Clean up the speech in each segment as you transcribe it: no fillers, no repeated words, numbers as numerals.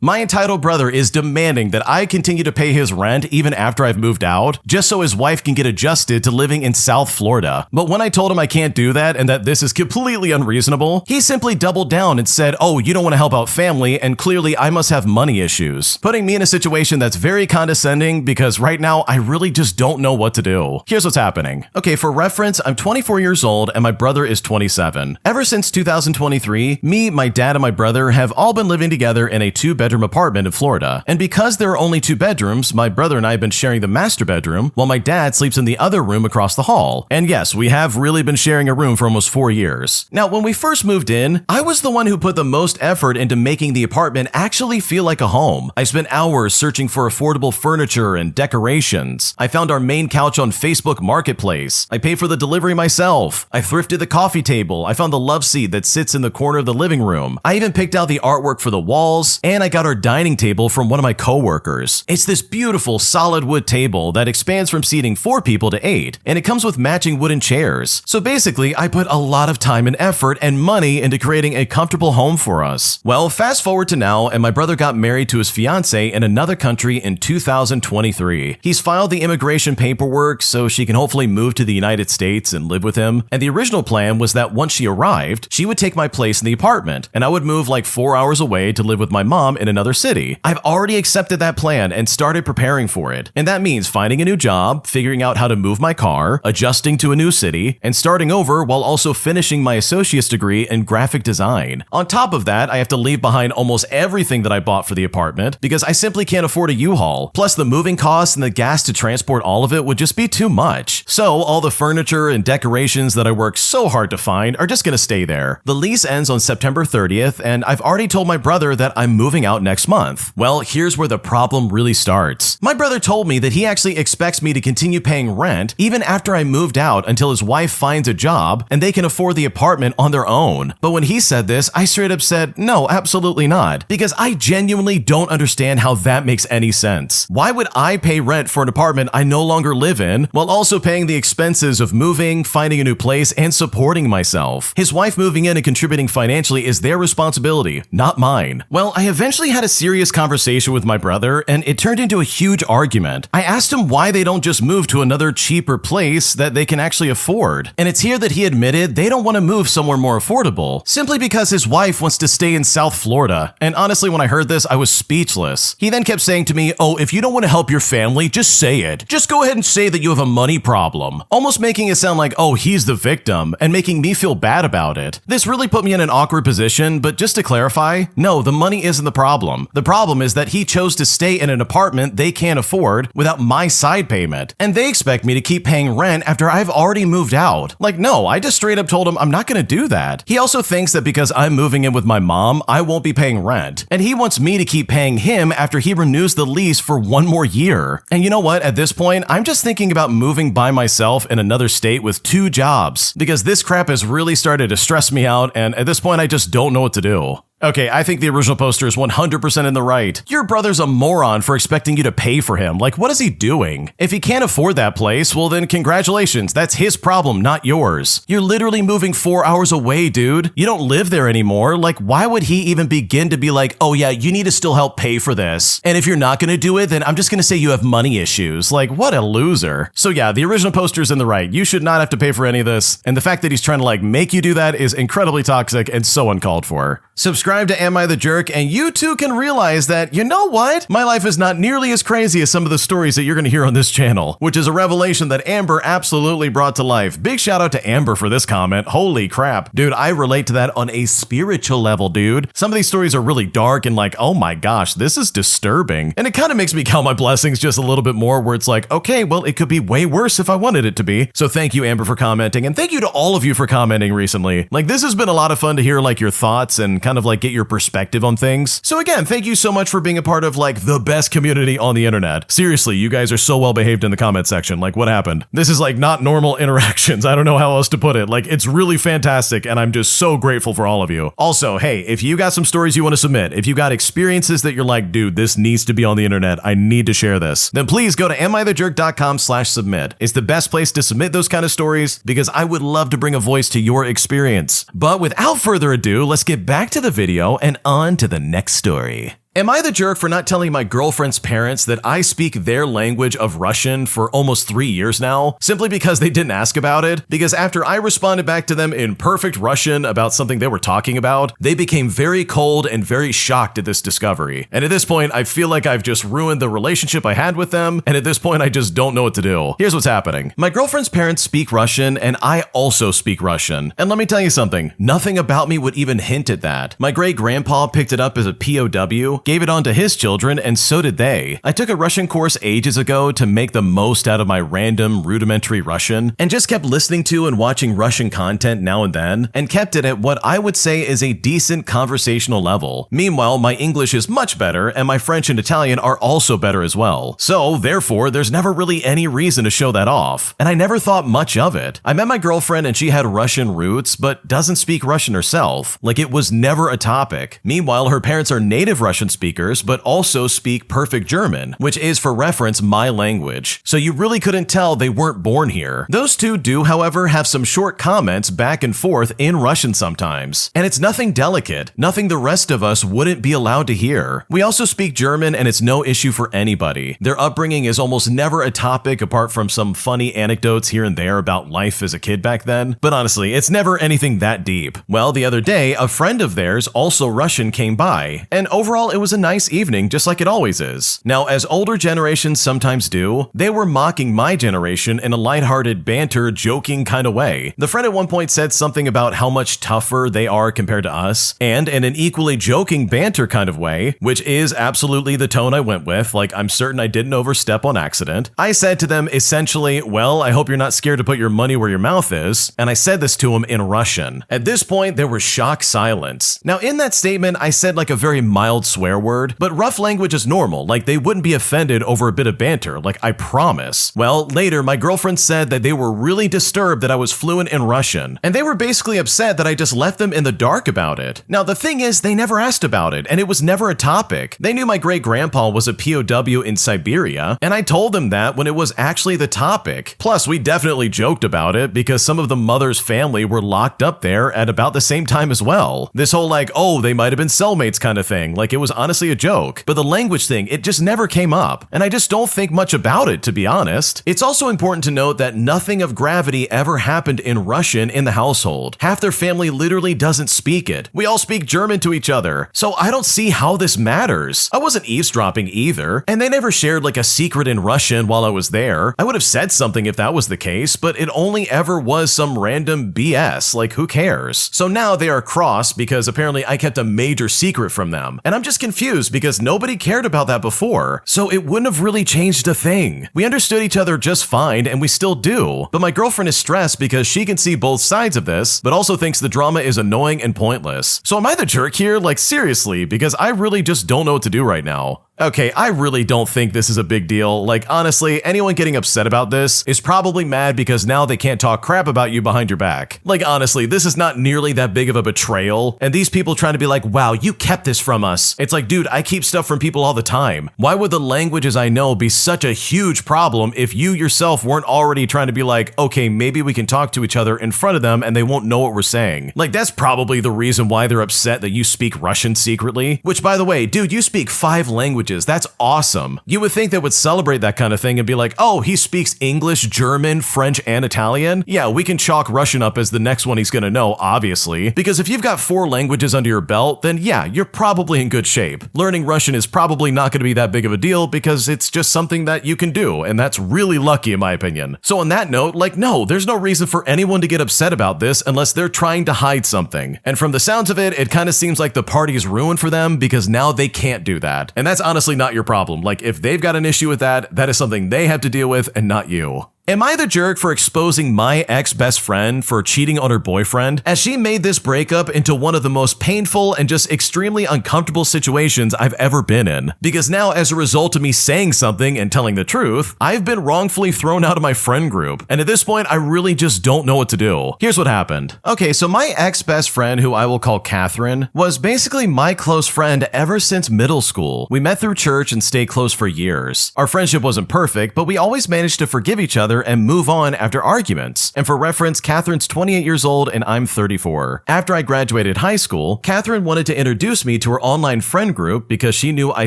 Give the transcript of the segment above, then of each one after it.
My entitled brother is demanding that I continue to pay his rent even after I've moved out, just so his wife can get adjusted to living in South Florida. But when I told him I can't do that and that this is completely unreasonable, he simply doubled down and said, oh, you don't want to help out family, and clearly I must have money issues, putting me in a situation that's very condescending because right now I really just don't know what to do. Here's what's happening. Okay, for reference, I'm 24 years old and my brother is 27. Ever since 2023, me, my dad, and my brother have all been living together in a 2-bedroom apartment in Florida. And because there are only 2 bedrooms, my brother and I have been sharing the master bedroom while my dad sleeps in the other room across the hall. And yes, we have really been sharing a room for almost 4 years. Now, when we first moved in, I was the one who put the most effort into making the apartment actually feel like a home. I spent hours searching for affordable furniture and decorations. I found our main couch on Facebook Marketplace. I paid for the delivery myself. I thrifted the coffee table. I found the love seat that sits in the corner of the living room. I even picked out the artwork for the walls, and I got our dining table from one of my coworkers. It's this beautiful solid wood table that expands from seating 4 people to 8, and it comes with matching wooden chairs. So basically, I put a lot of time and effort and money into creating a comfortable home for us. Well, fast forward to now, and my brother got married to his fiancée in another country in 2023. He's filed the immigration paperwork so she can hopefully move to the United States and live with him. And the original plan was that once she arrived, she would take my place in the apartment, and I would move like 4 hours away to live with my mom in another city. I've already accepted that plan and started preparing for it. And that means finding a new job, figuring out how to move my car, adjusting to a new city, and starting over while also finishing my associate's degree in graphic design. On top of that, I have to leave behind almost everything that I bought for the apartment because I simply can't afford a U-Haul. Plus the moving costs and the gas to transport all of it would just be too much. So all the furniture and decorations that I worked so hard to find are just gonna stay there. The lease ends on September 30th, and I've already told my brother that I'm moving out next month. Well, here's where the problem really starts. My brother told me that he actually expects me to continue paying rent even after I moved out until his wife finds a job and they can afford the apartment on their own. But when he said this, I straight up said, no, absolutely not, because I genuinely don't understand how that makes any sense. Why would I pay rent for an apartment I no longer live in while also paying the expenses of moving, finding a new place, and supporting myself? His wife moving in and contributing financially is their responsibility, not mine. Well, I eventually had a serious conversation with my brother, and it turned into a huge argument. I asked him why they don't just move to another cheaper place that they can actually afford. And it's here that he admitted they don't want to move somewhere more affordable, simply because his wife wants to stay in South Florida. And honestly, when I heard this, I was speechless. He then kept saying to me, oh, if you don't want to help your family, just say it. Just go ahead and say that you have a money problem. Almost making it sound like, oh, he's the victim, and making me feel bad about it. This really put me in an awkward position, but just to clarify, no, the money isn't the problem. The problem is that he chose to stay in an apartment they can't afford without my side payment, and they expect me to keep paying rent after I've already moved out. Like, no, I just straight up told him I'm not gonna do that. He also thinks that because I'm moving in with my mom, I won't be paying rent, and he wants me to keep paying him after he renews the lease for 1 more year. And you know what? At this point, I'm just thinking about moving by myself in another state with 2 jobs, because this crap has really started to stress me out, and at this point, I just don't know what to do. Okay, I think the original poster is 100% in the right. Your brother's a moron for expecting you to pay for him. Like, what is he doing? If he can't afford that place, well then congratulations, that's his problem, not yours. You're literally moving 4 hours away, dude. You don't live there anymore. Like, why would he even begin to be like, oh yeah, you need to still help pay for this? And if you're not gonna do it, then I'm just gonna say you have money issues. Like, what a loser. So yeah, the original poster's in the right. You should not have to pay for any of this. And the fact that he's trying to like make you do that is incredibly toxic and so uncalled for. Subscribe to Am I the Jerk, and you too can realize that, you know what? My life is not nearly as crazy as some of the stories that you're going to hear on this channel, which is a revelation that Amber absolutely brought to life. Big shout out to Amber for this comment. Holy crap. Dude, I relate to that on a spiritual level, dude. Some of these stories are really dark and like, oh my gosh, this is disturbing. And it kind of makes me count my blessings just a little bit more, where it's like, okay, well, it could be way worse if I wanted it to be. So thank you, Amber, for commenting, and thank you to all of you for commenting recently. Like, this has been a lot of fun to hear like your thoughts and kind of like get your perspective on things. So again, thank you so much for being a part of like the best community on the internet. Seriously, you guys are so well behaved in the comment section. Like, what happened? This is like not normal interactions. I don't know how else to put it. Like, it's really fantastic, and I'm just so grateful for all of you. Also, hey, if you got some stories you want to submit, if you got experiences that you're like, dude, this needs to be on the internet, I need to share this, then please go to AmITheJerk.com/submit. It's the best place to submit those kind of stories, because I would love to bring a voice to your experience. But without further ado, let's get back to the video and on to the next story. Am I the jerk for not telling my girlfriend's parents that I speak their language of Russian for almost 3 years now, simply because they didn't ask about it? Because after I responded back to them in perfect Russian about something they were talking about, they became very cold and very shocked at this discovery. And at this point, I feel like I've just ruined the relationship I had with them, and at this point, I just don't know what to do. Here's what's happening. My girlfriend's parents speak Russian, and I also speak Russian. And let me tell you something, nothing about me would even hint at that. My great-grandpa picked it up as a POW, gave it on to his children, and so did they. I took a Russian course ages ago to make the most out of my random rudimentary Russian, and just kept listening to and watching Russian content now and then, and kept it at what I would say is a decent conversational level. Meanwhile, my English is much better, and my French and Italian are also better as well. So, therefore, there's never really any reason to show that off. And I never thought much of it. I met my girlfriend and she had Russian roots, but doesn't speak Russian herself. Like, it was never a topic. Meanwhile, her parents are native Russian speakers, but also speak perfect German, which is, for reference, my language. So you really couldn't tell they weren't born here. Those two do, however, have some short comments back and forth in Russian sometimes. And it's nothing delicate, nothing the rest of us wouldn't be allowed to hear. We also speak German, and it's no issue for anybody. Their upbringing is almost never a topic apart from some funny anecdotes here and there about life as a kid back then. But honestly, it's never anything that deep. Well, the other day, a friend of theirs, also Russian, came by, and overall it was a nice evening, just like it always is. Now, as older generations sometimes do, they were mocking my generation in a lighthearted, banter, joking kind of way. The friend at one point said something about how much tougher they are compared to us, and in an equally joking banter kind of way, which is absolutely the tone I went with, like I'm certain I didn't overstep on accident, I said to them essentially, well, I hope you're not scared to put your money where your mouth is, and I said this to them in Russian. At this point, there was shocked silence. Now, in that statement, I said like a very mild swear word, but rough language is normal, like they wouldn't be offended over a bit of banter, like I promise. Well, later, my girlfriend said that they were really disturbed that I was fluent in Russian, and they were basically upset that I just left them in the dark about it. Now, the thing is, they never asked about it, and it was never a topic. They knew my great-grandpa was a POW in Siberia, and I told them that when it was actually the topic. Plus, we definitely joked about it because some of the mother's family were locked up there at about the same time as well. This whole like, oh, they might have been cellmates kind of thing, like it was honestly a joke. But the language thing, it just never came up, and I just don't think much about it, to be honest. It's also important to note that nothing of gravity ever happened in Russian in the household. Half their family literally doesn't speak it. We all speak German to each other, so I don't see how this matters. I wasn't eavesdropping either, and they never shared like a secret in Russian while I was there. I would have said something if that was the case, but it only ever was some random BS, like who cares? So now they are cross because apparently I kept a major secret from them, and I'm just confused because nobody cared about that before, so it wouldn't have really changed a thing. We understood each other just fine, and we still do, but my girlfriend is stressed because she can see both sides of this, but also thinks the drama is annoying and pointless. So am I the jerk here? Like seriously, because I really just don't know what to do right now. Okay, I really don't think this is a big deal. Like, honestly, anyone getting upset about this is probably mad because now they can't talk crap about you behind your back. Like, honestly, this is not nearly that big of a betrayal, and these people trying to be like, wow, you kept this from us. It's like, dude, I keep stuff from people all the time. Why would the languages I know be such a huge problem if you yourself weren't already trying to be like, okay, maybe we can talk to each other in front of them and they won't know what we're saying? Like, that's probably the reason why they're upset that you speak Russian secretly. Which, by the way, dude, you speak 5 languages. That's awesome. You would think they would celebrate that kind of thing and be like, oh, he speaks English, German, French, and Italian? Yeah, we can chalk Russian up as the next one he's gonna know, obviously. Because if you've got 4 languages under your belt, then yeah, you're probably in good shape. Learning Russian is probably not gonna be that big of a deal because it's just something that you can do, and that's really lucky in my opinion. So on that note, like, no, there's no reason for anyone to get upset about this unless they're trying to hide something. And from the sounds of it, it kind of seems like the party is ruined for them because now they can't do that. And that's honestly not your problem. Like, if they've got an issue with that, that is something they have to deal with and not you. Am I the jerk for exposing my ex-best friend for cheating on her boyfriend, as she made this breakup into one of the most painful and just extremely uncomfortable situations I've ever been in? Because now, as a result of me saying something and telling the truth, I've been wrongfully thrown out of my friend group, and at this point, I really just don't know what to do. Here's what happened. Okay, so my ex-best friend, who I will call Catherine, was basically my close friend ever since middle school. We met through church and stayed close for years. Our friendship wasn't perfect, but we always managed to forgive each other together and move on after arguments. And for reference, Catherine's 28 years old and I'm 34. After I graduated high school, Catherine wanted to introduce me to her online friend group because she knew I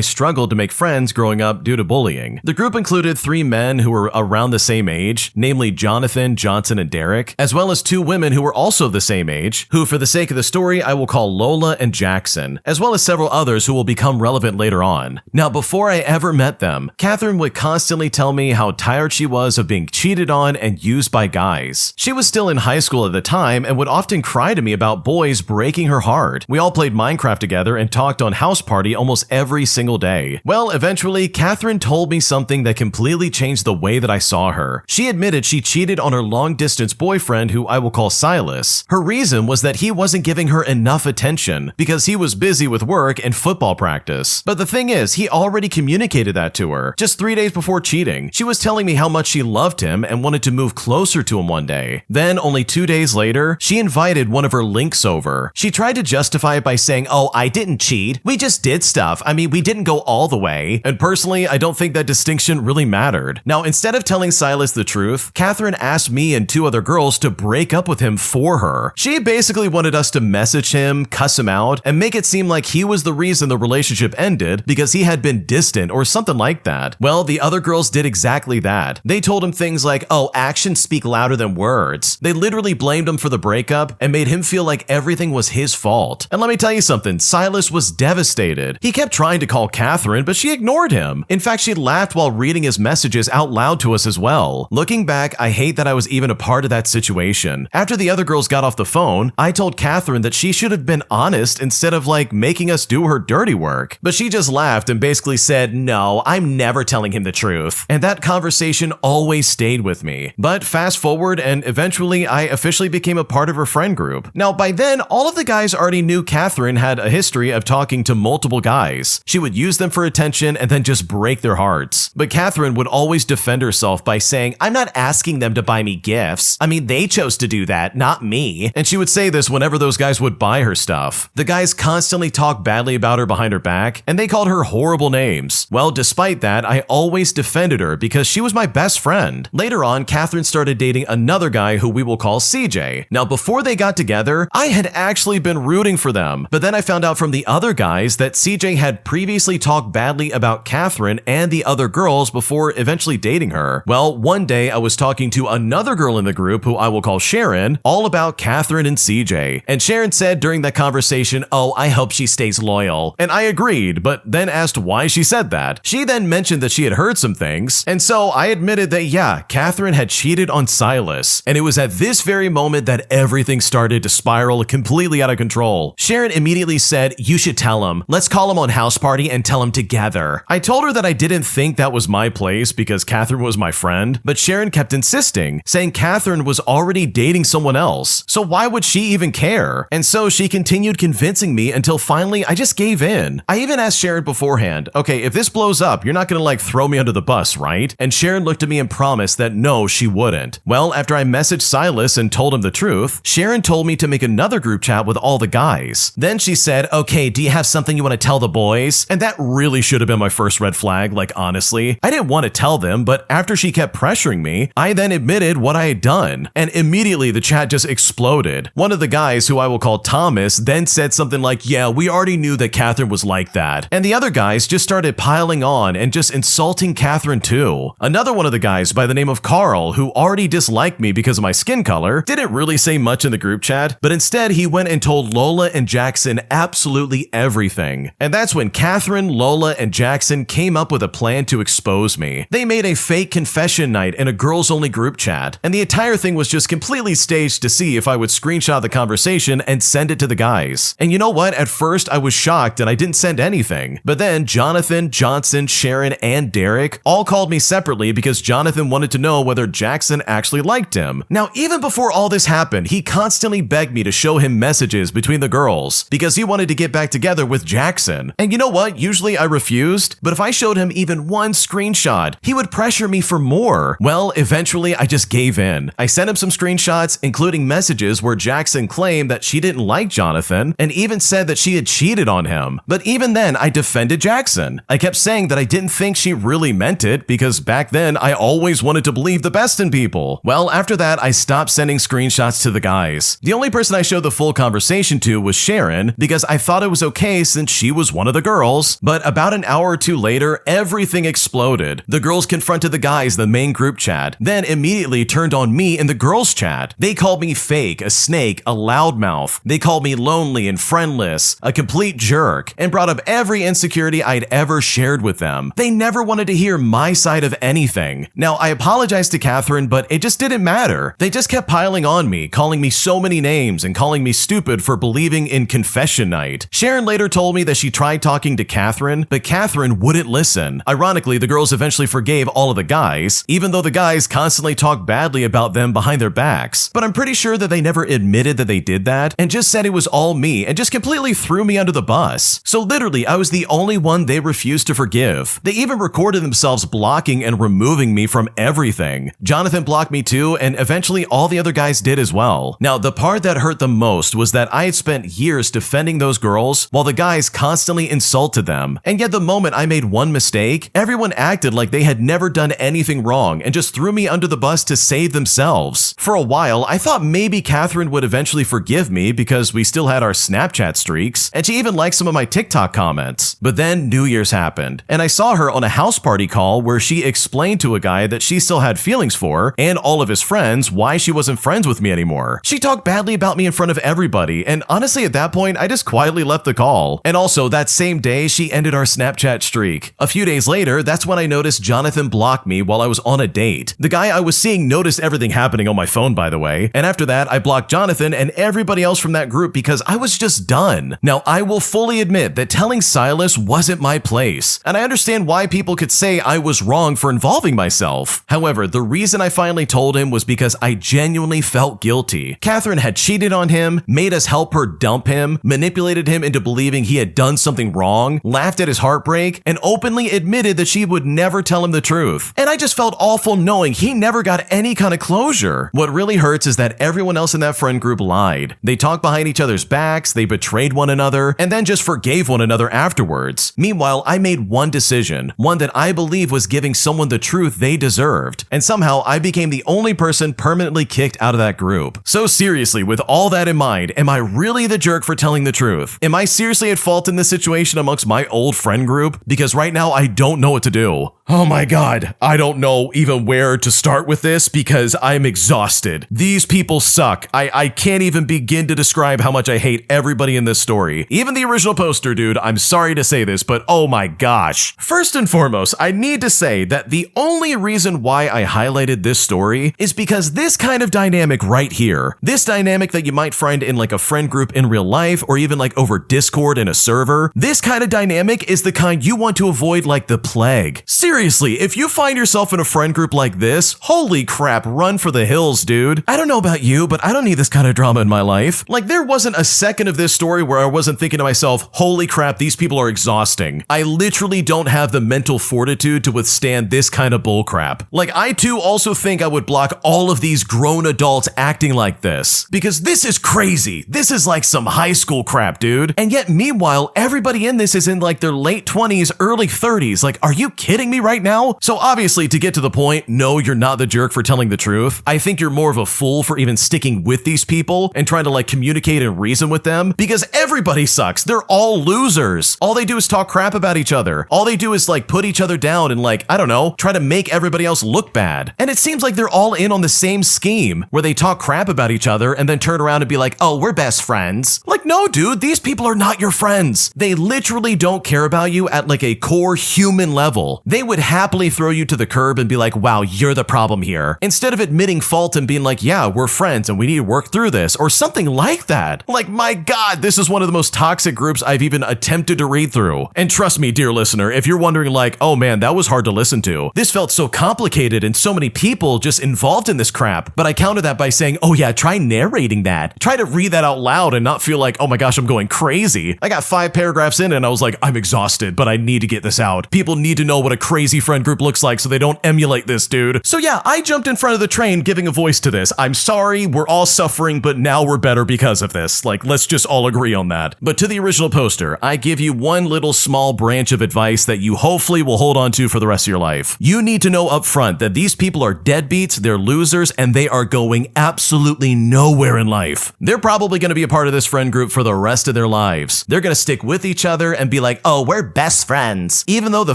struggled to make friends growing up due to bullying. The group included 3 men who were around the same age, namely Jonathan, Johnson, and Derek, as well as 2 women who were also the same age, who for the sake of the story I will call Lola and Jackson, as well as several others who will become relevant later on. Now, before I ever met them, Catherine would constantly tell me how tired she was of being cheated on and used by guys. She was still in high school at the time and would often cry to me about boys breaking her heart. We all played Minecraft together and talked on House Party almost every single day. Well, eventually, Catherine told me something that completely changed the way that I saw her. She admitted she cheated on her long-distance boyfriend, who I will call Silas. Her reason was that he wasn't giving her enough attention because he was busy with work and football practice. But the thing is, he already communicated that to her just 3 days before cheating. She was telling me how much she loved him and wanted to move closer to him one day. Then, only 2 days later, she invited one of her links over. She tried to justify it by saying, "Oh, I didn't cheat. We just did stuff. I mean, we didn't go all the way." And personally, I don't think that distinction really mattered. Now, instead of telling Silas the truth, Catherine asked me and 2 other girls to break up with him for her. She basically wanted us to message him, cuss him out, and make it seem like he was the reason the relationship ended because he had been distant or something like that. Well, the other girls did exactly that. They told him things like, "Oh, actions speak louder than words." They literally blamed him for the breakup and made him feel like everything was his fault. And let me tell you something, Silas was devastated. He kept trying to call Catherine, but she ignored him. In fact, she laughed while reading his messages out loud to us as well. Looking back, I hate that I was even a part of that situation. After the other girls got off the phone, I told Catherine that she should have been honest instead of making us do her dirty work. But she just laughed and basically said, "No, I'm never telling him the truth." And that conversation always stayed with me. But fast forward, and eventually I officially became a part of her friend group. Now, by then, all of the guys already knew Catherine had a history of talking to multiple guys. She would use them for attention and then just break their hearts. But Catherine would always defend herself by saying, "I'm not asking them to buy me gifts. I mean, they chose to do that, not me." And she would say this whenever those guys would buy her stuff. The guys constantly talked badly about her behind her back, and they called her horrible names. Well, despite that, I always defended her because she was my best friend. Later on, Catherine started dating another guy who we will call CJ. Now, before they got together, I had actually been rooting for them, but then I found out from the other guys that CJ had previously talked badly about Catherine and the other girls before eventually dating her. Well, one day I was talking to another girl in the group who I will call Sharon, all about Catherine and CJ. And Sharon said during that conversation, "Oh, I hope she stays loyal." And I agreed, but then asked why she said that. She then mentioned that she had heard some things, and so I admitted that yeah, Catherine had cheated on Silas. And it was at this very moment that everything started to spiral completely out of control. Sharon immediately said, "You should tell him. Let's call him on House Party and tell him together." I told her that I didn't think that was my place because Catherine was my friend, but Sharon kept insisting, saying Catherine was already dating someone else, so why would she even care? And so she continued convincing me until finally I just gave in. I even asked Sharon beforehand, "Okay, if this blows up, you're not gonna throw me under the bus, right?" And Sharon looked at me and promised that no, she wouldn't. Well, after I messaged Silas and told him the truth, Sharon told me to make another group chat with all the guys. Then she said, "Okay, do you have something you want to tell the boys?" And that really should have been my first red flag, honestly. I didn't want to tell them, but after she kept pressuring me, I then admitted what I had done. And immediately the chat just exploded. One of the guys, who I will call Thomas, then said something like, "Yeah, we already knew that Catherine was like that." And the other guys just started piling on and just insulting Catherine too. Another one of the guys by the name of Carl, who already disliked me because of my skin color, didn't really say much in the group chat, but instead he went and told Lola and Jackson absolutely everything. And that's when Catherine, Lola, and Jackson came up with a plan to expose me. They made a fake confession night in a girls-only group chat, and the entire thing was just completely staged to see if I would screenshot the conversation and send it to the guys. And you know what? At first I was shocked and I didn't send anything, but then Jonathan, Johnson, Sharon, and Derek all called me separately because Jonathan wanted to know whether Jackson actually liked him. Now, even before all this happened, he constantly begged me to show him messages between the girls because he wanted to get back together with Jackson. And you know what? Usually I refused, but if I showed him even one screenshot, he would pressure me for more. Well, eventually I just gave in. I sent him some screenshots, including messages where Jackson claimed that she didn't like Jonathan and even said that she had cheated on him. But even then, I defended Jackson. I kept saying that I didn't think she really meant it because back then I always wanted wanted to believe the best in people. Well, after that, I stopped sending screenshots to the guys. The only person I showed the full conversation to was Sharon, because I thought it was okay since she was one of the girls. But about an hour or two later, everything exploded. The girls confronted the guys in the main group chat, then immediately turned on me in the girls chat. They called me fake, a snake, a loudmouth. They called me lonely and friendless, a complete jerk, and brought up every insecurity I'd ever shared with them. They never wanted to hear my side of anything. Now, I apologized to Catherine, but it just didn't matter. They just kept piling on me, calling me so many names and calling me stupid for believing in confession night. Sharon later told me that she tried talking to Catherine, but Catherine wouldn't listen. Ironically, the girls eventually forgave all of the guys, even though the guys constantly talked badly about them behind their backs. But I'm pretty sure that they never admitted that they did that and just said it was all me and just completely threw me under the bus. So literally, I was the only one they refused to forgive. They even recorded themselves blocking and removing me from everything. Jonathan blocked me too, and eventually all the other guys did as well. Now, the part that hurt the most was that I had spent years defending those girls while the guys constantly insulted them. And yet the moment I made one mistake, everyone acted like they had never done anything wrong and just threw me under the bus to save themselves. For a while, I thought maybe Catherine would eventually forgive me because we still had our Snapchat streaks, and she even liked some of my TikTok comments. But then New Year's happened, and I saw her on a house party call where she explained to a guy that she still had feelings for, and all of his friends, why she wasn't friends with me anymore. She talked badly about me in front of everybody, and honestly at that point, I just quietly left the call. And also, that same day, she ended our Snapchat streak. A few days later, that's when I noticed Jonathan blocked me while I was on a date. The guy I was seeing noticed everything happening on my phone, by the way, and after that, I blocked Jonathan and everybody else from that group because I was just done. Now, I will fully admit that telling Silas wasn't my place, and I understand why people could say I was wrong for involving myself. However, the reason I finally told him was because I genuinely felt guilty. Catherine had cheated on him, made us help her dump him, manipulated him into believing he had done something wrong, laughed at his heartbreak, and openly admitted that she would never tell him the truth. And I just felt awful knowing he never got any kind of closure. What really hurts is that everyone else in that friend group lied. They talked behind each other's backs, they betrayed one another, and then just forgave one another afterwards. Meanwhile, I made one decision, one that I believe was giving someone the truth they deserved, and somehow I became the only person permanently kicked out of that group. So seriously, with all that in mind, am I really the jerk for telling the truth? Am I seriously at fault in this situation amongst my old friend group? Because right now I don't know what to do. Oh my god, I don't know even where to start with this because I'm exhausted. These people suck. I can't even begin to describe how much I hate everybody in this story. Even the original poster, dude, I'm sorry to say this, but oh my gosh. First and foremost, I need to say that the only reason why I highlighted this story is because this kind of dynamic right here, this dynamic that you might find in like a friend group in real life or even like over Discord in a server, this kind of dynamic is the kind you want to avoid like the plague. Seriously, if you find yourself in a friend group like this, holy crap, run for the hills, dude. I don't know about you, but I don't need this kind of drama in my life. Like, there wasn't a second of this story where I wasn't thinking to myself, holy crap, these people are exhausting. I literally don't have the mental fortitude to withstand this kind of bullcrap. Like, I too also think I would block all of these grown adults acting like this. Because this is crazy. This is like some high school crap, dude. And yet, meanwhile, everybody in this is in like their late 20s, early 30s. Like, are you kidding me right now? So obviously, to get to the point, no, you're not the jerk for telling the truth. I think you're more of a fool for even sticking with these people and trying to like communicate and reason with them because everybody sucks. They're all losers. All they do is talk crap about each other. All they do is like put each other down and like, I don't know, try to make everybody else look bad. And it seems like they're all in on the same scheme where they talk crap about each other and then turn around and be like, oh, we're best friends. Like, no, dude, these people are not your friends. They literally don't care about you at like a core human level. They would happily throw you to the curb and be like, wow, you're the problem here. Instead of admitting fault and being like, yeah, we're friends and we need to work through this or something like that. Like, my God, this is one of the most toxic groups I've even attempted to read through. And trust me, dear listener, if you're wondering like, oh man, that was hard to listen to. This felt so complicated and so many people just involved in this crap. But I countered that by saying, oh yeah, try narrating that. Try to read that out loud and not feel like, oh my gosh, I'm going crazy. I got 5 paragraphs in and I was like, I'm exhausted, but I need to get this out. People need to know what a crazy friend group looks like so they don't emulate this, dude. So yeah, I jumped in front of the train giving a voice to this. I'm sorry, we're all suffering, but now we're better because of this. Like, let's just all agree on that. But to the original poster, I give you one little small branch of advice that you hopefully will hold on to for the rest of your life. You need to know up front front that these people are deadbeats, they're losers, and they are going absolutely nowhere in life. They're probably going to be a part of this friend group for the rest of their lives. They're going to stick with each other and be like, oh, we're best friends, even though the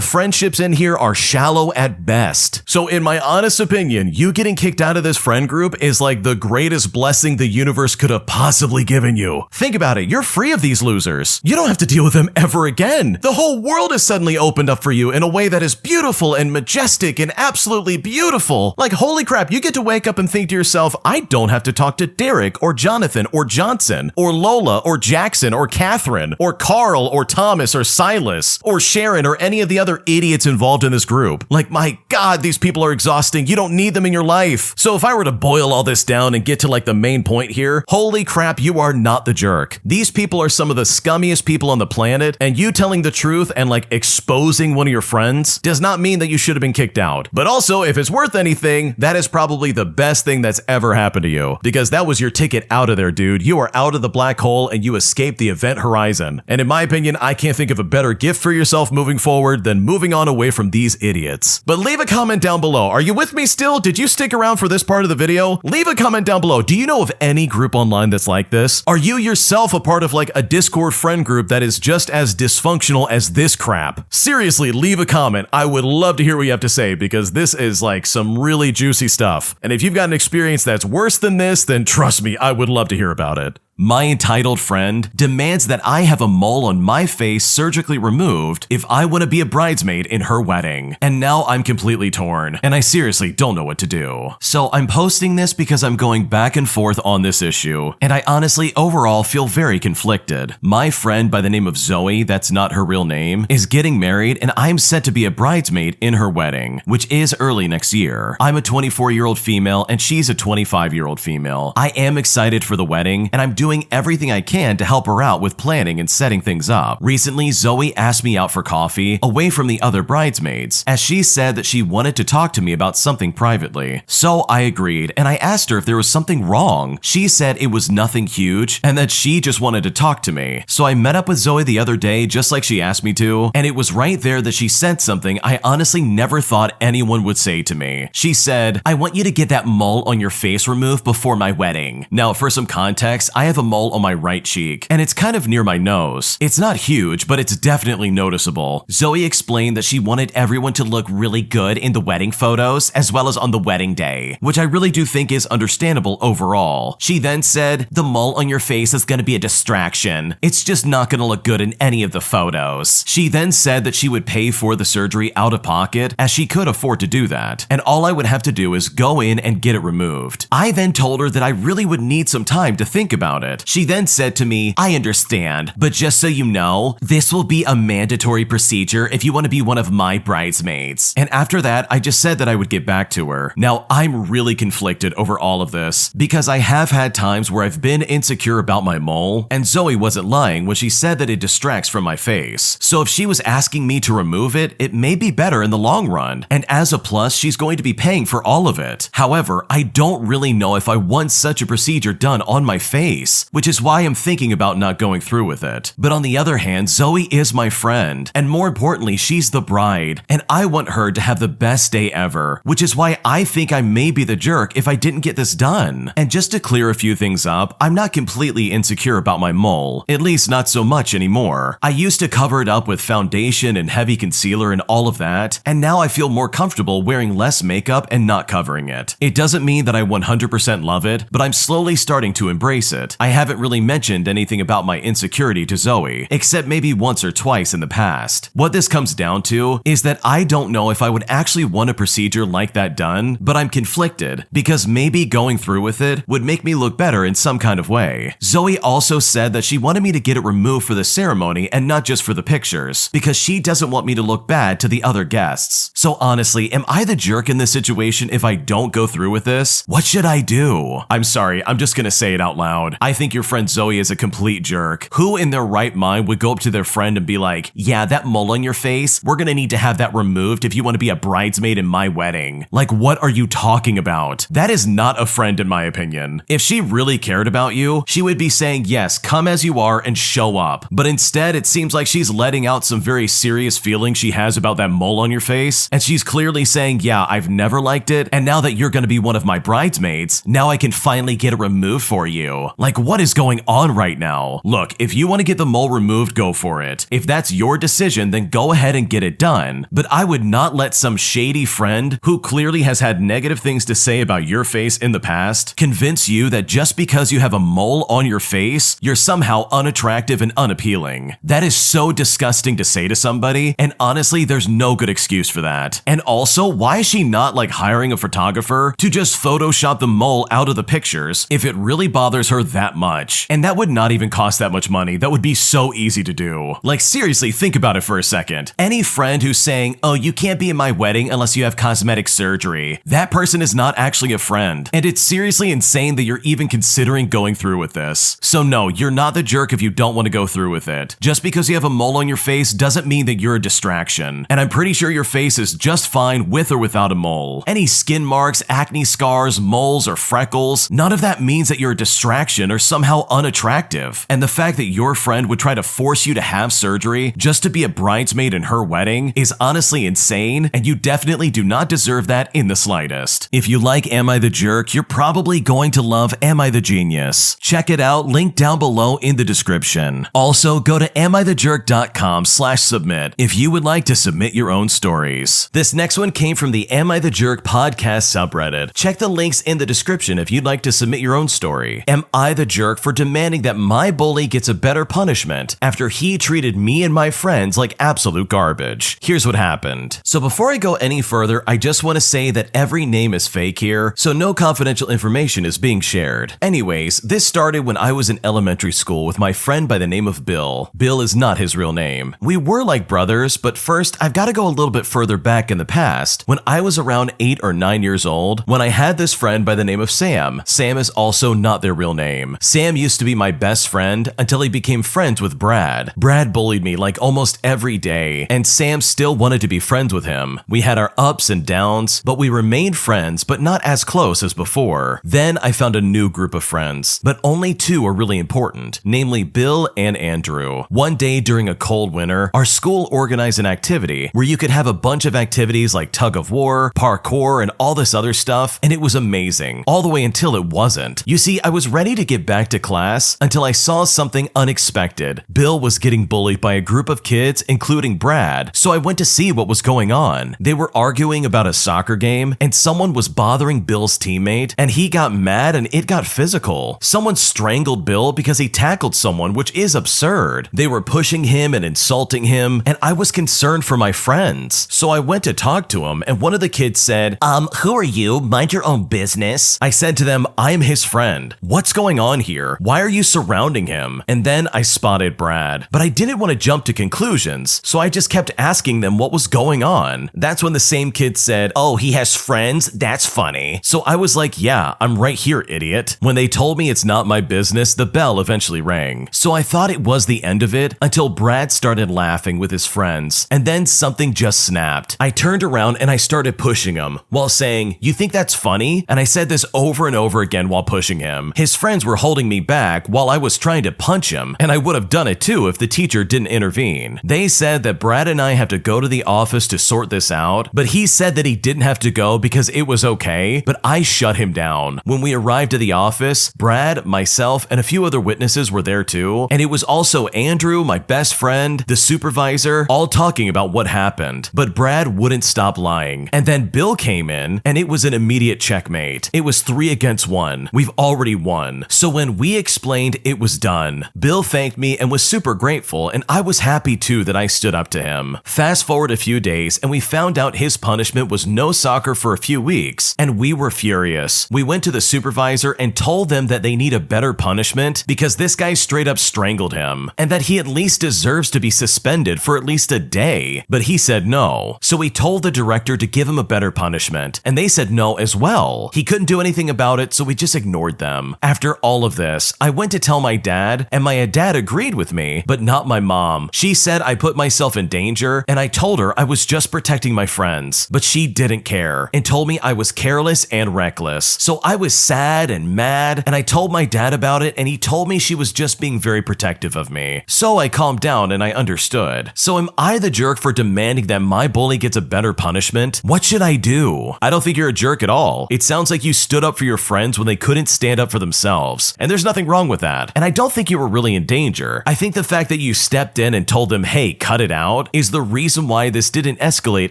friendships in here are shallow at best. So in my honest opinion, you getting kicked out of this friend group is like the greatest blessing the universe could have possibly given you. Think about it. You're free of these losers. You don't have to deal with them ever again. The whole world has suddenly opened up for you in a way that is beautiful and majestic and absolutely beautiful. Like, holy crap, you get to wake up and think to yourself, I don't have to talk to Derek or Jonathan or Johnson or Lola or Jackson or Catherine or Carl or Thomas or Silas or Sharon or any of the other idiots involved in this group. Like, my God, these people are exhausting. You don't need them in your life. So if I were to boil all this down and get to like the main point here, holy crap, you are not the jerk. These people are some of the scummiest people on the planet, and you telling the truth and like exposing one of your friends does not mean that you should have been kicked out. But also, if it's worth anything, that is probably the best thing that's ever happened to you, because that was your ticket out of there, dude. You are out of the black hole and you escaped the event horizon. And in my opinion, I can't think of a better gift for yourself moving forward than moving on away from these idiots. But leave a comment down below. Are you with me still? Did you stick around for this part of the video? Leave a comment down below. Do you know of any group online that's like this? Are you yourself a part of like a Discord friend group that is just as dysfunctional as this crap? Seriously, leave a comment. I would love to hear what you have to say, because this is like some really juicy stuff. And if you've got an experience that's worse than this, then trust me, I would love to hear about it. My entitled friend demands that I have a mole on my face surgically removed if I want to be a bridesmaid in her wedding. And now I'm completely torn, and I seriously don't know what to do. So I'm posting this because I'm going back and forth on this issue, and I honestly overall feel very conflicted. My friend by the name of Zoe, that's not her real name, is getting married, and I'm set to be a bridesmaid in her wedding, which is early next year. I'm a 24-year-old female, and she's a 25-year-old female. I am excited for the wedding, and I'm doing everything I can to help her out with planning and setting things up. Recently, Zoe asked me out for coffee away from the other bridesmaids, as she said that she wanted to talk to me about something privately. So I agreed, and I asked her if there was something wrong. She said it was nothing huge and that she just wanted to talk to me. So I met up with Zoe the other day just like she asked me to, and it was right there that she said something I honestly never thought anyone would say to me. She said, I want you to get that mole on your face removed before my wedding. Now, for some context, I have a mole on my right cheek, and it's kind of near my nose. It's not huge, but it's definitely noticeable. Zoe explained that she wanted everyone to look really good in the wedding photos, as well as on the wedding day, which I really do think is understandable overall. She then said, the mole on your face is going to be a distraction. It's just not going to look good in any of the photos. She then said that she would pay for the surgery out of pocket, as she could afford to do that, and all I would have to do is go in and get it removed. I then told her that I really would need some time to think about it. She then said to me, I understand, but just so you know, this will be a mandatory procedure if you want to be one of my bridesmaids. And after that, I just said that I would get back to her. Now, I'm really conflicted over all of this, because I have had times where I've been insecure about my mole, and Zoe wasn't lying when she said that it distracts from my face. So if she was asking me to remove it, it may be better in the long run. And as a plus, she's going to be paying for all of it. However, I don't really know if I want such a procedure done on my face, which is why I'm thinking about not going through with it. But on the other hand, Zoe is my friend, and more importantly, she's the bride, and I want her to have the best day ever, which is why I think I may be the jerk if I didn't get this done. And just to clear a few things up, I'm not completely insecure about my mole, at least not so much anymore. I used to cover it up with foundation and heavy concealer and all of that, and now I feel more comfortable wearing less makeup and not covering it. It doesn't mean that I 100% love it, but I'm slowly starting to embrace it. I haven't really mentioned anything about my insecurity to Zoe, except maybe once or twice in the past. What this comes down to is that I don't know if I would actually want a procedure like that done, but I'm conflicted, because maybe going through with it would make me look better in some kind of way. Zoe also said that she wanted me to get it removed for the ceremony and not just for the pictures, because she doesn't want me to look bad to the other guests. So honestly, am I the jerk in this situation if I don't go through with this? What should I do? I'm sorry, I'm just gonna say it out loud. I think your friend Zoe is a complete jerk. Who in their right mind would go up to their friend and be like, yeah, that mole on your face, we're gonna need to have that removed if you want to be a bridesmaid in my wedding. Like, what are you talking about? That is not a friend in my opinion. If she really cared about you, she would be saying, yes, come as you are and show up. But instead, it seems like she's letting out some very serious feelings she has about that mole on your face, and she's clearly saying, yeah, I've never liked it, and now that you're gonna be one of my bridesmaids, now I can finally get it removed for you. Like, what is going on right now? Look, if you want to get the mole removed, go for it. If that's your decision, then go ahead and get it done. But I would not let some shady friend who clearly has had negative things to say about your face in the past convince you that just because you have a mole on your face, you're somehow unattractive and unappealing. That is so disgusting to say to somebody, and honestly, there's no good excuse for that. And also, why is she not like hiring a photographer to just Photoshop the mole out of the pictures if it really bothers her that much? And that would not even cost that much money. That would be so easy to do. Like, seriously, think about it for a second. Any friend who's saying, oh, you can't be in my wedding unless you have cosmetic surgery, that person is not actually a friend. And it's seriously insane that you're even considering going through with this. So no, you're not the jerk if you don't want to go through with it. Just because you have a mole on your face doesn't mean that you're a distraction. And I'm pretty sure your face is just fine with or without a mole. Any skin marks, acne scars, moles, or freckles, none of that means that you're a distraction or somehow unattractive. And the fact that your friend would try to force you to have surgery just to be a bridesmaid in her wedding is honestly insane, and you definitely do not deserve that in the slightest. If you like Am I the Jerk, you're probably going to love Am I the Genius. Check it out, link down below in the description. Also, go to amithejerk.com/submit if you would like to submit your own stories. This next one came from the Am I the Jerk podcast subreddit. Check the links in the description if you'd like to submit your own story. Am I the jerk for demanding that my bully gets a better punishment after he treated me and my friends like absolute garbage? Here's what happened. So before I go any further, I just want to say that every name is fake here, so no confidential information is being shared. Anyways, this started when I was in elementary school with my friend by the name of Bill. Bill is not his real name. We were like brothers, but first I've got to go a little bit further back in the past, when I was around 8 or 9 years old, when I had this friend by the name of Sam. Sam is also not their real name. Sam used to be my best friend until he became friends with Brad. Brad bullied me like almost every day, and Sam still wanted to be friends with him. We had our ups and downs, but we remained friends, but not as close as before. Then I found a new group of friends, but only two are really important, namely Bill and Andrew. One day during a cold winter, our school organized an activity where you could have a bunch of activities like tug of war, parkour, and all this other stuff, and it was amazing, all the way until it wasn't. You see, I was ready to get back to class until I saw something unexpected. Bill was getting bullied by a group of kids, including Brad, so I went to see what was going on. They were arguing about a soccer game, and someone was bothering Bill's teammate, and he got mad and it got physical. Someone strangled Bill because he tackled someone, which is absurd. They were pushing him and insulting him, and I was concerned for my friends. So I went to talk to him, and one of the kids said, who are you? Mind your own business. I said to them, I'm his friend. What's going on here? Why are you surrounding him? And then I spotted Brad. But I didn't want to jump to conclusions, so I just kept asking them what was going on. That's when the same kid said, oh, he has friends? That's funny. So I was like, yeah, I'm right here, idiot. When they told me it's not my business, the bell eventually rang. So I thought it was the end of it until Brad started laughing with his friends, and then something just snapped. I turned around and I started pushing him while saying, you think that's funny? And I said this over and over again while pushing him. His friends were holding me back while I was trying to punch him, and I would have done it too if the teacher didn't intervene. They said that Brad and I have to go to the office to sort this out, but he said that he didn't have to go because it was okay, but I shut him down. When we arrived at the office, Brad, myself, and a few other witnesses were there too, and it was also Andrew, my best friend, the supervisor, all talking about what happened. But Brad wouldn't stop lying. And then Bill came in, and it was an immediate checkmate. It was 3 against 1. We've already won. So when we explained, it was done. Bill thanked me and was super grateful, and I was happy too that I stood up to him. Fast forward a few days, and we found out his punishment was no soccer for a few weeks, and we were furious. We went to the supervisor and told them that they need a better punishment because this guy straight up strangled him, and that he at least deserves to be suspended for at least a day. But he said no. So we told the director to give him a better punishment, and they said no as well. He couldn't do anything about it, so we just ignored them. After all all of this, I went to tell my dad, and my dad agreed with me, but not my mom. She said I put myself in danger, and I told her I was just protecting my friends, but she didn't care and told me I was careless and reckless. So I was sad and mad, and I told my dad about it, and he told me she was just being very protective of me. So I calmed down and I understood. So am I the jerk for demanding that my bully gets a better punishment? What should I do? I don't think you're a jerk at all. It sounds like you stood up for your friends when they couldn't stand up for themselves, and there's nothing wrong with that. And I don't think you were really in danger. I think the fact that you stepped in and told them, hey, cut it out, is the reason why this didn't escalate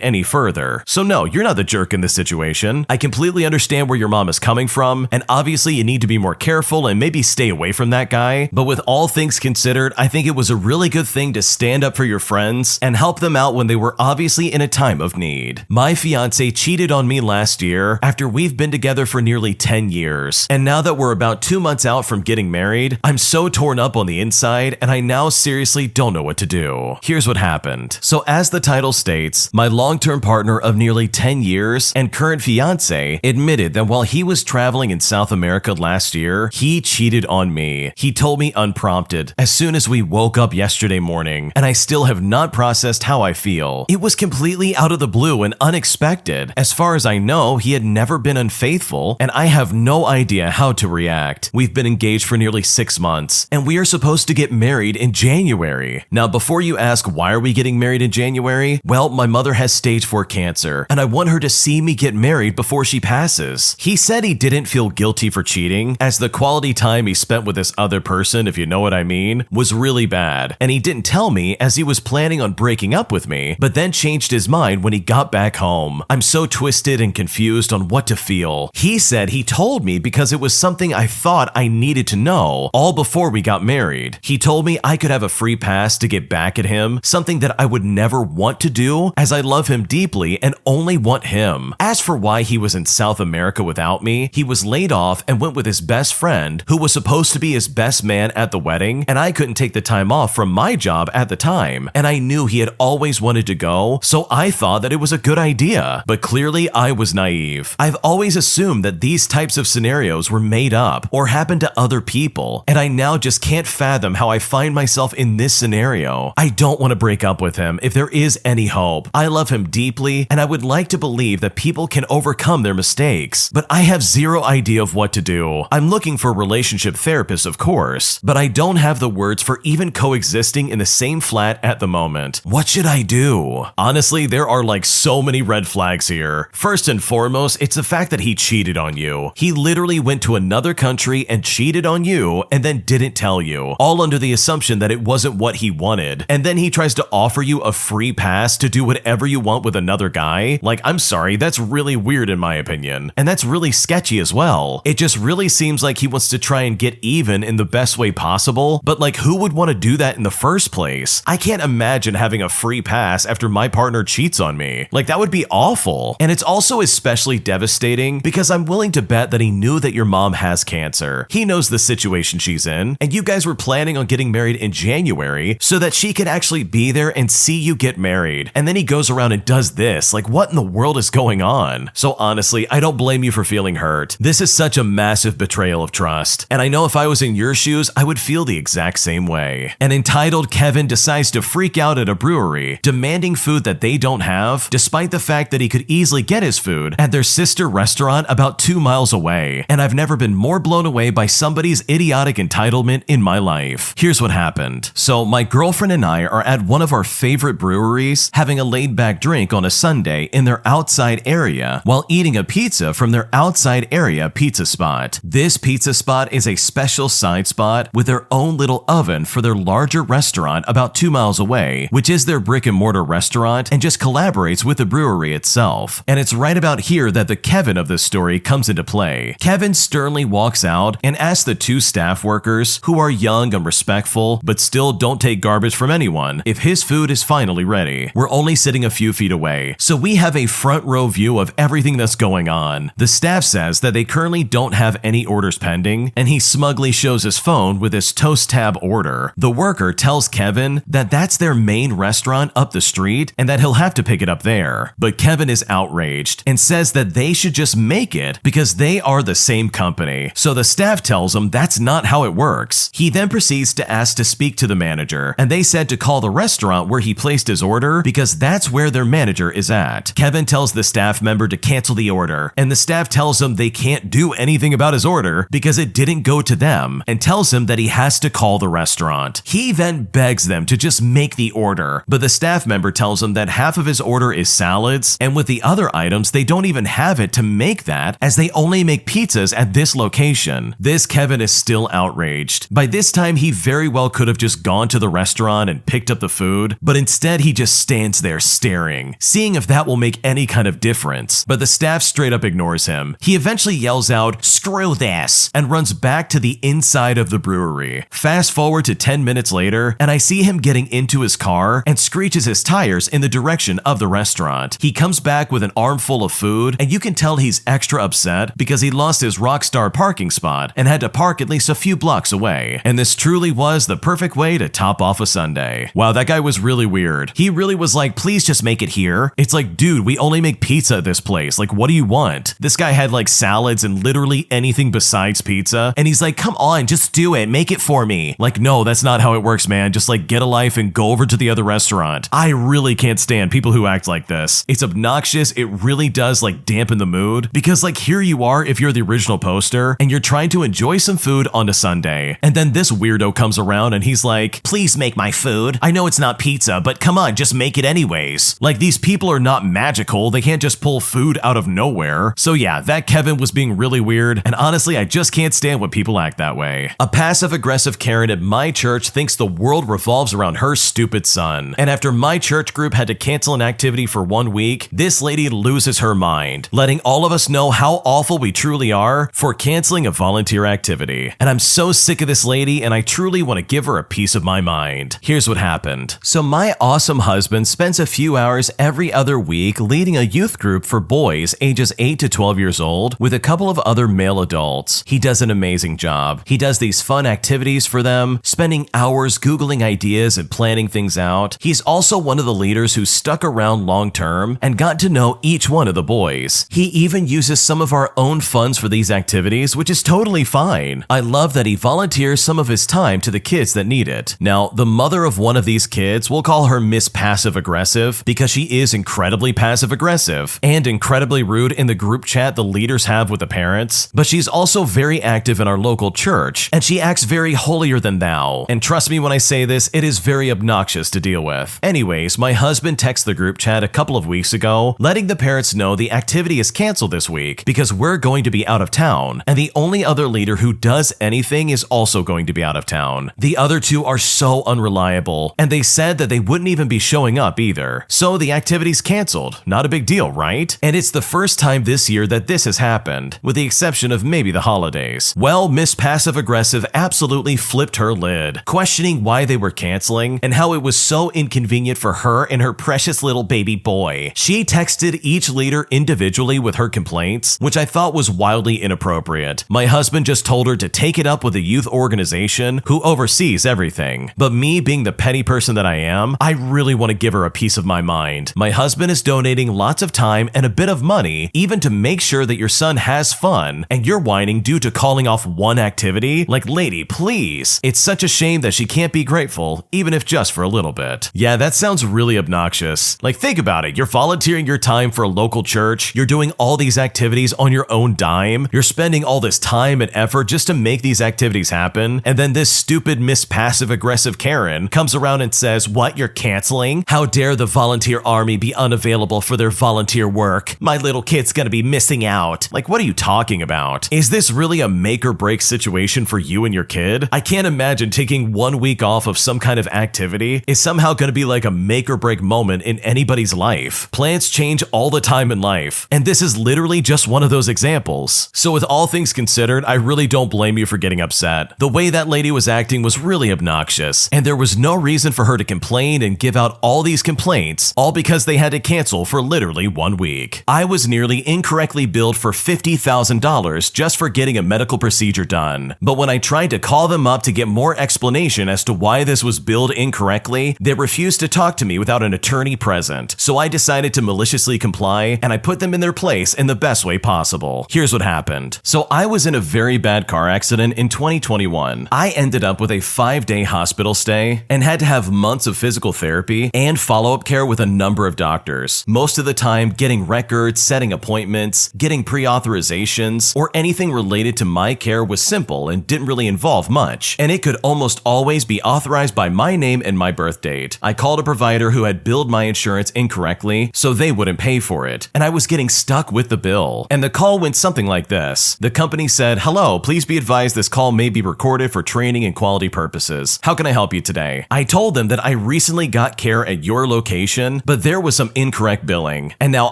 any further. So no, you're not the jerk in this situation. I completely understand where your mom is coming from, and obviously you need to be more careful and maybe stay away from that guy. But with all things considered, I think it was a really good thing to stand up for your friends and help them out when they were obviously in a time of need. My fiance cheated on me last year after we've been together for nearly 10 years. And now that we're about 2 months out from getting married, I'm so torn up on the inside, and I now seriously don't know what to do. Here's what happened. So as the title states, my long-term partner of nearly 10 years and current fiance admitted that while he was traveling in South America last year, he cheated on me. He told me unprompted as soon as we woke up yesterday morning, and I still have not processed how I feel. It was completely out of the blue and unexpected. As far as I know, he had never been unfaithful, and I have no idea how to react. We've been engaged for nearly 6 months, and we are supposed to get married in January. Now, before you ask why are we getting married in January, well, my mother has stage 4 cancer, and I want her to see me get married before she passes. He said he didn't feel guilty for cheating, as the quality time he spent with this other person, if you know what I mean, was really bad, and he didn't tell me as he was planning on breaking up with me, but then changed his mind when he got back home. I'm so twisted and confused on what to feel. He said he told me because it was something I thought I needed to know all before we got married. He told me I could have a free pass to get back at him, something that I would never want to do as I love him deeply and only want him. As for why he was in South America without me, he was laid off and went with his best friend who was supposed to be his best man at the wedding, and I couldn't take the time off from my job at the time, and I knew he had always wanted to go, so I thought that it was a good idea, but clearly I was naive. I've always assumed that these types of scenarios were made up or happened to other people, and I now just can't fathom how I find myself in this scenario. I don't want to break up with him if there is any hope. I love him deeply, and I would like to believe that people can overcome their mistakes, but I have zero idea of what to do. I'm looking for a relationship therapist, of course, but I don't have the words for even coexisting in the same flat at the moment. What should I do? Honestly, there are like so many red flags here. First and foremost, it's the fact that he cheated on you. He literally went to another country and cheated on you and then didn't tell you, all under the assumption that it wasn't what he wanted. And then he tries to offer you a free pass to do whatever you want with another guy. Like, I'm sorry, that's really weird in my opinion. And that's really sketchy as well. It just really seems like he wants to try and get even in the best way possible, but like, who would want to do that in the first place? I can't imagine having a free pass after my partner cheats on me. Like, that would be awful. And it's also especially devastating because I'm willing to bet that he knew that your mom has cancer. He knows the situation she's in, and you guys were planning on getting married in January so that she could actually be there and see you get married. And then he goes around and does this. Like, what in the world is going on? So honestly, I don't blame you for feeling hurt. This is such a massive betrayal of trust. And I know if I was in your shoes, I would feel the exact same way. An entitled Kevin decides to freak out at a brewery, demanding food that they don't have, despite the fact that he could easily get his food at their sister restaurant about 2 miles away. And I've never been more blown away by somebody's idiotic entitlement in my life. Here's what happened. So my girlfriend and I are at one of our favorite breweries, having a laid-back drink on a Sunday in their outside area while eating a pizza from their outside area pizza spot. This pizza spot is a special side spot with their own little oven for their larger restaurant about 2 miles away, which is their brick and mortar restaurant and just collaborates with the brewery itself. And it's right about here that the Kevin of this story comes into play. Kevin sternly walks out and asks the 2 staff workers, who are young and respectful but still don't take garbage from anyone, if his food is finally ready. We're only sitting a few feet away, so we have a front row view of everything that's going on. The staff says that they currently don't have any orders pending, and he smugly shows his phone with his Toast tab order. The worker tells Kevin that that's their main restaurant up the street and that he'll have to pick it up there. But Kevin is outraged and says that they should just make it because they are the same company. So the staff staff tells him that's not how it works. He then proceeds to ask to speak to the manager, and they said to call the restaurant where he placed his order because that's where their manager is at. Kevin tells the staff member to cancel the order, and the staff tells him they can't do anything about his order because it didn't go to them, and tells him that he has to call the restaurant. He then begs them to just make the order, but the staff member tells him that half of his order is salads, and with the other items they don't even have it to make that, as they only make pizzas at this location. This Kevin is still outraged. By this time he very well could have just gone to the restaurant and picked up the food, but instead he just stands there staring, seeing if that will make any kind of difference. But the staff straight up ignores him. He eventually yells out, "Screw this," and runs back to the inside of the brewery. Fast forward to 10 minutes later, and I see him getting into his car and screeches his tires in the direction of the restaurant. He comes back with an armful of food, and you can tell he's extra upset because he lost his Rockstar parking spot and had to park at least a few blocks away. And this truly was the perfect way to top off a Sunday. Wow, that guy was really weird. He really was like, please just make it here. It's like, dude, we only make pizza at this place. Like, what do you want? This guy had like salads and literally anything besides pizza. And he's like, come on, just do it. Make it for me. Like, no, that's not how it works, man. Just like get a life and go over to the other restaurant. I really can't stand people who act like this. It's obnoxious. It really does like dampen the mood because like here you are if you're the original poster and you're trying to enjoy some food on a Sunday. And then this weirdo comes around and he's like, please make my food. I know it's not pizza, but come on, just make it anyways. Like these people are not magical. They can't just pull food out of nowhere. So yeah, that Kevin was being really weird. And honestly, I just can't stand when people act that way. A passive-aggressive Karen at my church thinks the world revolves around her stupid son. And after my church group had to cancel an activity for 1 week, this lady loses her mind, letting all of us know how awful we truly are for canceling a volunteer activity. And I'm so sick of this lady, and I truly want to give her a piece of my mind. Here's what happened. So my awesome husband spends a few hours every other week leading a youth group for boys ages 8 to 12 years old with a couple of other male adults. He does an amazing job. He does these fun activities for them, spending hours Googling ideas and planning things out. He's also one of the leaders who stuck around long term and got to know each one of the boys. He even uses some of our own funds for these activities, which is totally fine. I love that he volunteers some of his time to the kids that need it. Now, the mother of one of these kids, we'll call her Miss Passive Aggressive because she is incredibly passive aggressive and incredibly rude in the group chat the leaders have with the parents, but she's also very active in our local church and she acts very holier than thou. And trust me when I say this, it is very obnoxious to deal with. Anyways, my husband texted the group chat a couple of weeks ago, letting the parents know the activity is canceled this week because we're going to be out of town, and the only other leader who does anything is also going to be out of town. The other two are so unreliable, and they said that they wouldn't even be showing up either. So the activity's canceled. Not a big deal, right? And it's the first time this year that this has happened, with the exception of maybe the holidays. Well, Miss Passive Aggressive absolutely flipped her lid, questioning why they were canceling and how it was so inconvenient for her and her precious little baby boy. She texted each leader individually with her complaints, which I thought was wildly inappropriate. My husband just told her to take it up with a youth organization who oversees everything. But me being the petty person that I am, I really want to give her a piece of my mind. My husband is donating lots of time and a bit of money, even to make sure that your son has fun, and you're whining due to calling off one activity? Like, lady, please. It's such a shame that she can't be grateful, even if just for a little bit. Yeah, that sounds really obnoxious. Like, think about it. You're volunteering your time for a local church. You're doing all these activities on your own dime. You're spending all this time and effort just to make these activities happen. And then this stupid Miss Passive Aggressive Karen comes around and says, what, you're canceling? How dare the volunteer army be unavailable for their volunteer work? My little kid's gonna be missing out. Like, what are you talking about? Is this really a make or break situation for you and your kid? I can't imagine taking 1 week off of some kind of activity is somehow gonna be like a make or break moment in anybody's life. Plans change all the time in life, and this is literally just one of those examples. So with all things considered, I really don't blame you for getting upset. The way that lady was acting was really obnoxious, and there was no reason for her to complain and give out all these complaints, all because they had to cancel for literally 1 week. I was nearly incorrectly billed for $50,000 just for getting a medical procedure done, but when I tried to call them up to get more explanation as to why this was billed incorrectly, they refused to talk to me without an attorney present. So I decided to maliciously comply, and I put them in their place in the best way possible. Here's what happened. So I was in a very very bad car accident in 2021. I ended up with a 5-day hospital stay and had to have months of physical therapy and follow-up care with a number of doctors. Most of the time, getting records, setting appointments, getting pre-authorizations, or anything related to my care was simple and didn't really involve much, and it could almost always be authorized by my name and my birth date. I called a provider who had billed my insurance incorrectly, so they wouldn't pay for it, and I was getting stuck with the bill. And the call went something like this. The company said, "Hello, please be advised this call may be recorded for training and quality purposes. How can I help you today?" I told them that I recently got care at your location, but there was some incorrect billing, and now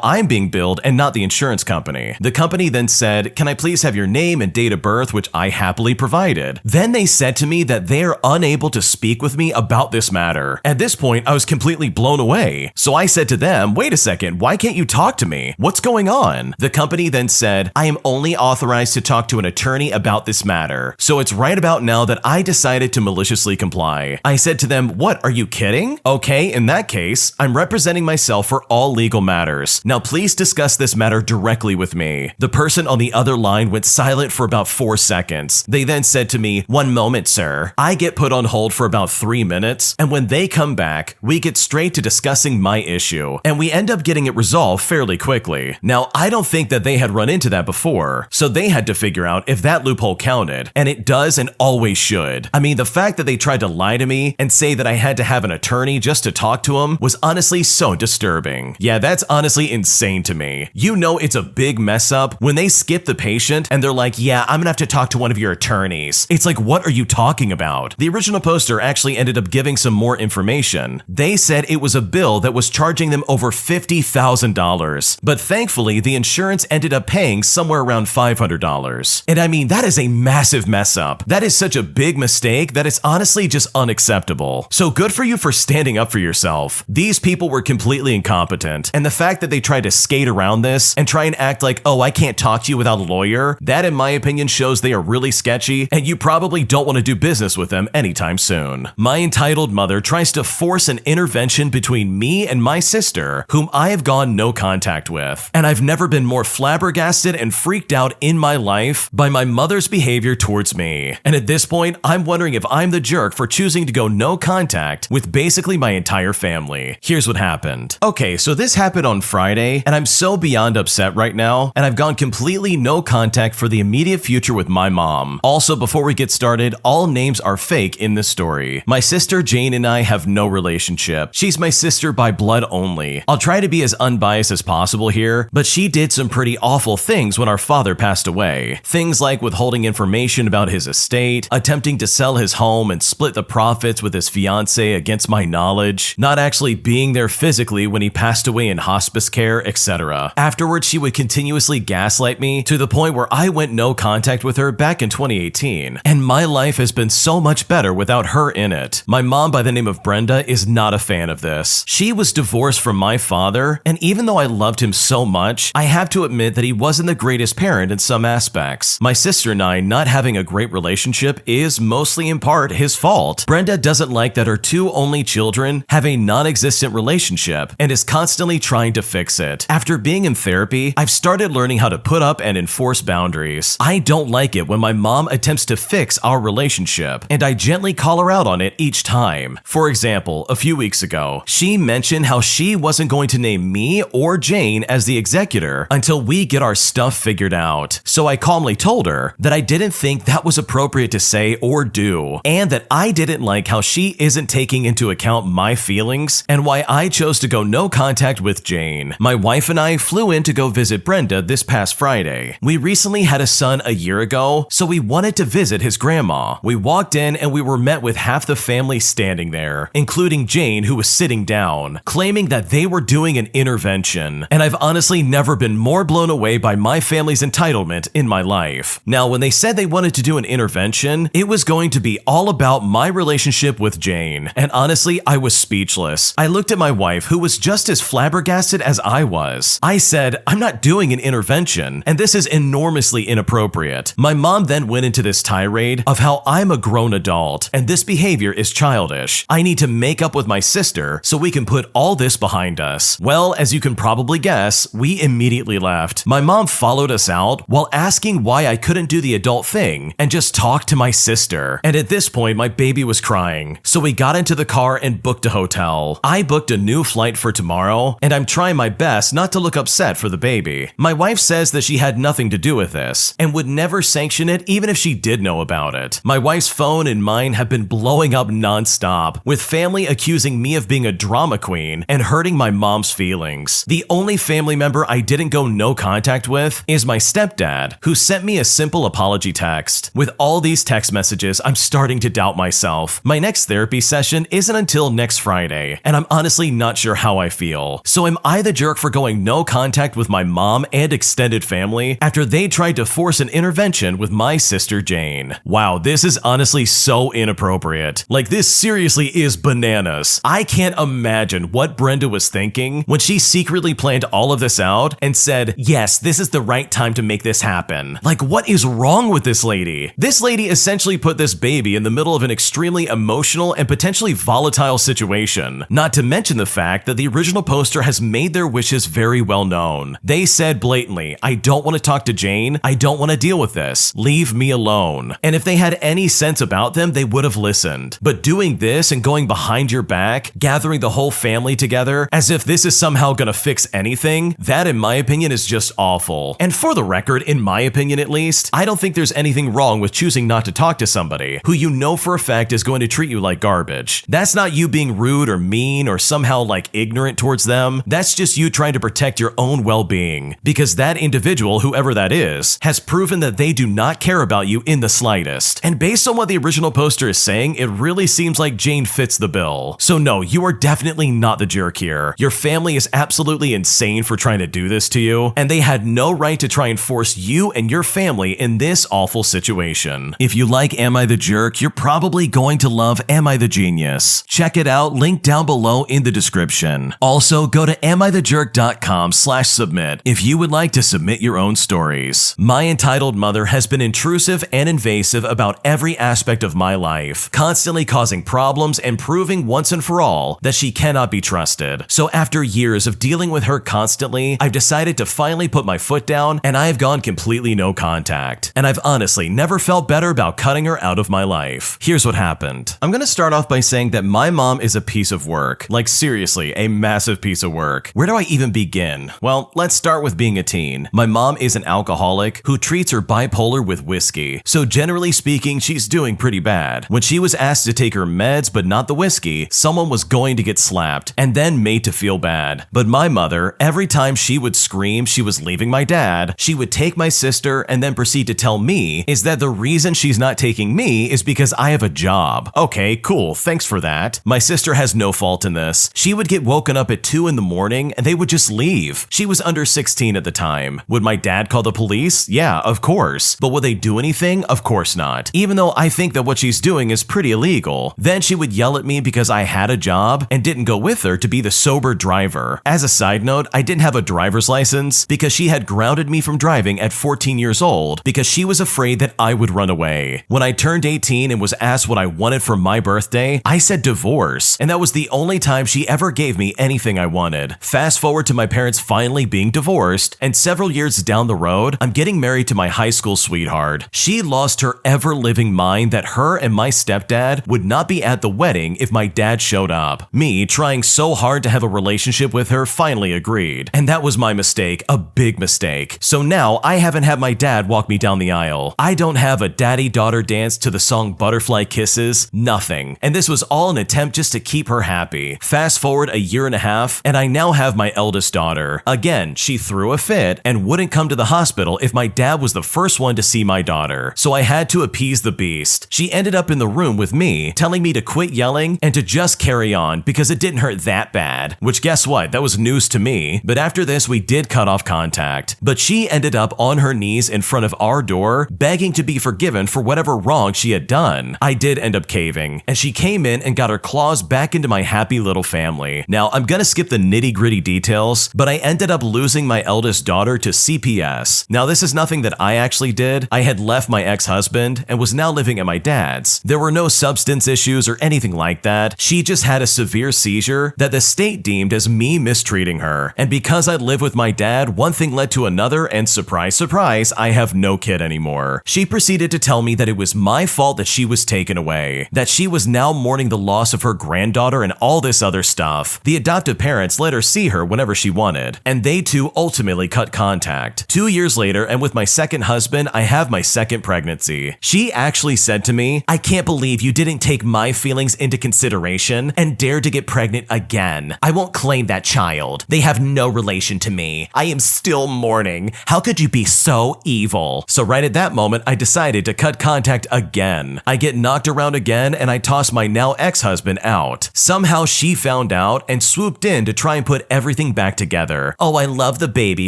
I'm being billed and not the insurance company. The company then said, "Can I please have your name and date of birth," which I happily provided. Then they said to me that they are unable to speak with me about this matter. At this point, I was completely blown away. So I said to them, "Wait a second, why can't you talk to me? What's going on?" The company then said, "I am only authorized to talk to an attorney about this matter. So it's right about now that I decided to maliciously comply." I said to them, "What, are you kidding? Okay, in that case, I'm representing myself for all legal matters. Now please discuss this matter directly with me." The person on the other line went silent for about 4 seconds. They then said to me, "One moment, sir." I get put on hold for about 3 minutes, and when they come back, we get straight to discussing my issue, and we end up getting it resolved fairly quickly. Now, I don't think that they had run into that before, so they had to figure out if that loophole counted, and it does and always should. I mean, the fact that they tried to lie to me and say that I had to have an attorney just to talk to him was honestly so disturbing. Yeah, that's honestly insane to me. You know it's a big mess up when they skip the patient and they're like, "Yeah, I'm gonna have to talk to one of your attorneys." It's like, what are you talking about? The original poster actually ended up giving some more information. They said it was a bill that was charging them over $50,000, but thankfully the insurance ended up paying somewhere around $500. And I mean, that is a massive mess up. That is such a big mistake that it's honestly just unacceptable. So good for you for standing up for yourself. These people were completely incompetent, and the fact that they tried to skate around this and try and act like, "Oh, I can't talk to you without a lawyer," that in my opinion shows they are really sketchy, and you probably don't want to do business with them anytime soon. My entitled mother tries to force an intervention between me and my sister, whom I have gone no contact with, and I've never been more flabbergasted and freaked out in my life by my mother's behavior towards me. And at this point, I'm wondering if I'm the jerk for choosing to go no contact with basically my entire family. Here's what happened. Okay, so this happened on Friday, and I'm so beyond upset right now, and I've gone completely no contact for the immediate future with my mom. Also, before we get started, all names are fake in this story. My sister Jane and I have no relationship. She's my sister by blood only. I'll try to be as unbiased as possible here, but she did some pretty awful things when our father passed away. Things like withholding information about his estate, attempting to sell his home and split the profits with his fiancée against my knowledge, not actually being there physically when he passed away in hospice care, etc. Afterwards, she would continuously gaslight me to the point where I went no contact with her back in 2018, and my life has been so much better without her in it. My mom, by the name of Brenda, is not a fan of this. She was divorced from my father, and even though I loved him so much, I have to admit that he wasn't the greatest parent in some aspects. My sister and I not having a great relationship is mostly in part his fault. Brenda doesn't like that her two only children have a non-existent relationship and is constantly trying to fix it. After being in therapy, I've started learning how to put up and enforce boundaries. I don't like it when my mom attempts to fix our relationship, and I gently call her out on it each time. For example, a few weeks ago, she mentioned how she wasn't going to name me or Jane as the executor until we get our stuff figured out. So I calmly told her that I didn't think that was appropriate to say or do, and that I didn't like how she isn't taking into account my feelings and why I chose to go no contact with Jane. My wife and I flew in to go visit Brenda this past Friday. We recently had a son a year ago, so we wanted to visit his grandma. We walked in and we were met with half the family standing there, including Jane, who was sitting down, claiming that they were doing an intervention. And I've honestly never been more blown away by my family's entitlement in my life. Now, when they said they wanted to do an intervention, it was going to be all about my relationship with Jane. And honestly, I was speechless. I looked at my wife, who was just as flabbergasted as I was. I said, "I'm not doing an intervention, and this is enormously inappropriate." My mom then went into this tirade of how I'm a grown adult, and this behavior is childish. I need to make up with my sister so we can put all this behind us. Well, as you can probably guess, we immediately left. My mom followed us out while asking why I couldn't do the adult thing and just talk to my sister. And at this point, my baby was crying. So we got into the car and booked a hotel. I booked a new flight for tomorrow, and I'm trying my best not to look upset for the baby. My wife says that she had nothing to do with this and would never sanction it even if she did know about it. My wife's phone and mine have been blowing up nonstop, with family accusing me of being a drama queen and hurting my mom's feelings. The only family member I didn't go no contact with is my stepdad, who sent me a simple apology text. With all these text messages, I'm starting to doubt myself. My next therapy session isn't until next Friday, and I'm honestly not sure how I feel. So am I the jerk for going no contact with my mom and extended family after they tried to force an intervention with my sister Jane? Wow, this is honestly so inappropriate. Like, this seriously is bananas. I can't imagine what Brenda was thinking when she secretly planned all of this out and said, yes, this is the right time to make this happen. Like, what is wrong with this lady? This lady essentially put this baby in the middle of an extremely emotional and potentially volatile situation. Not to mention the fact that the original poster has made their wishes very well known. They said blatantly, I don't want to talk to Jane. I don't want to deal with this. Leave me alone. And if they had any sense about them, they would have listened. But doing this and going behind your back, gathering the whole family together as if this is somehow gonna fix anything, that in my opinion is just awful. And for the record, in my opinion at least, I don't think there's anything wrong with choosing not to talk to somebody who you know for a fact is going to treat you like garbage. That's not you being rude or mean or somehow like ignorant towards them. That's just you trying to protect your own well-being, because that individual, whoever that is, has proven that they do not care about you in the slightest. And based on what the original poster is saying, it really seems like Jane fits the bill. So no, you are definitely not the jerk here. Your family is absolutely insane for trying to do this to you, and they had no right to try and force you and your family in this awful situation. If you like Am I the Jerk, you're probably going to love Am I the Genius. Check it out, link down below in the description. Also, go to AmITheJerk.com/submit if you would like to submit your own stories. My entitled mother has been intrusive and invasive about every aspect of my life, constantly causing problems and proving once and for all that she cannot be trusted. So after years of dealing with her constantly, I've decided to finally put my foot down, and I have gone completely no contact. And I've honestly never felt better about cutting her out of my life. Here's what happened. I'm gonna start off by saying that my mom is a piece of work. Like, seriously, a massive piece of work. Where do I even begin? Well, let's start with being a teen. My mom is an alcoholic who treats her bipolar with whiskey. So generally speaking, she's doing pretty bad. When she was asked to take her meds but not the whiskey, someone was going to get slapped and then made to feel bad. But my mother, every time she would scream she was leaving my dad, she would take my sister and then proceed to tell me is that the reason she's not taking me is because I have a job. Okay, cool, thanks for that. My sister has no fault in this. She would get woken up at 2 in the morning and they would just leave. She was under 16 at the time. Would my dad call the police? Yeah, of course. But would they do anything? Of course not. Even though I think that what she's doing is pretty illegal. Then she would yell at me because I had a job and didn't go with her to be the sober driver. As a side note, I didn't have a driver's license because she had grounded me from driving at 14 years old because she was afraid that I would run away. When I turned 18 and was asked what I wanted for my birthday, I said divorce, and that was the only time she ever gave me anything I wanted. Fast forward to my parents finally being divorced, and several years down the road, I'm getting married to my high school sweetheart. She lost her ever-living mind that her and my stepdad would not be at the wedding if my dad showed up. Me, trying so hard to have a relationship with her, finally agreed. And that was my mistake, a big mistake. So now I haven't had my dad walk me down the aisle. I don't have a daddy-daughter dance to the song Butterfly Kisses, nothing. And this was all an attempt just to keep her happy. Fast forward a year and a half, and I now have my eldest daughter. Again, she threw a fit and wouldn't come to the hospital if my dad was the first one to see my daughter. So I had to appease the beast. She ended up in the room with me, telling me to quit yelling and to just carry on because it didn't hurt that bad. Which, guess what? That was news to me. But after this, we did cut off contact. But she ended up on her knees in front of our door, begging to be forgiven for whatever wrong she had done. I did end up caving, and she came in and got her claws back into my happy little family. Now, I'm gonna skip the nitty-gritty details, but I ended up losing my eldest daughter to CPS. Now, this is nothing that I actually did. I had left my ex-husband and was now living at my dad's. There were no substance issues or anything like that. She just had a severe seizure that the state deemed as me mistreating her. And because I live with my dad, one thing led to another, and surprise, surprise, I have have no kid anymore. She proceeded to tell me that it was my fault that she was taken away, that she was now mourning the loss of her granddaughter and all this other stuff. The adoptive parents let her see her whenever she wanted, and they too ultimately cut contact. 2 years later, and with my second husband, I have my second pregnancy. She actually said to me, "I can't believe you didn't take my feelings into consideration and dared to get pregnant again. I won't claim that child. They have no relation to me. I am still mourning. How could you be so evil?" So right at that moment, I decided to cut contact again. I get knocked around again and I toss my now ex-husband out. Somehow she found out and swooped in to try and put everything back together. "Oh, I love the baby.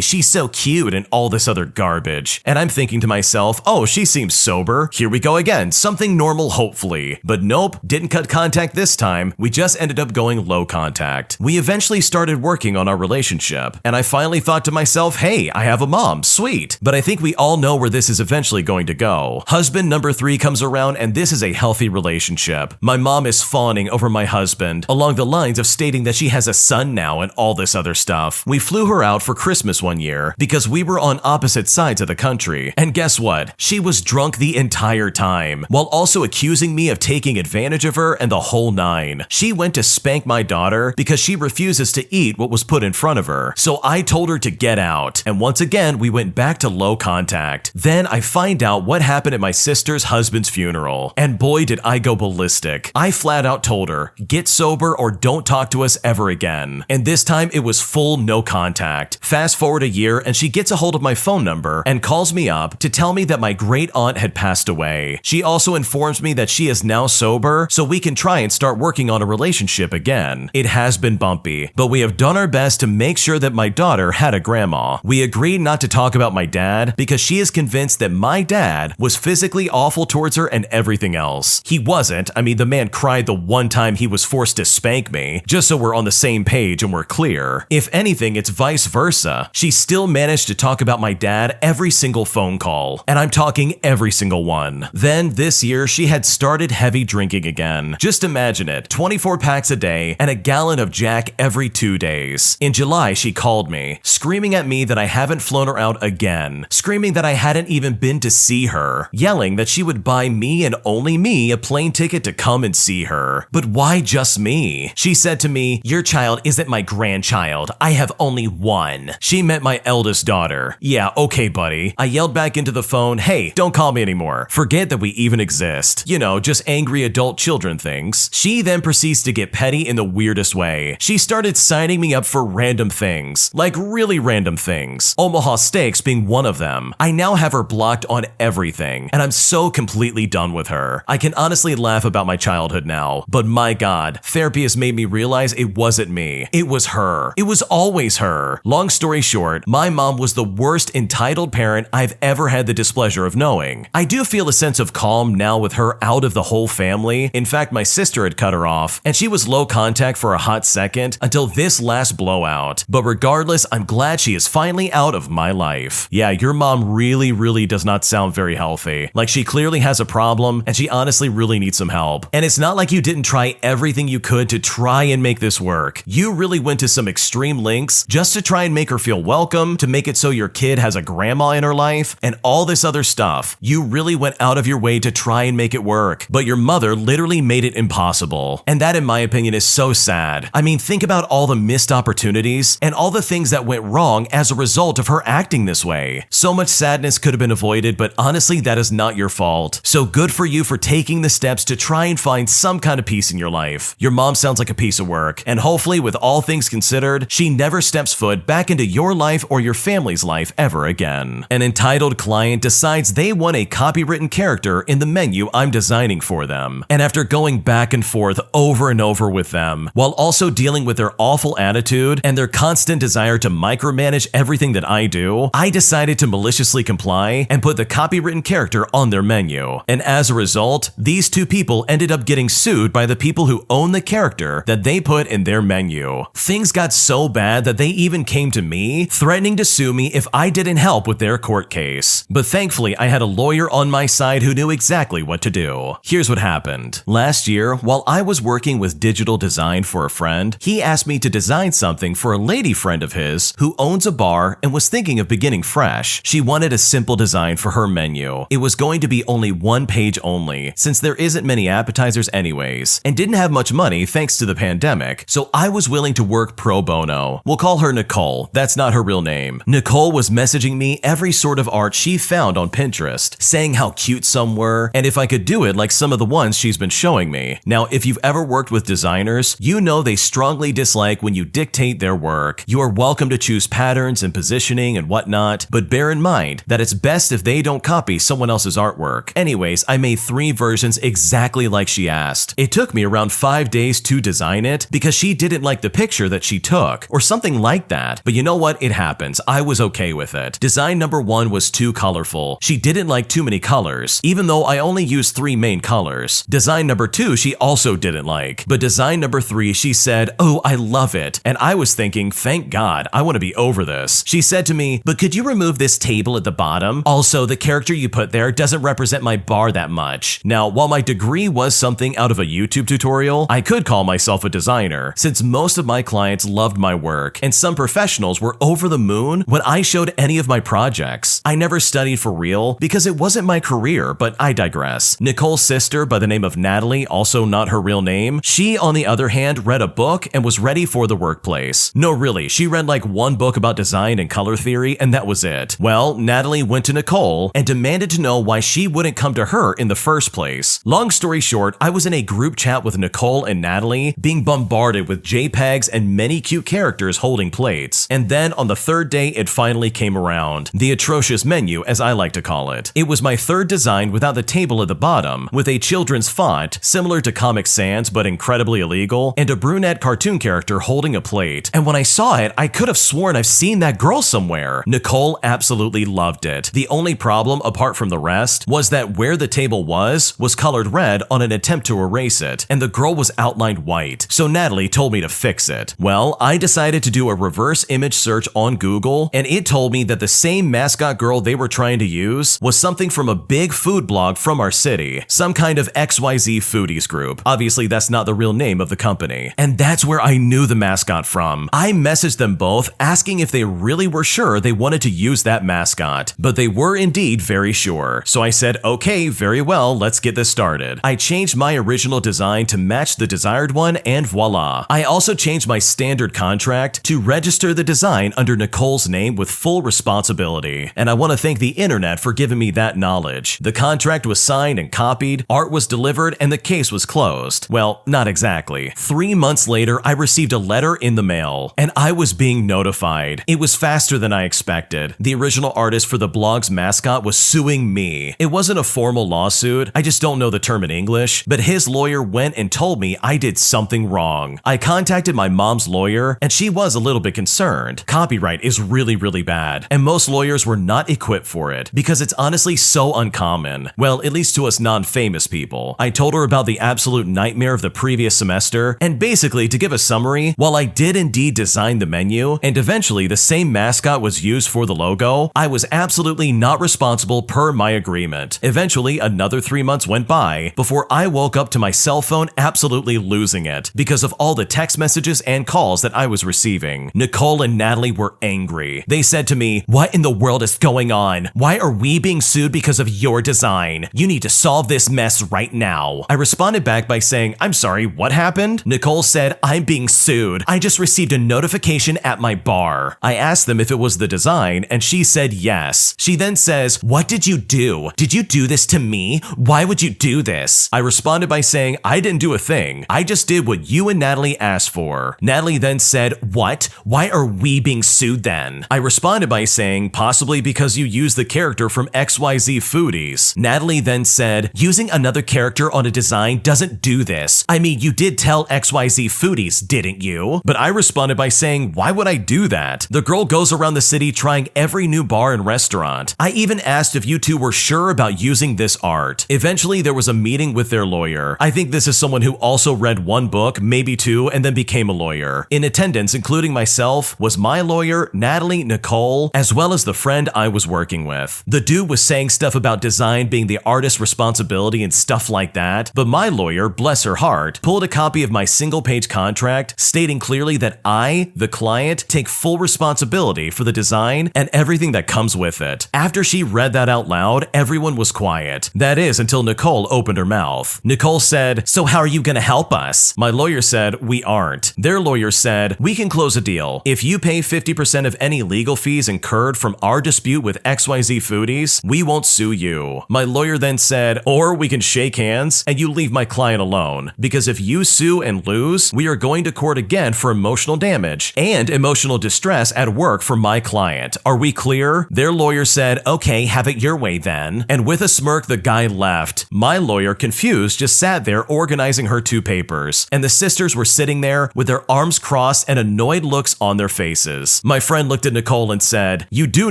She's so cute," and all this other garbage. And I'm thinking to myself, oh, she seems sober. Here we go again. Something normal, hopefully. But nope, didn't cut contact this time. We just ended up going low contact. We eventually started working on our relationship, and I finally thought to myself, hey, I have a mom, sweet. But I think we all know where this is eventually going to go. Husband number 3 comes around, and this is a healthy relationship. My mom is fawning over my husband, along the lines of stating that she has a son now and all this other stuff. We flew her out for Christmas one year because we were on opposite sides of the country, and guess what? She was drunk the entire time, while also accusing me of taking advantage of her and the whole nine. She went to spank my daughter because she refuses to eat what was put in front of her, so I told her to get out, and once again we went back to low contact. Then I find out what happened at my sister's husband's funeral, and boy did I go ballistic. I flat out told her, get sober or don't talk to us ever again. And this time it was full no contact. Fast forward a year and she gets a hold of my phone number and calls me up to tell me that my great aunt had passed away. She also informs me that she is now sober, so we can try and start working on a relationship again. It has been bumpy, but we have done our best to make sure that my daughter had a grandma. We agreed not to talk about my dad because she is convinced that my dad was physically awful towards her and everything else. He wasn't. I mean, the man cried the one time he was forced to spank me, just so we're on the same page and we're clear. If anything, it's vice versa. She still managed to talk about my dad every single phone call, and I'm talking every single one. Then this year, she had started heavy drinking again. Just imagine it, 24 packs a day and a gallon of Jack every 2 days. In July, she called me, screaming at me that I haven't flown her out again, screaming that I hadn't even been to see her, yelling that she would buy me and only me a plane ticket to come and see her. But why just me? She said to me, your child isn't my grandchild. I have only one. She meant my eldest daughter. Yeah, okay, buddy. I yelled back into the phone, hey, don't call me anymore. Forget that we even exist. You know, just angry adult children things. She then proceeds to get petty in the weirdest way. She started signing me up for random things, like really random things. Omaha Steaks being one of them. I now have her blocked on everything, and I'm so completely done with her. I can honestly laugh about my childhood now, but my God, therapy has made me realize it wasn't me. It was her. It was always her. Long story short, my mom was the worst entitled parent I've ever had the displeasure of knowing. I do feel a sense of calm now with her out of the whole family. In fact, my sister had cut her off, and she was low contact for a hot second until this last blowout. But regardless, I'm glad she is finally out of my life. Yeah, your mom really does not sound very healthy. Like she clearly has a problem, and she honestly really needs some help. And it's not like you didn't try everything you could to try and make this work. You really went to some extreme lengths just to try and make her feel welcome, to make it so your kid has a grandma in her life, and all this other stuff. You really went out of your way to try and make it work, but your mother literally made it impossible. And that, in my opinion, is so sad. I mean, think about all the missed opportunities and all the things that went wrong as a result of her acting this way. So much sadness could have been avoided, but honestly, that is not your fault. So good for you for taking the steps to try and find some kind of peace in your life. Your mom sounds like a piece of work, and hopefully, with all things considered, she never steps foot back into your life or your family's life ever again. An entitled client decides they want a copywritten character in the menu I'm designing for them, and after going back and forth over and over with them, while also dealing with their awful attitude and their constant desire to micromanage everything that I do, I decided to maliciously comply and put the copywritten character on their menu. And as a result, these two people ended up getting sued by the people who own the character that they put in their menu. Things got so bad that they even came to me, threatening to sue me if I didn't help with their court case. But thankfully, I had a lawyer on my side who knew exactly what to do. Here's what happened. Last year, while I was working with digital design for a friend, he asked me to design something for a lady friend of his who owns a bar and was thinking of beginning fresh. She wanted wanted a simple design for her menu. It was going to be only one page only, since there isn't many appetizers anyways, and didn't have much money thanks to the pandemic, so I was willing to work pro bono. We'll call her Nicole, that's not her real name. Nicole was messaging me every sort of art she found on Pinterest, saying how cute some were, and if I could do it like some of the ones she's been showing me. Now, if you've ever worked with designers, you know they strongly dislike when you dictate their work. You are welcome to choose patterns and positioning and whatnot, but bear in mind that it's best if they don't copy someone else's artwork. Anyways, I made 3 versions exactly like she asked. It took me around 5 days to design it because she didn't like the picture that she took, or something like that. But you know what? It happens. I was okay with it. Design number 1 was too colorful. She didn't like too many colors, even though I only used 3 main colors. Design number 2 she also didn't like, but design number 3 she said, "Oh, I love it." And I was thinking, thank God, I want to be over this. She said to me, "But could you remove this table at the bottom? Also, the character you put there doesn't represent my bar that much." Now, while my degree was something out of a YouTube tutorial, I could call myself a designer, since most of my clients loved my work, and some professionals were over the moon when I showed any of my projects. I never studied for real because it wasn't my career, but I digress. Nicole's sister by the name of Natalie, also not her real name, she on the other hand read a book and was ready for the workplace. No, really, she read like 1 book about design and color theory and that was it. Well, Natalie went to Nicole and demanded to know why she wouldn't come to her in the first place. Long story short, I was in a group chat with Nicole and Natalie, being bombarded with JPEGs and many cute characters holding plates. And then on the 3rd day, it finally came around. The atrocious menu, as I like to call it. It was my 3rd design without the table at the bottom, with a children's font, similar to Comic Sans but incredibly illegal, and a brunette cartoon character holding a plate. And when I saw it, I could have sworn I've seen that girl somewhere. Nicole absolutely loved it. The only problem, apart from the rest, was that where the table was colored red on an attempt to erase it, and the girl was outlined white. So Natalie told me to fix it. Well, I decided to do a reverse image search on Google, and it told me that the same mascot girl they were trying to use was something from a big food blog from our city, some kind of XYZ foodies group. Obviously, that's not the real name of the company. And that's where I knew the mascot from. I messaged them both asking if they really were sure they wanted to use that mascot, but they were indeed very sure. So I said, okay, very well, let's get this started. I changed my original design to match the desired one, and voila. I also changed my standard contract to register the design under Nicole's name with full responsibility, and I want to thank the internet for giving me that knowledge. The contract was signed and copied, art was delivered, and the case was closed. Well, not exactly. 3 months later, I received a letter in the mail, and I was being notified. It was faster than I expected. The original artist for the blog's mascot was suing me. It wasn't a formal lawsuit, I just don't know the term in English, but his lawyer went and told me I did something wrong. I contacted my mom's lawyer, and she was a little bit concerned. Copyright is really bad, and most lawyers were not equipped for it, because it's honestly so uncommon. Well, at least to us non-famous people. I told her about the absolute nightmare of the previous semester, and basically, to give a summary, while I did indeed design the menu, and eventually the same mascot was used for the logo, I was absolutely not responsible per my agreement. Eventually, another 3 months went by before I woke up to my cell phone absolutely losing it because of all the text messages and calls that I was receiving. Nicole and Natalie were angry. They said to me, "What in the world is going on? Why are we being sued because of your design? You need to solve this mess right now." I responded back by saying, "I'm sorry, what happened?" Nicole said, "I'm being sued. I just received a notification at my bar." I asked them if it was the design, and she said yes. She then says, "What did you do? Did you do this to me? Why would you do this?" I responded by saying, "I didn't do a thing. I just did what you and Natalie asked for." Natalie then said, "What? Why are we being sued then?" I responded by saying, "Possibly because you used the character from XYZ Foodies." Natalie then said, "Using another character on a design doesn't do this. I mean, you did tell XYZ Foodies, didn't you?" But I responded by saying, "Why would I do that? The girl goes around the city trying every new bar and restaurant. I even asked if you two were sure about using this art." Eventually, there was a meeting with their lawyer. I think this is someone who also read 1 book, maybe 2, and then became a lawyer. In attendance, including myself, was my lawyer, Natalie, Nicole, as well as the friend I was working with. The dude was saying stuff about design being the artist's responsibility and stuff like that, but my lawyer, bless her heart, pulled a copy of my single-page contract stating clearly that I, the client, take full responsibility for the design and everything that comes comes with it. After she read that out loud, everyone was quiet. That is, until Nicole opened her mouth. Nicole said, "So how are you gonna help us?" My lawyer said, "We aren't." Their lawyer said, "We can close a deal. If you pay 50% of any legal fees incurred from our dispute with XYZ Foodies, we won't sue you." My lawyer then said, "Or we can shake hands and you leave my client alone. Because if you sue and lose, we are going to court again for emotional damage and emotional distress at work for my client. Are we clear?" Their lawyer said, "Okay, have it your way then." And with a smirk, the guy left. My lawyer, confused, just sat there organizing her two papers. And the sisters were sitting there with their arms crossed and annoyed looks on their faces. My friend looked at Nicole and said, "You do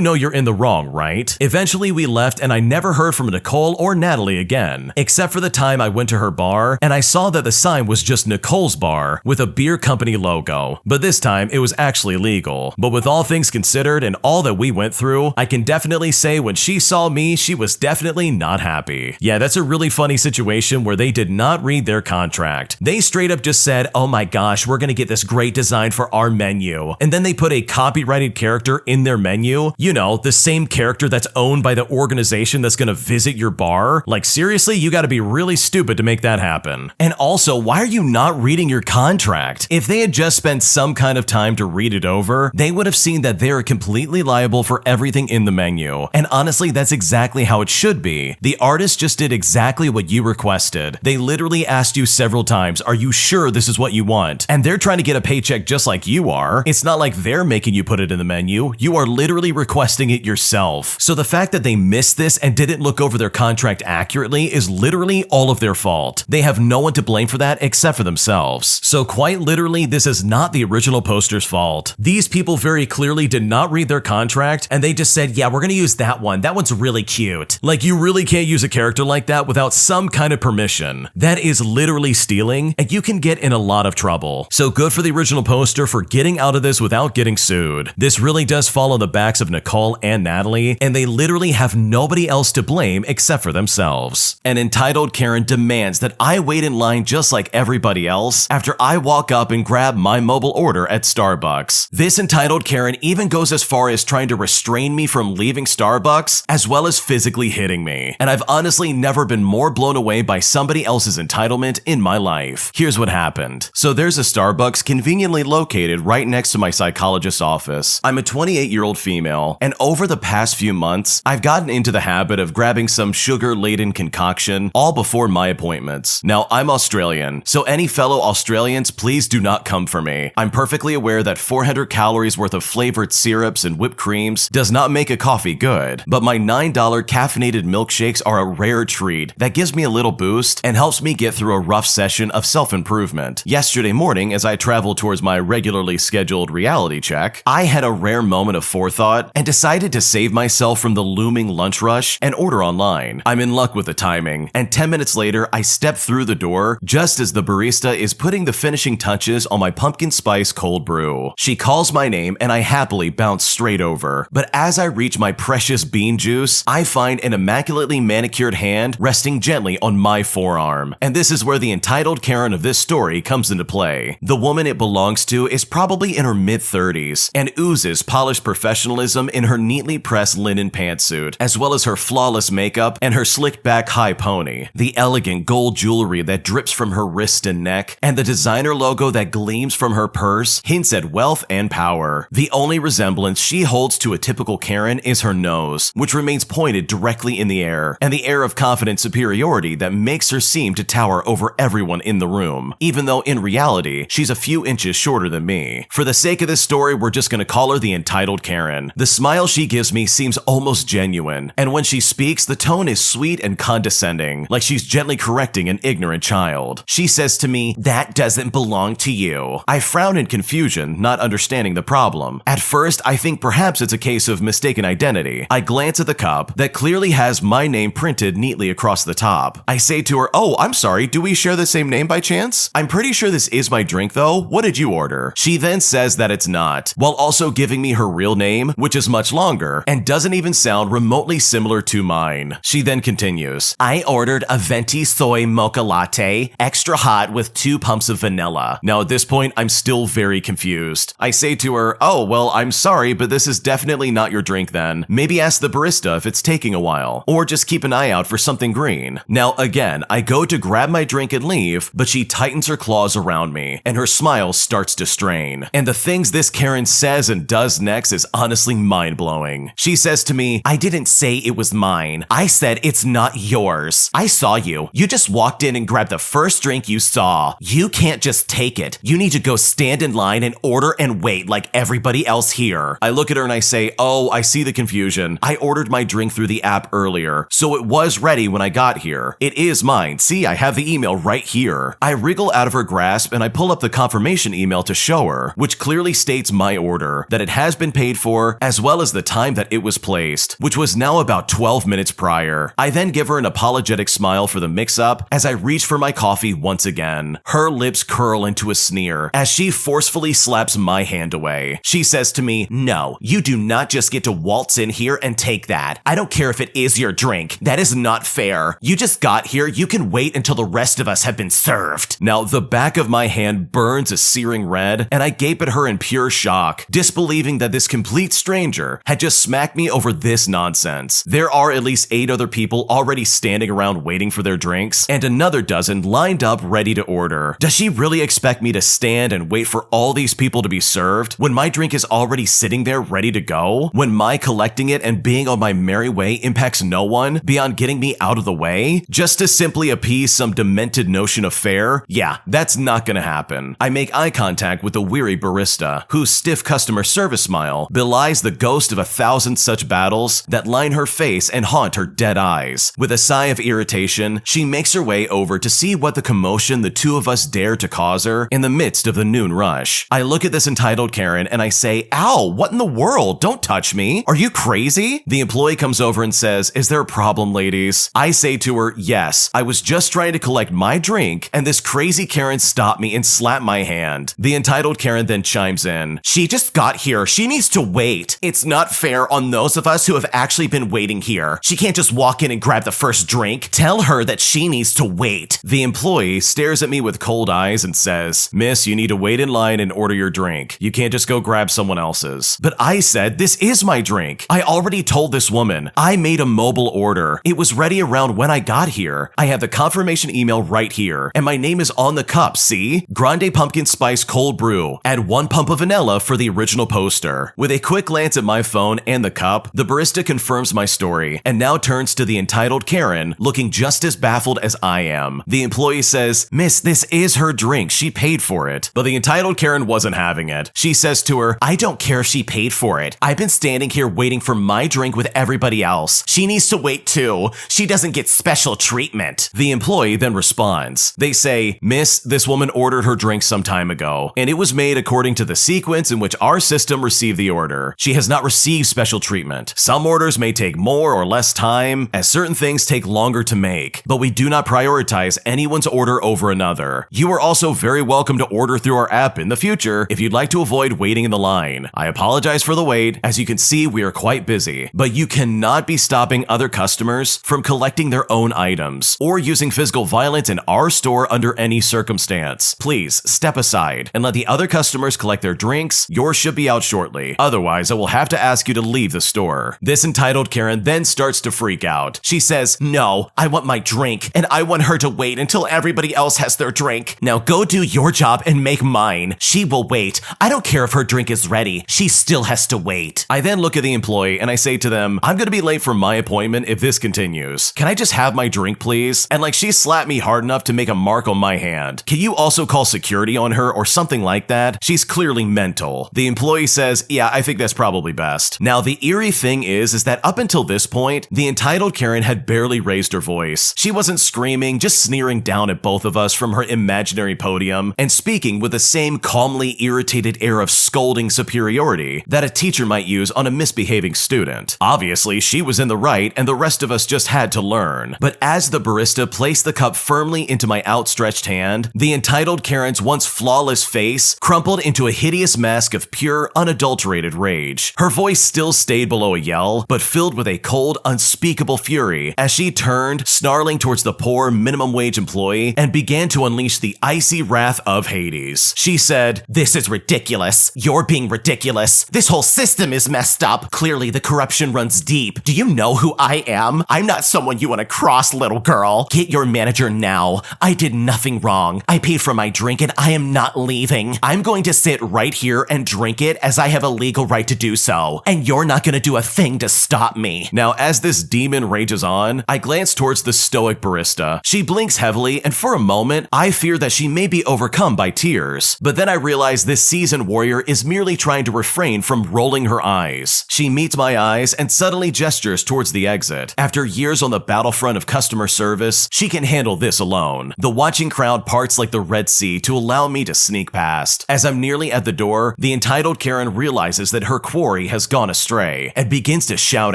know you're in the wrong, right?" Eventually we left and I never heard from Nicole or Natalie again, except for the time I went to her bar and I saw that the sign was just Nicole's Bar with a beer company logo. But this time it was actually legal. But with all things considered and all that we went through, I can definitely say when she saw me, she was definitely not happy. Yeah, that's a really funny situation where they did not read their contract. They straight up just said, "Oh my gosh, we're gonna get this great design for our menu." And then they put a copyrighted character in their menu. You know, the same character that's owned by the organization that's gonna visit your bar. Like seriously, you gotta be really stupid to make that happen. And also, why are you not reading your contract? If they had just spent some kind of time to read it over, they would have seen that they are completely liable for everything in the menu. And honestly, that's exactly how it should be. The artist just did exactly what you requested. They literally asked you several times, "Are you sure this is what you want?" And they're trying to get a paycheck just like you are. It's not like they're making you put it in the menu. You are literally requesting it yourself. So the fact that they missed this and didn't look over their contract accurately is literally all of their fault. They have no one to blame for that except for themselves. So quite literally, this is not the original poster's fault. These people very clearly did not read their contract and they just said, "Yeah, we're gonna use that one. That one's really cute." Like you really can't use a character like that without some kind of permission. That is literally stealing and you can get in a lot of trouble. So good for the original poster for getting out of this without getting sued. This really does fall on the backs of Nicole and Natalie, and they literally have nobody else to blame except for themselves. An entitled Karen demands that I wait in line just like everybody else after I walk up and grab my mobile order at Starbucks. This entitled Karen even goes as far as trying to restrain me from leaving Starbucks, as well as physically hitting me. And I've honestly never been more blown away by somebody else's entitlement in my life. Here's what happened. So there's a Starbucks conveniently located right next to my psychologist's office. I'm a 28-year-old female, and over the past few months, I've gotten into the habit of grabbing some sugar-laden concoction all before my appointments. Now, I'm Australian, so any fellow Australians, please do not come for me. I'm perfectly aware that 400 calories worth of flavored syrups and whipped creams does not make a coffee good, but my $9 caffeinated milkshakes are a rare treat that gives me a little boost and helps me get through a rough session of self-improvement. Yesterday morning, as I traveled towards my regularly scheduled reality check, I had a rare moment of forethought and decided to save myself from the looming lunch rush and order online. I'm in luck with the timing, and 10 minutes later, I step through the door just as the barista is putting the finishing touches on my pumpkin spice cold brew. She calls my name and I happily bounce straight over. But as I reach my precious bean juice, I find an immaculately manicured hand resting gently on my forearm. And this is where the entitled Karen of this story comes into play. The woman it belongs to is probably in her mid-30s and oozes polished professionalism in her neatly pressed linen pantsuit, as well as her flawless makeup and her slicked-back high pony, the elegant gold jewelry that drips from her wrist and neck, and the designer logo that gleams from her purse hints at wealth and power. The only resemblance she holds to a typical Karen is her nose, which remains pointed directly in the air, and the air of confident superiority that makes her seem to tower over everyone in the room, even though in reality, she's a few inches shorter than me. For the sake of this story, we're just gonna call her the entitled Karen. The smile she gives me seems almost genuine, and when she speaks, the tone is sweet and condescending, like she's gently correcting an ignorant child. She says to me, "That doesn't belong to you." I frown in confusion, not understanding the problem. At first, I think perhaps it's a case of mistaken identity. I glance at the cup that clearly has my name printed neatly across the top. I say to her, "Oh, I'm sorry, do we share the same name by chance? I'm pretty sure this is my drink though. What did you order?" She then says that it's not, while also giving me her real name, which is much longer and doesn't even sound remotely similar to mine. She then continues, "I ordered a venti soy mocha latte, extra hot with 2 pumps of vanilla." Now at this point, I'm still very confused. I say to her, "Oh, well, I'm sorry, but this is definitely not your drink drink then. Maybe ask the barista if it's taking a while, or just keep an eye out for something green. Now again, I go to grab my drink and leave, but she tightens her claws around me, and her smile starts to strain. And the things this Karen says and does next is honestly mind-blowing. She says to me, "I didn't say it was mine. I said it's not yours. I saw you. You just walked in and grabbed the first drink you saw. You can't just take it. You need to go stand in line and order and wait like everybody else here." I look at her and I say, "Oh, I see the confusion. I ordered my drink through the app earlier, so it was ready when I got here. It is mine. See, I have the email right here." I wriggle out of her grasp and I pull up the confirmation email to show her, which clearly states my order, that it has been paid for, as well as the time that it was placed, which was now about 12 minutes prior. I then give her an apologetic smile for the mix-up as I reach for my coffee once again. Her lips curl into a sneer as she forcefully slaps my hand away. She says to me, "No, you do not just get to waltz in here and take that. I don't care if it is your drink. That is not fair. You just got here. You can wait until the rest of us have been served." Now, the back of my hand burns a searing red, and I gape at her in pure shock, disbelieving that this complete stranger had just smacked me over this nonsense. There are at least 8 other people already standing around waiting for their drinks, and another dozen lined up ready to order. Does she really expect me to stand and wait for all these people to be served when my drink is already sitting there ready to go? When my collecting it and being on my merry way impacts no one beyond getting me out of the way? Just to simply appease some demented notion of fair? Yeah, that's not gonna happen. I make eye contact with the weary barista, whose stiff customer service smile belies the ghost of 1,000 such battles that line her face and haunt her dead eyes. With a sigh of irritation, she makes her way over to see what the commotion the two of us dared to cause her in the midst of the noon rush. I look at this entitled Karen and I say, "Ow, what in the world? Don't touch me. Are you crazy?" The employee comes over and says, "Is there a problem, ladies?" I say to her, "Yes, I was just trying to collect my drink and this crazy Karen stopped me and slapped my hand." The entitled Karen then chimes in, "She just got here. She needs to wait. It's not fair on those of us who have actually been waiting here. She can't just walk in and grab the first drink. Tell her that she needs to wait." The employee stares at me with cold eyes and says, "Miss, you need to wait in line and order your drink. You can't just go grab someone else's." But I said, "This is my drink. I already told this woman. I made a mobile order. It was ready around when I got here. I have the confirmation email right here, and my name is on the cup, see? Grande pumpkin spice cold brew. Add 1 pump of vanilla for the original poster." With a quick glance at my phone and the cup, the barista confirms my story, and now turns to the entitled Karen, looking just as baffled as I am. The employee says, "Miss, this is her drink. She paid for it." But the entitled Karen wasn't having it. She says to her, "I don't care if she paid for it. I've been standing here waiting for my drink with everybody else. She needs to wait too. She doesn't get special treatment." The employee then responds. They say, "Miss, this woman ordered her drink some time ago, and it was made according to the sequence in which our system received the order. She has not received special treatment. Some orders may take more or less time, as certain things take longer to make, but we do not prioritize anyone's order over another. You are also very welcome to order through our app in the future if you'd like to avoid waiting in the line. I apologize for the wait. As you can see, we are quite busy, but you cannot be stopping other customers from collecting their own items or using physical violence in our store under any circumstance. Please step aside and let the other customers collect their drinks. Yours should be out shortly. Otherwise, I will have to ask you to leave the store." This entitled Karen then starts to freak out. She says, "No, I want my drink, and I want her to wait until everybody else has their drink. Now go do your job and make mine. She will wait. I don't care if her drink is ready. She still has to wait." I then look at the employee and I say to them, "I'm gonna be late for my appointment if this continues. Can I just have my drink, please?" And like she slapped me hard enough to make a mark on my hand. Can you also call security on her or something like that? She's clearly mental. The employee says, "Yeah, I think that's probably best." Now, the eerie thing is that up until this point, the entitled Karen had barely raised her voice. She wasn't screaming, just sneering down at both of us from her imaginary podium and speaking with the same calmly irritated air of scolding superiority that a teacher might use on a misbehaving student. Obviously, she was in the right and the rest of us just had to learn. But as the barista placed the cup firmly into my outstretched hand, the entitled Karen's once flawless face crumpled into a hideous mask of pure, unadulterated rage. Her voice still stayed below a yell, but filled with a cold, unspeakable fury as she turned, snarling towards the poor minimum wage employee and began to unleash the icy wrath of Hades. She said, "This is ridiculous. You're being ridiculous. This whole system is messed up. Clearly the corruption runs deep. Do you know who I am? I'm not someone you want to cross, little girl. Get your manager now. I did nothing wrong. I paid for my drink and I am not leaving. I'm going to sit right here and drink it as I have a legal right to do so. And you're not going to do a thing to stop me. Now, as this demon rages on, I glance towards the stoic barista. She blinks heavily, and for a moment, I fear that she may be overcome by tears. But then I realize this seasoned warrior is merely trying to refrain from rolling her eyes. She meets my eyes and suddenly gestures towards the exit. After years on the battlefront of customer service, she can handle this alone. The watching crowd parts like the Red Sea to allow me to sneak past. As I'm nearly at the door, the entitled Karen realizes that her quarry has gone astray and begins to shout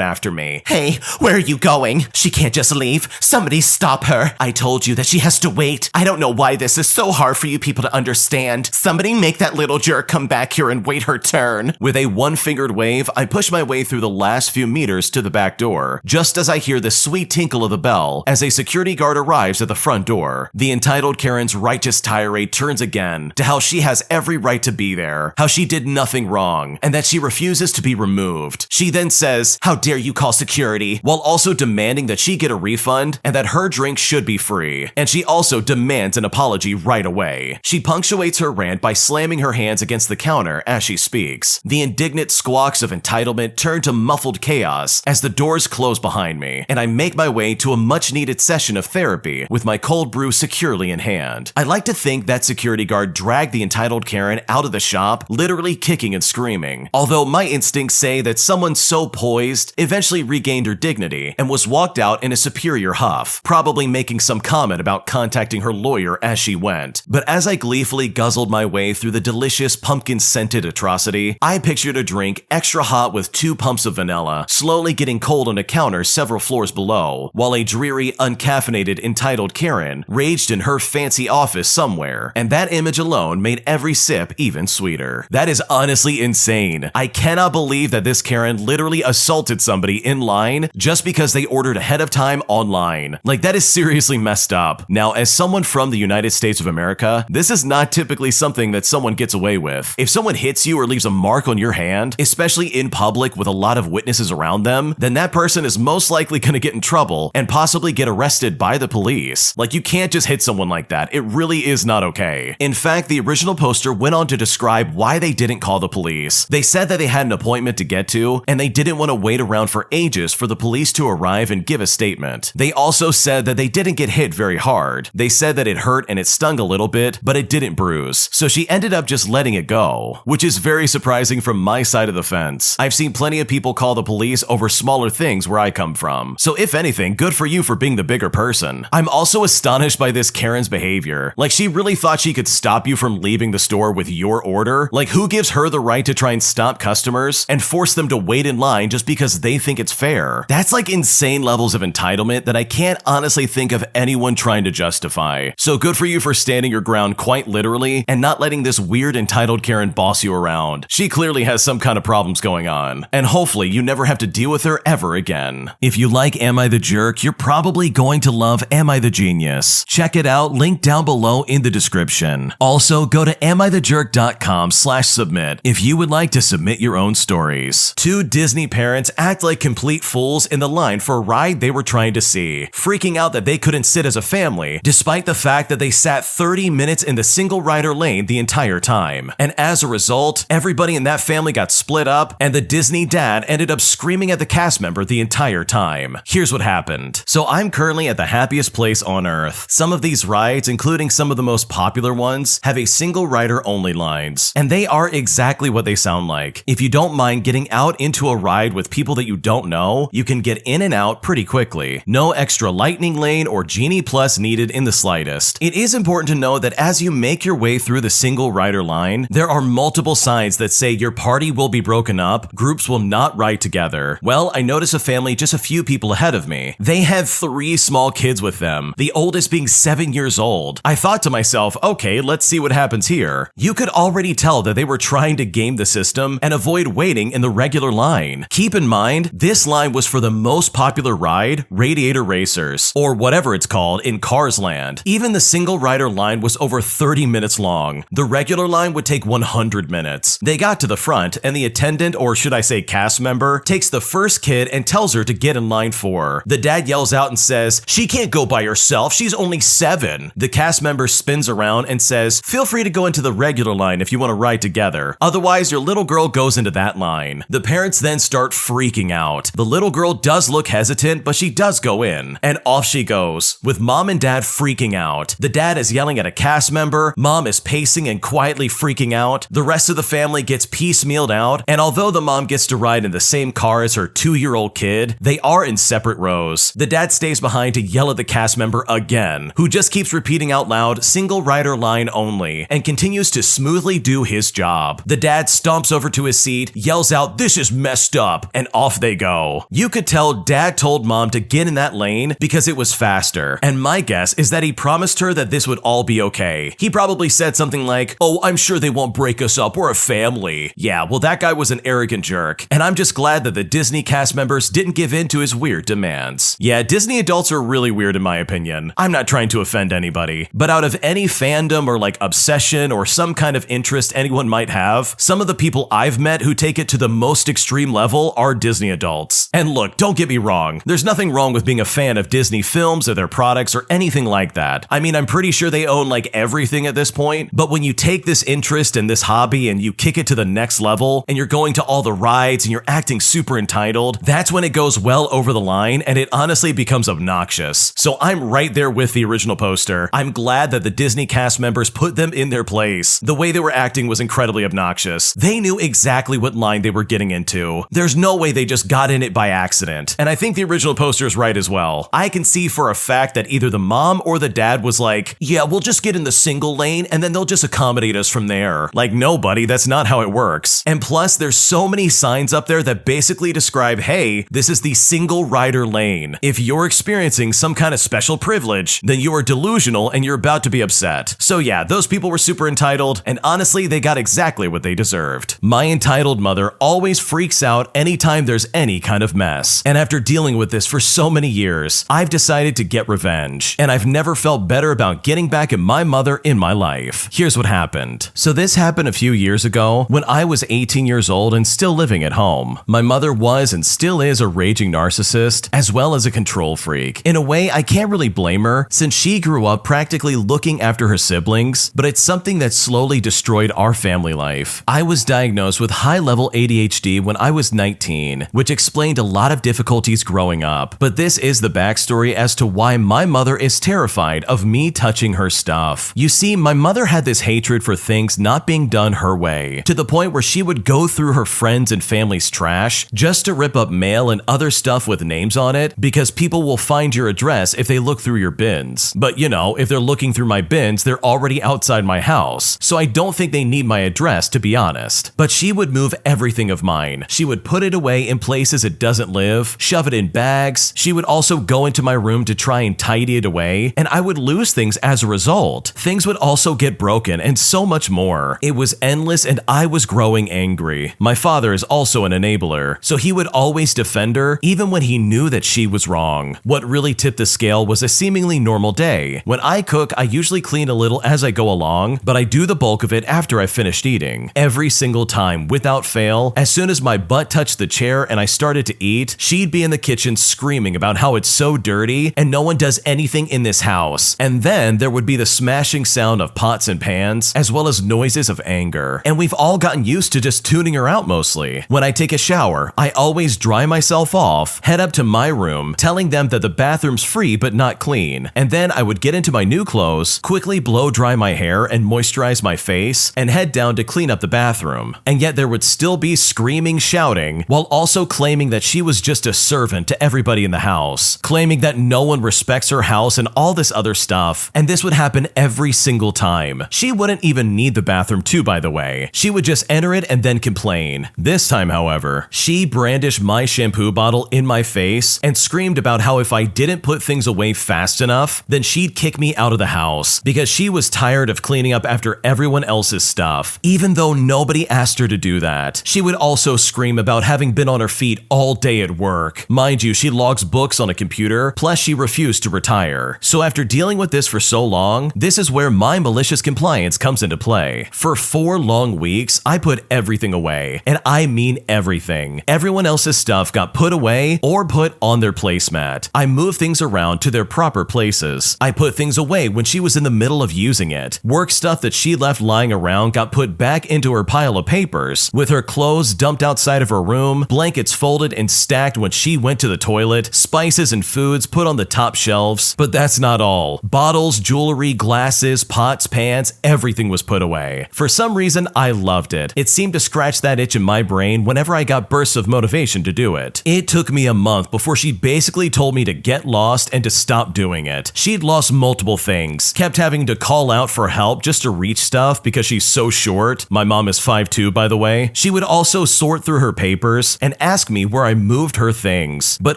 after me. Hey, where are you going? She can't just leave. Somebody stop her. I told you that she has to wait. I don't know why this is so hard for you people to understand. Somebody make that little jerk come back here and wait her turn. With a one-fingered wave, I push my way through the last few meters to the back door, just as I hear the sweet tinkle of the bell as a security guard arrives at the front door. The entitled Karen's righteous tirade turns again to how she has every right to be there, how she did nothing wrong, and that she refuses to be removed. She then says, "How dare you call security?" while also demanding that she get a refund and that her drink should be free. And she also demands an apology right away. She punctuates her rant by slamming her hands against the counter as she speaks. The indignant squawks of entitlement turn to muffled chaos as the doors close behind me, and I make my way to a much-needed session of therapy with my cold brew securely in hand. I like to think that security guard dragged the entitled Karen out of the shop, literally kicking and screaming. Although my instincts say that someone so poised eventually regained her dignity and was walked out in a superior huff, probably making some comment about contacting her lawyer as she went. But as I gleefully guzzled my way through the delicious pumpkin-scented atrocity, I pictured a drink extra hot with 2 pumps of vanilla, slowly getting cold on a counter several floors below, while a dreary, uncaffeinated entitled Karen raged in her fancy office somewhere, and that image alone made every sip even sweeter. That is honestly insane. I cannot believe that this Karen literally assaulted somebody in line just because they ordered ahead of time online. Like, that is seriously messed up. Now, as someone from the United States of America, this is not typically something that someone gets away with. If someone hits you or leaves a mark on your hand, especially in public with a lot of witnesses around them, then that person is most likely going to get in trouble and possibly get arrested by the police. Like, you can't just hit someone like that. It really is not okay. In fact, the original poster went on to describe why they didn't call the police. They said that they had an appointment to get to, and they didn't want to wait around for ages for the police to arrive and give a statement. They also said that they didn't get hit very hard. They said that it hurt and it stung a little bit, but it didn't bruise. So she ended up just letting it go, which is very surprising from my side of the fence. I've seen plenty of people call the police over smaller things where I come from. So if anything, good for you for being the bigger person. I'm also astonished by this Karen's behavior. Like, she really thought she could stop you from leaving the store with your order? Like, who gives her the right to try and stop customers and force them to wait in line just because they think it's fair? That's like insane levels of entitlement that I can't honestly think of anyone trying to justify. So good for you for standing your ground quite literally and not letting this weird entitled Karen boss you around. She clearly has some kind of problems going on, and hopefully you never have to deal with her ever again. If you like Am I the Jerk, you're probably going to love Am I the Genius. Check it out, link down below in the description. Also, go to amithejerk.com/submit if you would like to submit your own stories. 2 Disney parents act like complete fools in the line for a ride they were trying to see, freaking out that they couldn't sit as a family, despite the fact that they sat 30 minutes in the single rider lane the entire time. And as a result, everybody in that family got split up, and the Disney dad ended up screaming at the cast member the entire time. Here's what happened. So I'm currently at the happiest place on earth. Some of these rides, including some of the most popular ones, have a single rider only lines, and they are exactly what they sound like. If you don't mind getting out into a ride with people that you don't know, you can get in and out pretty quickly. No extra lightning lane or Genie Plus needed in the slightest. It is important to know that as you make your way through the single rider line, there are multiple signs that say your party will be broken up, groups will not ride together. Well, I noticed a family just a few people ahead of me. They had 3 small kids with them, the oldest being 7 years old. I thought to myself, okay, let's see what happens here. You could already tell that they were trying to game the system and avoid waiting in the regular line. Keep in mind, this line was for the most popular ride, Radiator Racers, or whatever it's called in Cars Land. Even the single rider line was over 30 minutes long. The regular line would take 100 minutes. They got to the front, and the attendant or should I say cast member, takes the first kid and tells her to get in line for her. The dad yells out and says, "She can't go by herself, she's only 7. The cast member spins around and says, "Feel free to go into the regular line if you want to ride together. Otherwise, your little girl goes into that line." The parents then start freaking out. The little girl does look hesitant, but she does go in. And off she goes, with mom and dad freaking out. The dad is yelling at a cast member, mom is pacing and quietly freaking out. The rest of the family gets piecemealed out, and although the mom gets to ride in the same car as her 2-year-old kid, they are in separate rows. The dad stays behind to yell at the cast member again, who just keeps repeating out loud, "Single rider line only," and continues to smoothly do his job. The dad stomps over to his seat, yells out, "This is messed up," and off they go. You could tell dad told mom to get in that lane because it was faster, and my guess is that he promised her that this would all be okay. He probably said something like, "Oh, I'm sure they won't break us up, we're a family." Yeah, well, that guy was an arrogant jerk, and I'm just glad that the Disney cast members didn't give in to his weird demands. Yeah, Disney adults are really weird in my opinion. I'm not trying to offend anybody, but out of any fandom or like obsession or some kind of interest anyone might have, some of the people I've met who take it to the most extreme level are Disney adults. And look, don't get me wrong, there's nothing wrong with being a fan of Disney films or their products or anything like that. I mean, I'm pretty sure they own like everything at this point, but when you take this interest in this hobby and you kick it to the next level and you're going to all the rides and you're acting super entitled, that's when it goes well over the line and it honestly becomes obnoxious. So I'm right there with the original poster. I'm glad that the Disney cast members put them in their place. The way they were acting was incredibly obnoxious. They knew exactly what line they were getting into. There's no way they just got in it by accident. And I think the original poster is right as well. I can see for a fact that either the mom or the dad was like, "Yeah, we'll just get in the single lane and then they'll just accommodate us from there." Like, no, buddy, that's not how it works. And plus, there's so many signs up there that basically describe, hey, this is the single rider lane. If you're experiencing some kind of special privilege, then you are delusional and you're about to be upset. So yeah, those people were super entitled, and honestly, they got exactly what they deserved. My entitled mother always freaks out anytime there's any kind of mess. And after dealing with this for so many years, I've decided to get revenge. And I've never felt better about getting back at my mother in my life. Here's what happened. So this happened a few years ago when I was 18 years old and still living at home. My mother was and still is a raging narcissist, as well as a control freak. In a way, I can't really blame her since she grew up practically looking after her siblings, but it's something that slowly destroyed our family life. I was diagnosed with high-level ADHD when I was 19, which explained a lot of difficulties growing up. But this is the backstory as to why my mother is terrified of me touching her stuff. You see, my mother had this hatred for things not being done her way, to the point where she would go through her friends and family's trash just to rip up mail and other stuff with names on it, because people will find your address if they look through your bins. But you know, if they're looking through my bins, they're already outside my house, so I don't think they need my address, to be honest. But she would move everything of mine. She would put it away in places it doesn't live, shove it in bags. She would also go into my room to try and tidy it away, and I would lose things as a result. Things would also get broken, and so much more. It was endless, and I was growing angry. My father is also an enabler, so he would always defend her, even when he knew that she was wrong. What really tipped the scale was a seemingly normal day. When I cook, I usually clean a little as I go along, but I do the bulk of it after I've finished eating. Every single time, without fail, as soon as my butt touched the chair and I started to eat, she'd be in the kitchen screaming about how it's so dirty and no one does anything in this house. And then there would be the smashing sound of pots and pans, as well as noises of anger. And we've all gotten used to just tuning her out mostly. When I take a shower, I always dry myself off, head up to my room, telling them that the bathroom's free but not clean, and then I would get into my new clothes, quickly blow dry my hair and moisturize my face, and head down to clean up the bathroom. And yet there would still be screaming, shouting, while also claiming that she was just a servant to everybody in the house, claiming that no one respects her house and all this other stuff. And this would happen every single time. She wouldn't even need the bathroom too, by the way. She would just enter it and then complain. This time, however, she brandished my shampoo bottle in my face and screamed about how if I didn't put things away fast enough, then she'd kick me out of the house because she was tired of cleaning up after everyone else's stuff, even though nobody asked her to do that. She would also scream about having been on her feet all day at work. Mind you, she logs books on a computer, plus she refused to retire. So after dealing with this for so long, this is where my malicious compliance comes into play. For 4 long weeks, I put everything away, and and I mean everything. Everyone else's stuff got put away or put on their placemat. I moved things around to their proper places. I put things away when she was in the middle of using it. Work stuff that she left lying around got put back into her pile of papers, with her clothes dumped outside of her room, blankets folded and stacked when she went to the toilet, spices and foods put on the top shelves. But that's not all. Bottles, jewelry, glasses, pots, pans, everything was put away. For some reason, I loved it. It seemed to scratch that itch in my brain whenever I got bursts of motivation to do it. It took me a month before she basically told me to get lost and to stop doing it. She'd lost multiple things, kept having to call out for help just to reach stuff because she's so short. My mom is 5'2", by the way. She would also sort through her papers and ask me where I moved her things. But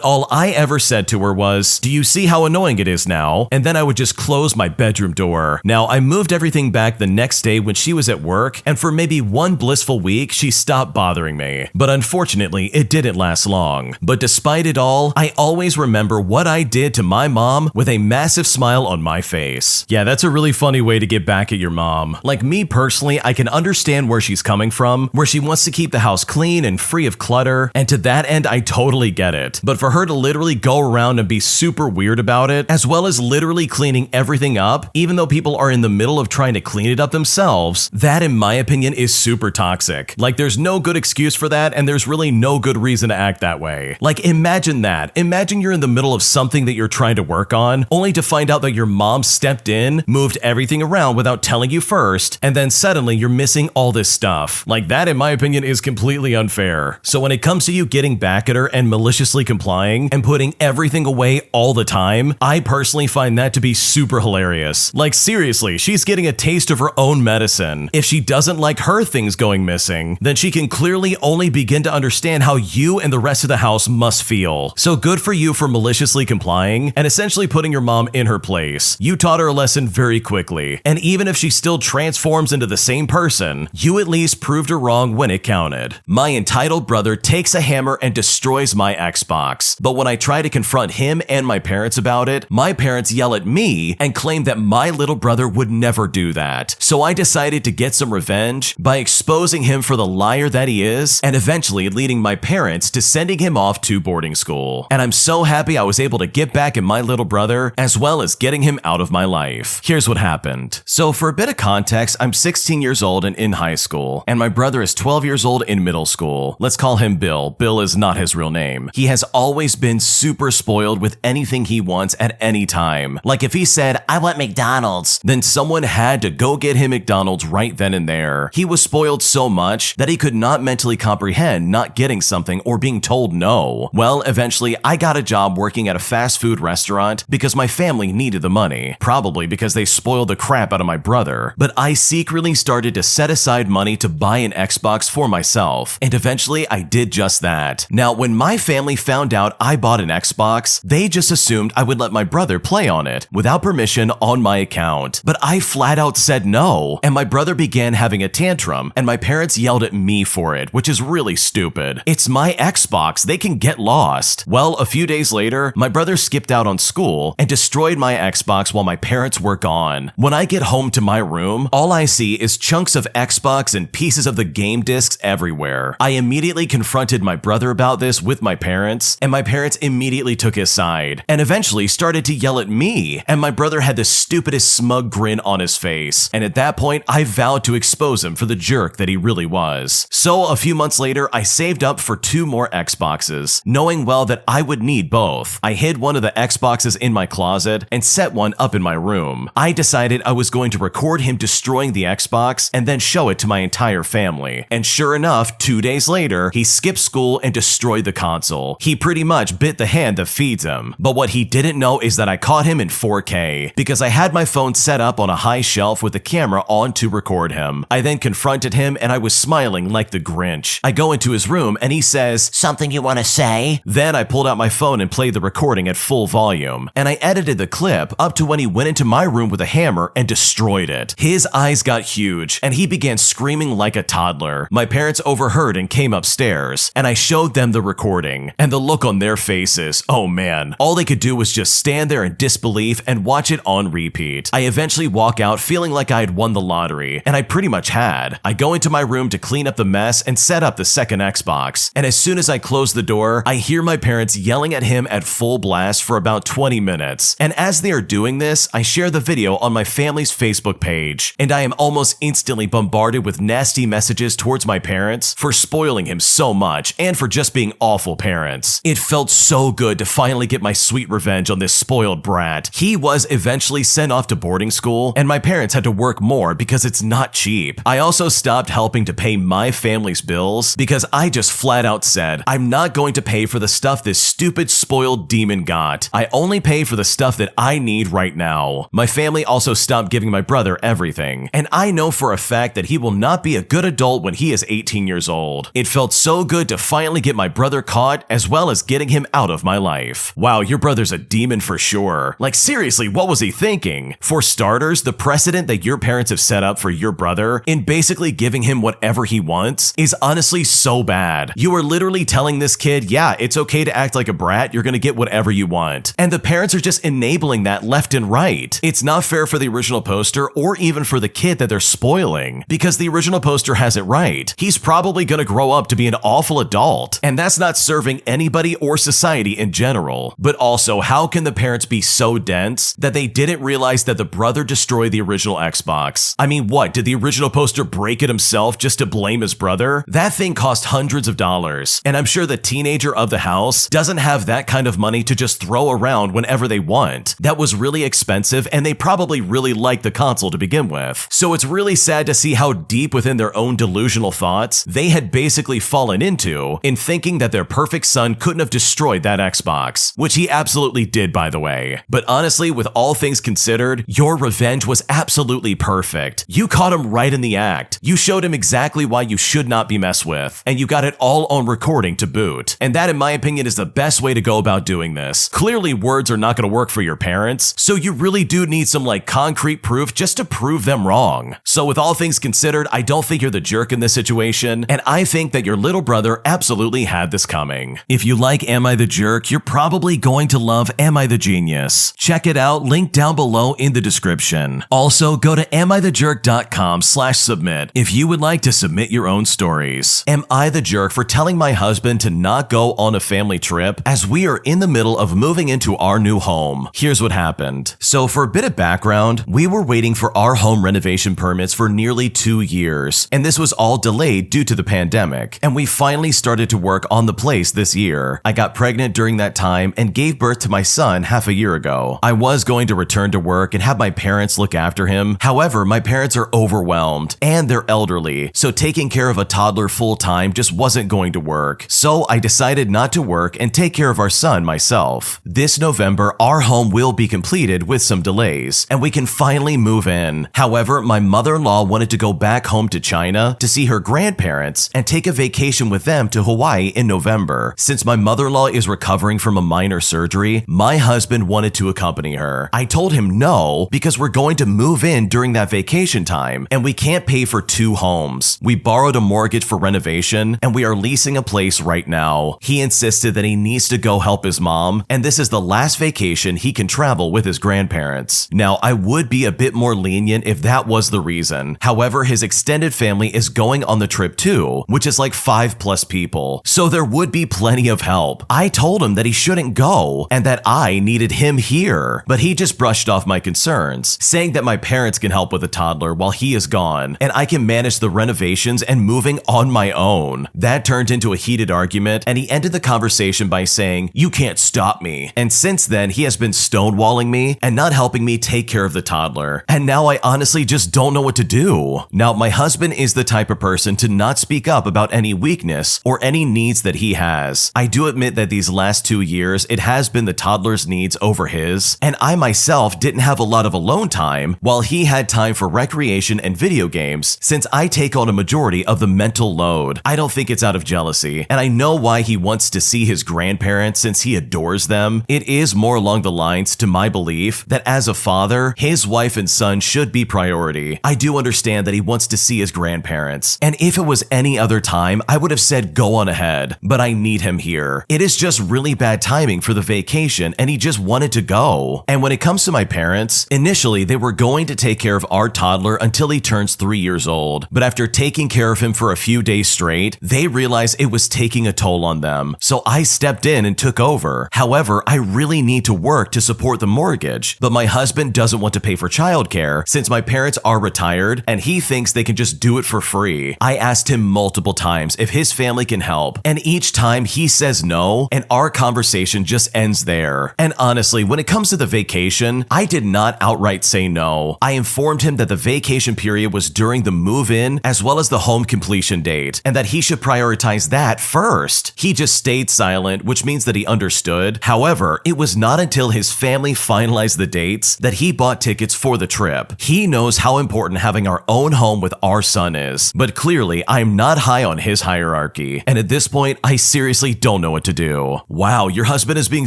all I ever said to her was, "Do you see how annoying it is now?" And then I would just close my bedroom door. Now, I moved everything back the next day when she was at work, and for maybe one blissful week, she stopped bothering me. But unfortunately, it didn't last long. But despite it all, I always remember what I did to my mom with a massive smile on my face. Yeah, that's a really funny way to get back at your mom. Like me personally, I can understand where she's coming from, where she wants to keep the house clean and free of clutter, and to that end, I totally get it. But for her to literally go around and be super weird about it, as well as literally cleaning everything up, even though people are in the middle of trying to clean it up themselves, that in my opinion is super toxic. Like there's no good excuse for that, and there's really no good reason to act that way. Like imagine that. Imagine you're in the middle of something that you're trying to work on, only to find out that your mom stepped in, moved everything around without telling you first, and then suddenly you're missing all this stuff. Like that, in my opinion, is completely unfair. So when it comes to you getting back at her and maliciously complying and putting everything away all the time, I personally find that to be super hilarious. Like seriously, she's getting a taste of her own medicine. If she doesn't like her things going missing, then she can clearly only begin to understand how you and the rest of the house must feel. So good for you for maliciously complying and essentially putting your mom in her place. You taught her a lesson very quickly, and even if she still transforms into the same person, you at least proved her wrong when it counted. My entitled brother takes a hammer and destroys my Xbox, but when I try to confront him and my parents about it, my parents yell at me and claim that my little brother would never do that. So I decided to get some revenge by exposing him for the liar that he is, and eventually leading my parents to sending him off to boarding school. And I'm so happy I was able to get back at my little brother, as well as getting him out of my life. Here's what happened. So for a bit of context, I'm 16 years old and in high school, and my brother is 12 years old in middle school. Let's call him Bill. Bill is not his real name. He has always been super spoiled with anything he wants at any time. Like if he said, "I want McDonald's," then someone had to go get him McDonald's right then and there. He was spoiled so much that he could not mentally comprehend not getting something or being told no. Well, eventually I got a job working at a fast food restaurant because my family needed the money, probably because they spoiled the crap out of my brother. But I secretly started to set aside money to buy an Xbox for myself, and eventually I did just that. Now, when my family found out I bought an Xbox, they just assumed I would let my brother play on it without permission on my account. But I flat out said no, and my brother began having a tantrum, and my parents yelled at me for it, which is really stupid. It's my Xbox, they can get lost. Well, a few days later, my brother skipped out on school and destroyed my Xbox while my parents were gone. When I get home to my room, all I see is chunks of Xbox and pieces of the game discs everywhere. I immediately confronted my brother about this with my parents, and my parents immediately took his side, and eventually started to yell at me, and my brother had the stupidest smug grin on his face, and at that point, I vowed to expose him for the jerk that he really was. So a few months later, I saved up for 2 more Xboxes, knowing well that I would need both. I hid one of the Xboxes in my closet and set one up in my room. I decided I was going to record him destroying the Xbox and then show it to my entire family. And sure enough, 2 days later, he skipped school and destroyed the console. He pretty much bit the hand that feeds him. But what he didn't know is that I caught him in 4K because I had my phone set up on a high shelf with the camera on to record him. I then confronted him and I was smiling like the Grinch. I go into his room and he says, "Something you want to say?" Then I pulled out my phone and played the recording at full volume, and I edited the clip up to when he went into my room with a hammer and destroyed it. His eyes got huge and he began screaming like a toddler. My parents overheard and came upstairs, and I showed them the recording, and the look on their faces, oh man, all they could do was just stand there in disbelief and watch it on repeat. I eventually walk out feeling like I had won the lottery, and I pretty much had. I go into my room to clean up the mess gas and set up the second Xbox. And as soon as I close the door, I hear my parents yelling at him at full blast for about 20 minutes. And as they are doing this, I share the video on my family's Facebook page, and I am almost instantly bombarded with nasty messages towards my parents for spoiling him so much and for just being awful parents. It felt so good to finally get my sweet revenge on this spoiled brat. He was eventually sent off to boarding school, and my parents had to work more because it's not cheap. I also stopped helping to pay my family's bills because I just flat out said, I'm not going to pay for the stuff this stupid spoiled demon got. I only pay for the stuff that I need right now. My family also stopped giving my brother everything, and I know for a fact that he will not be a good adult when he is 18 years old. It felt so good to finally get my brother caught, as well as getting him out of my life. Wow, your brother's a demon for sure. Like seriously, what was he thinking? For starters, the precedent that your parents have set up for your brother in basically giving him whatever he wants is honestly so bad. You are literally telling this kid, yeah, it's okay to act like a brat, you're gonna get whatever you want. And the parents are just enabling that left and right. It's not fair for the original poster or even for the kid that they're spoiling, because the original poster has it right. He's probably gonna grow up to be an awful adult, and that's not serving anybody or society in general. But also, how can the parents be so dense that they didn't realize that the brother destroyed the original Xbox? I mean, what, did the original poster break it himself just to blame his brother? That thing cost hundreds of dollars, and I'm sure the teenager of the house doesn't have that kind of money to just throw around whenever they want. That was really expensive, and they probably really liked the console to begin with. So it's really sad to see how deep within their own delusional thoughts they had basically fallen into in thinking that their perfect son couldn't have destroyed that Xbox, which he absolutely did, by the way. But honestly, with all things considered, your revenge was absolutely perfect. You caught him right in the act. You showed him exactly why you should not be messed with, and you got it all on recording to boot. And that, in my opinion, is the best way to go about doing this. Clearly, words are not going to work for your parents, so you really do need some concrete proof just to prove them wrong. So with all things considered, I don't think you're the jerk in this situation, and I think that your little brother absolutely had this coming. If you like Am I the Jerk, you're probably going to love Am I the Genius. Check it out, link down below in the description. Also, go to amithejerk.com/submit if you would like to submit your own stories. Am I the jerk for telling my husband to not go on a family trip as we are in the middle of moving into our new home? Here's what happened. So for a bit of background, we were waiting for our home renovation permits for nearly 2 years, and this was all delayed due to the pandemic, and we finally started to work on the place this year. I got pregnant during that time and gave birth to my son half a year ago. I was going to return to work and have my parents look after him. However, my parents are overwhelmed and they're elderly, so taking care of a toddler full-time just wasn't going to work. So I decided not to work and take care of our son myself. This November, our home will be completed with some delays, and we can finally move in. However, my mother-in-law wanted to go back home to China to see her grandparents and take a vacation with them to Hawaii in November. Since my mother-in-law is recovering from a minor surgery, my husband wanted to accompany her. I told him no, because we're going to move in during that vacation time, and we can't pay for 2 homes. We borrowed a mortgage for renovation, and we are leasing a place right now. He insisted that he needs to go help his mom, and this is the last vacation he can travel with his grandparents. Now, I would be a bit more lenient if that was the reason. However, his extended family is going on the trip too, which is like 5+ people, so there would be plenty of help. I told him that he shouldn't go, and that I needed him here, but he just brushed off my concerns, saying that my parents can help with the toddler while he is gone, and I can manage the renovations and moving on my own. That turned into a heated argument, and he ended the conversation by saying, "You can't stop me." And since then, he has been stonewalling me and not helping me take care of the toddler. And now I honestly just don't know what to do. Now, my husband is the type of person to not speak up about any weakness or any needs that he has. I do admit that these last 2 years, it has been the toddler's needs over his, and I myself didn't have a lot of alone time while he had time for recreation and video games, since I take on a majority of the mental load. I don't think it's out of jealousy, and I know why he wants to see his grandparents since he adores them. It is more along the lines to my belief that as a father, his wife and son should be priority. I do understand that he wants to see his grandparents, and if it was any other time, I would have said go on ahead, but I need him here. It is just really bad timing for the vacation, and he just wanted to go. And when it comes to my parents, initially they were going to take care of our toddler until he turns 3 years old, but after taking care of him for for a few days straight, they realized it was taking a toll on them. So I stepped in and took over. However, I really need to work to support the mortgage, but my husband doesn't want to pay for childcare since my parents are retired and he thinks they can just do it for free. I asked him multiple times if his family can help, and each time he says no, and our conversation just ends there. And honestly, when it comes to the vacation, I did not outright say no. I informed him that the vacation period was during the move-in as well as the home completion date, and that he should prioritize that first. He just stayed silent, which means that he understood. However, it was not until his family finalized the dates that he bought tickets for the trip. He knows how important having our own home with our son is, but clearly I'm not high on his hierarchy, and at this point, I seriously don't know what to do. Wow, your husband is being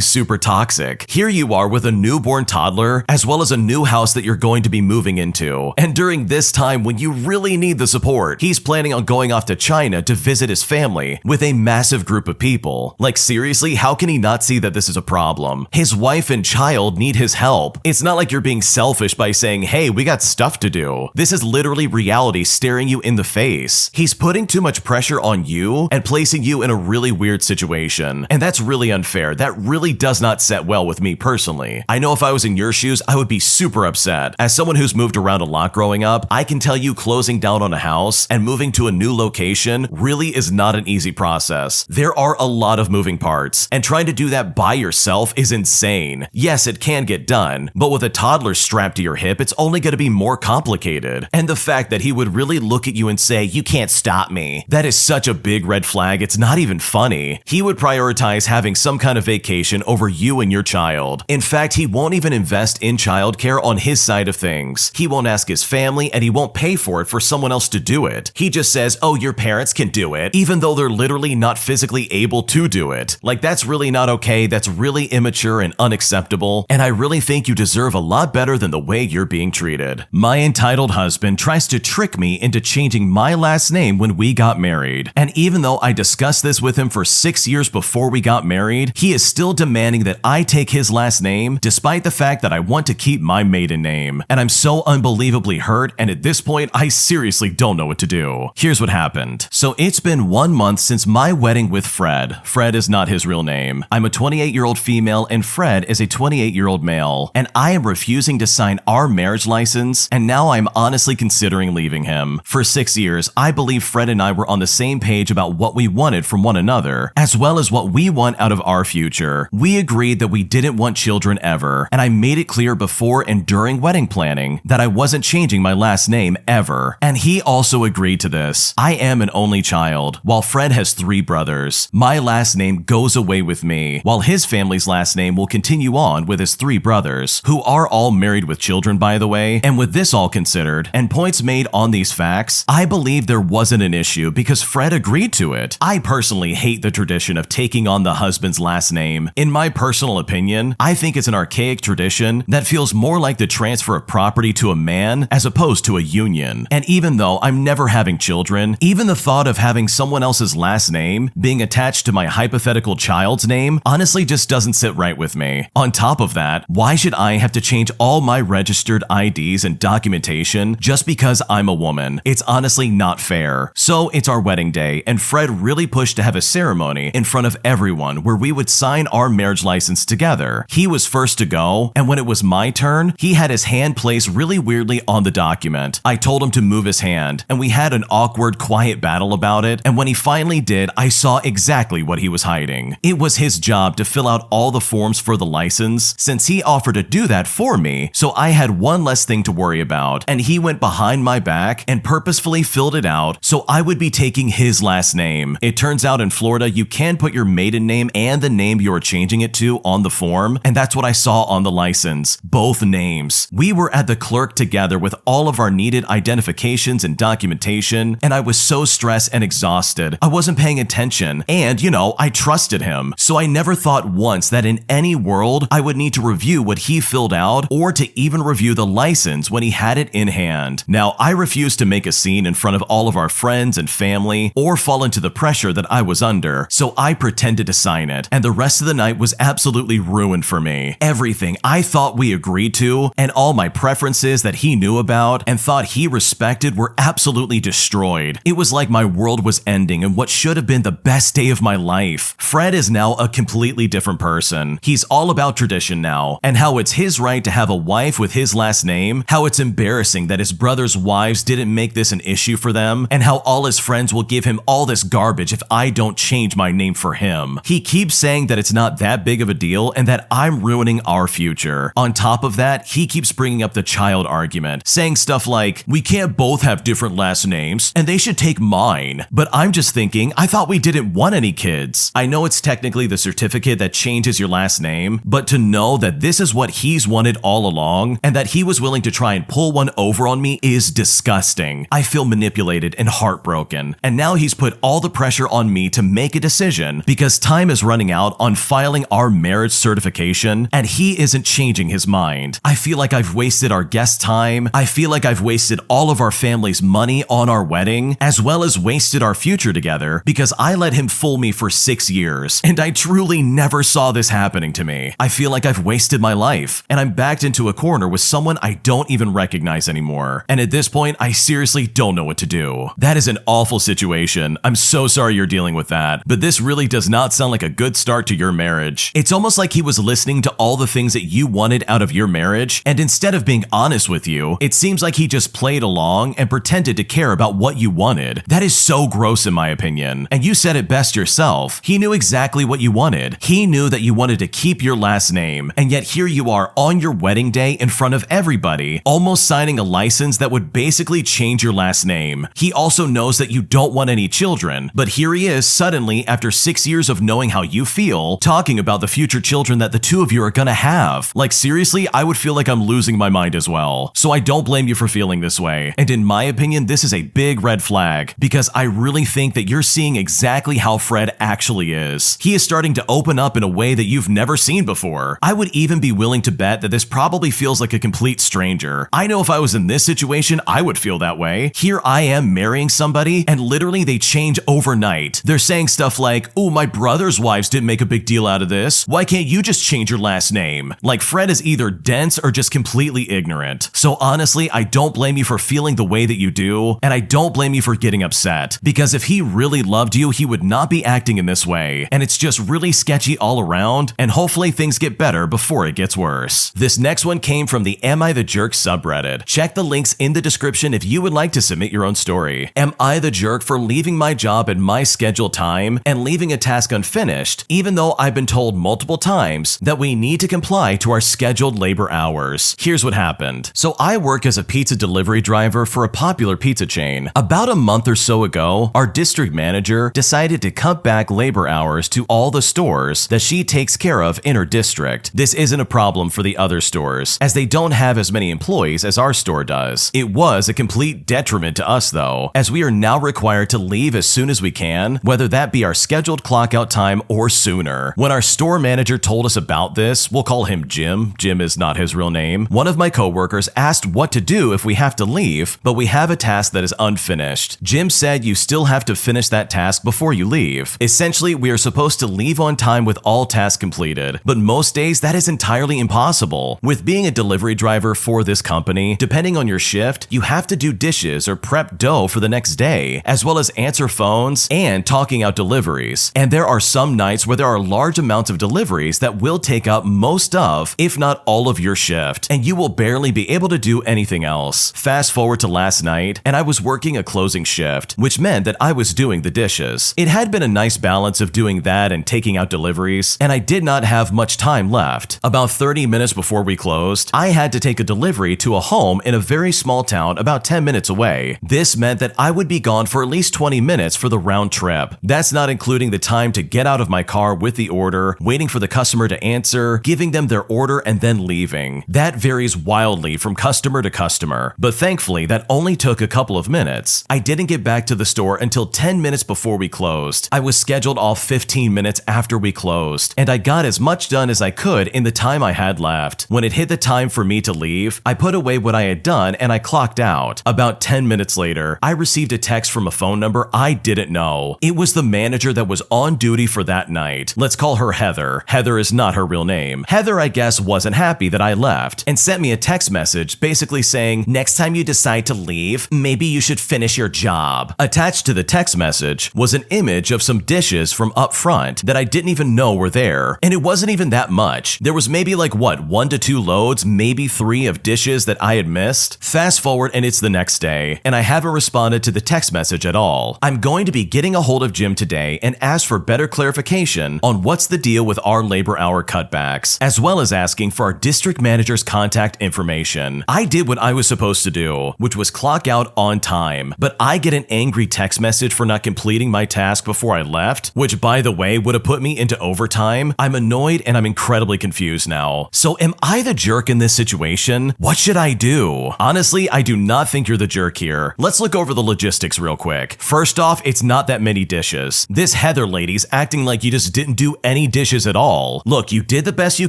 super toxic. Here you are with a newborn toddler, as well as a new house that you're going to be moving into, and during this time when you really need the support, he's planning on going off to China to visit his family with a massive group of people. Like seriously, how can he not see that this is a problem? His wife and child need his help. It's not like you're being selfish by saying, hey, we got stuff to do. This is literally reality staring you in the face. He's putting too much pressure on you and placing you in a really weird situation. And that's really unfair. That really does not set well with me personally. I know if I was in your shoes, I would be super upset. As someone who's moved around a lot growing up, I can tell you closing down on a house and moving to a new location really is not an easy process. There are a lot of moving parts, and trying to do that by yourself is insane. Yes, it can get done, but with a toddler strapped to your hip, it's only going to be more complicated. And the fact that he would really look at you and say, you can't stop me, that is such a big red flag, it's not even funny. He would prioritize having some kind of vacation over you and your child. In fact, he won't even invest in childcare on his side of things. He won't ask his family, and he won't pay for it for someone else to do it. He just says, oh, your parents can do it, even though they're literally not physically able to do it. Like, that's really not okay, that's really immature and unacceptable, and I really think you deserve a lot better than the way you're being treated. My entitled husband tries to trick me into changing my last name when we got married, and even though I discussed this with him for 6 years before we got married, he is still demanding that I take his last name despite the fact that I want to keep my maiden name. And I'm so unbelievably hurt, and at this point, I seriously don't know what to do. Here's what happened. So it's been 1 month since my wedding with Fred. Fred is not his real name. I'm a 28-year-old female and Fred is a 28-year-old male, and I am refusing to sign our marriage license, and now I'm honestly considering leaving him. For 6 years, I believe Fred and I were on the same page about what we wanted from one another, as well as what we want out of our future. We agreed that we didn't want children ever, and I made it clear before and during wedding planning that I wasn't changing my last name ever. And he also agreed to this. I am an only child, while Fred has 3 brothers. My last name goes away with me, while his family's last name will continue on with his 3 brothers, who are all married with children, by the way. And with this all considered, and points made on these facts, I believe there wasn't an issue because Fred agreed to it. I personally hate the tradition of taking on the husband's last name. In my personal opinion, I think it's an archaic tradition that feels more like the transfer of property to a man as opposed to a union. And even though I'm never having children, even the thought of having someone else's last name being attached to my hypothetical child's name honestly just doesn't sit right with me. On top of that, why should I have to change all my registered IDs and documentation just because I'm a woman? It's honestly not fair. So it's our wedding day, and Fred really pushed to have a ceremony in front of everyone where we would sign our marriage license together. He was first to go, and when it was my turn, he had his hand placed really weirdly on the document. I told him to move his hand, and we had an awkward, quiet battle about it, and when he finally did, I saw exactly what he was hiding. It was his job to fill out all the forms for the license, since he offered to do that for me, so I had one less thing to worry about, and he went behind my back and purposefully filled it out so I would be taking his last name. It turns out in Florida, you can put your maiden name and the name you're changing it to on the form, and that's what I saw on the license. Both names. We were at the clerk together with all of our needed identifications and documentation, and I was so stressed and exhausted. I wasn't paying attention, and I trusted him, so I never thought once that in any world I would need to review what he filled out or to even review the license when he had it in hand. Now, I refused to make a scene in front of all of our friends and family or fall into the pressure that I was under, so I pretended to sign it, and the rest of the night was absolutely ruined for me. Everything I thought we agreed to and all my preferences that he knew about and thought he respected were absolutely destroyed. destroyed. It was like my world was ending and what should have been the best day of my life. Fred is now a completely different person. He's all about tradition now, and how it's his right to have a wife with his last name, how it's embarrassing that his brother's wives didn't make this an issue for them, and how all his friends will give him all this garbage if I don't change my name for him. He keeps saying that it's not that big of a deal and that I'm ruining our future. On top of that, he keeps bringing up the child argument, saying stuff like, we can't both have different last names, and they should take mine. But I'm just thinking, I thought we didn't want any kids. I know it's technically the certificate that changes your last name, but to know that this is what he's wanted all along, and that he was willing to try and pull one over on me is disgusting. I feel manipulated and heartbroken, and now he's put all the pressure on me to make a decision because time is running out on filing our marriage certification, and he isn't changing his mind. I feel like I've wasted our guest time. I feel like I've wasted all of our family's money on our wedding, as well as wasted our future together because I let him fool me for 6 years, and I truly never saw this happening to me. I feel like I've wasted my life, and I'm backed into a corner with someone I don't even recognize anymore. And at this point, I seriously don't know what to do. That is an awful situation. I'm so sorry you're dealing with that, but this really does not sound like a good start to your marriage. It's almost like he was listening to all the things that you wanted out of your marriage, and instead of being honest with you, it seems like he just played along and pretended to care about what you wanted. That is so gross in my opinion, and you said it best yourself. He knew exactly what you wanted. He knew that you wanted to keep your last name, and yet here you are on your wedding day in front of everybody, almost signing a license that would basically change your last name. He also knows that you don't want any children, but here he is suddenly, after 6 years of knowing how you feel, talking about the future children that the two of you are gonna have. Like seriously, I would feel like I'm losing my mind as well. So I don't blame you for feeling this way, and in my opinion, this is a big red flag, because I really think that you're seeing exactly how Fred actually is. He is starting to open up in a way that you've never seen before. I would even be willing to bet that this probably feels like a complete stranger. I know if I was in this situation, I would feel that way. Here I am marrying somebody, and literally they change overnight. They're saying stuff like, oh, my brother's wives didn't make a big deal out of this. Why can't you just change your last name? Like Fred is either dense or just completely ignorant. So honestly, I don't blame you for feeling the way that you do, and I don't blame you for getting upset, because if he really loved you, he would not be acting in this way, and it's just really sketchy all around, and hopefully things get better before it gets worse. This next one came from the Am I the Jerk subreddit. Check the links in the description if you would like to submit your own story. Am I the jerk for leaving my job at my scheduled time and leaving a task unfinished, even though I've been told multiple times that we need to comply to our scheduled labor hours? Here's what happened. So I work as a pizza delivery driver for a popular pizza chain. About a month or so ago, our district manager decided to cut back labor hours to all the stores that she takes care of in her district. This isn't a problem for the other stores, as they don't have as many employees as our store does. It was a complete detriment to us though, as we are now required to leave as soon as we can, whether that be our scheduled clock out time or sooner. When our store manager told us about this, we'll call him Jim. Jim is not his real name. One of my coworkers asked what to do if we have to leave, but we have a task that is unfinished. Jim said you still have to finish that task before you leave. Essentially, we are supposed to leave on time with all tasks completed, but most days that is entirely impossible. With being a delivery driver for this company, depending on your shift, you have to do dishes or prep dough for the next day, as well as answer phones and talking out deliveries. And there are some nights where there are large amounts of deliveries that will take up most of, if not all of your shift, and you will barely be able to do anything else. Fast forward to last night, and I was working a closing shift, which meant that I was doing the dishes. It had been a nice balance of doing that and taking out deliveries, and I did not have much time left. About 30 minutes before we closed, I had to take a delivery to a home in a very small town about 10 minutes away. This meant that I would be gone for at least 20 minutes for the round trip. That's not including the time to get out of my car with the order, waiting for the customer to answer, giving them their order, and then leaving. That varies wildly from customer to customer, but thankfully that only took a couple of minutes. I didn't get back to the store until 10 minutes before we closed. I was scheduled off 15 minutes after we closed, and I got as much done as I could in the time I had left. When it hit the time for me to leave, I put away what I had done and I clocked out. About 10 minutes later, I received a text from a phone number I didn't know. It was the manager that was on duty for that night. Let's call her Heather. Heather is not her real name. Heather, I guess, wasn't happy that I left and sent me a text message basically saying, next time you decide to leave, maybe you should finish your job. Attached to the text message was an image of some dishes from up front that I didn't even know were there. And it wasn't even that much. There was maybe like 1 to 2 loads, maybe 3 of dishes that I had missed. Fast forward and it's the next day, and I haven't responded to the text message at all. I'm going to be getting a hold of Jim today and ask for better clarification on what's the deal with our labor hour cutbacks, as well as asking for our district manager's contact information. I did what I was supposed to do, which was clock out on time, but I get an angry text message for not completing my task before I left, which by the way would have put me into overtime. I'm annoyed and I'm incredibly confused now. So am I the jerk in this situation? What should I do? Honestly, I do not think you're the jerk here. Let's look over the logistics real quick. First off, it's not that many dishes. This Heather lady's acting like you just didn't do any dishes at all. Look, you did the best you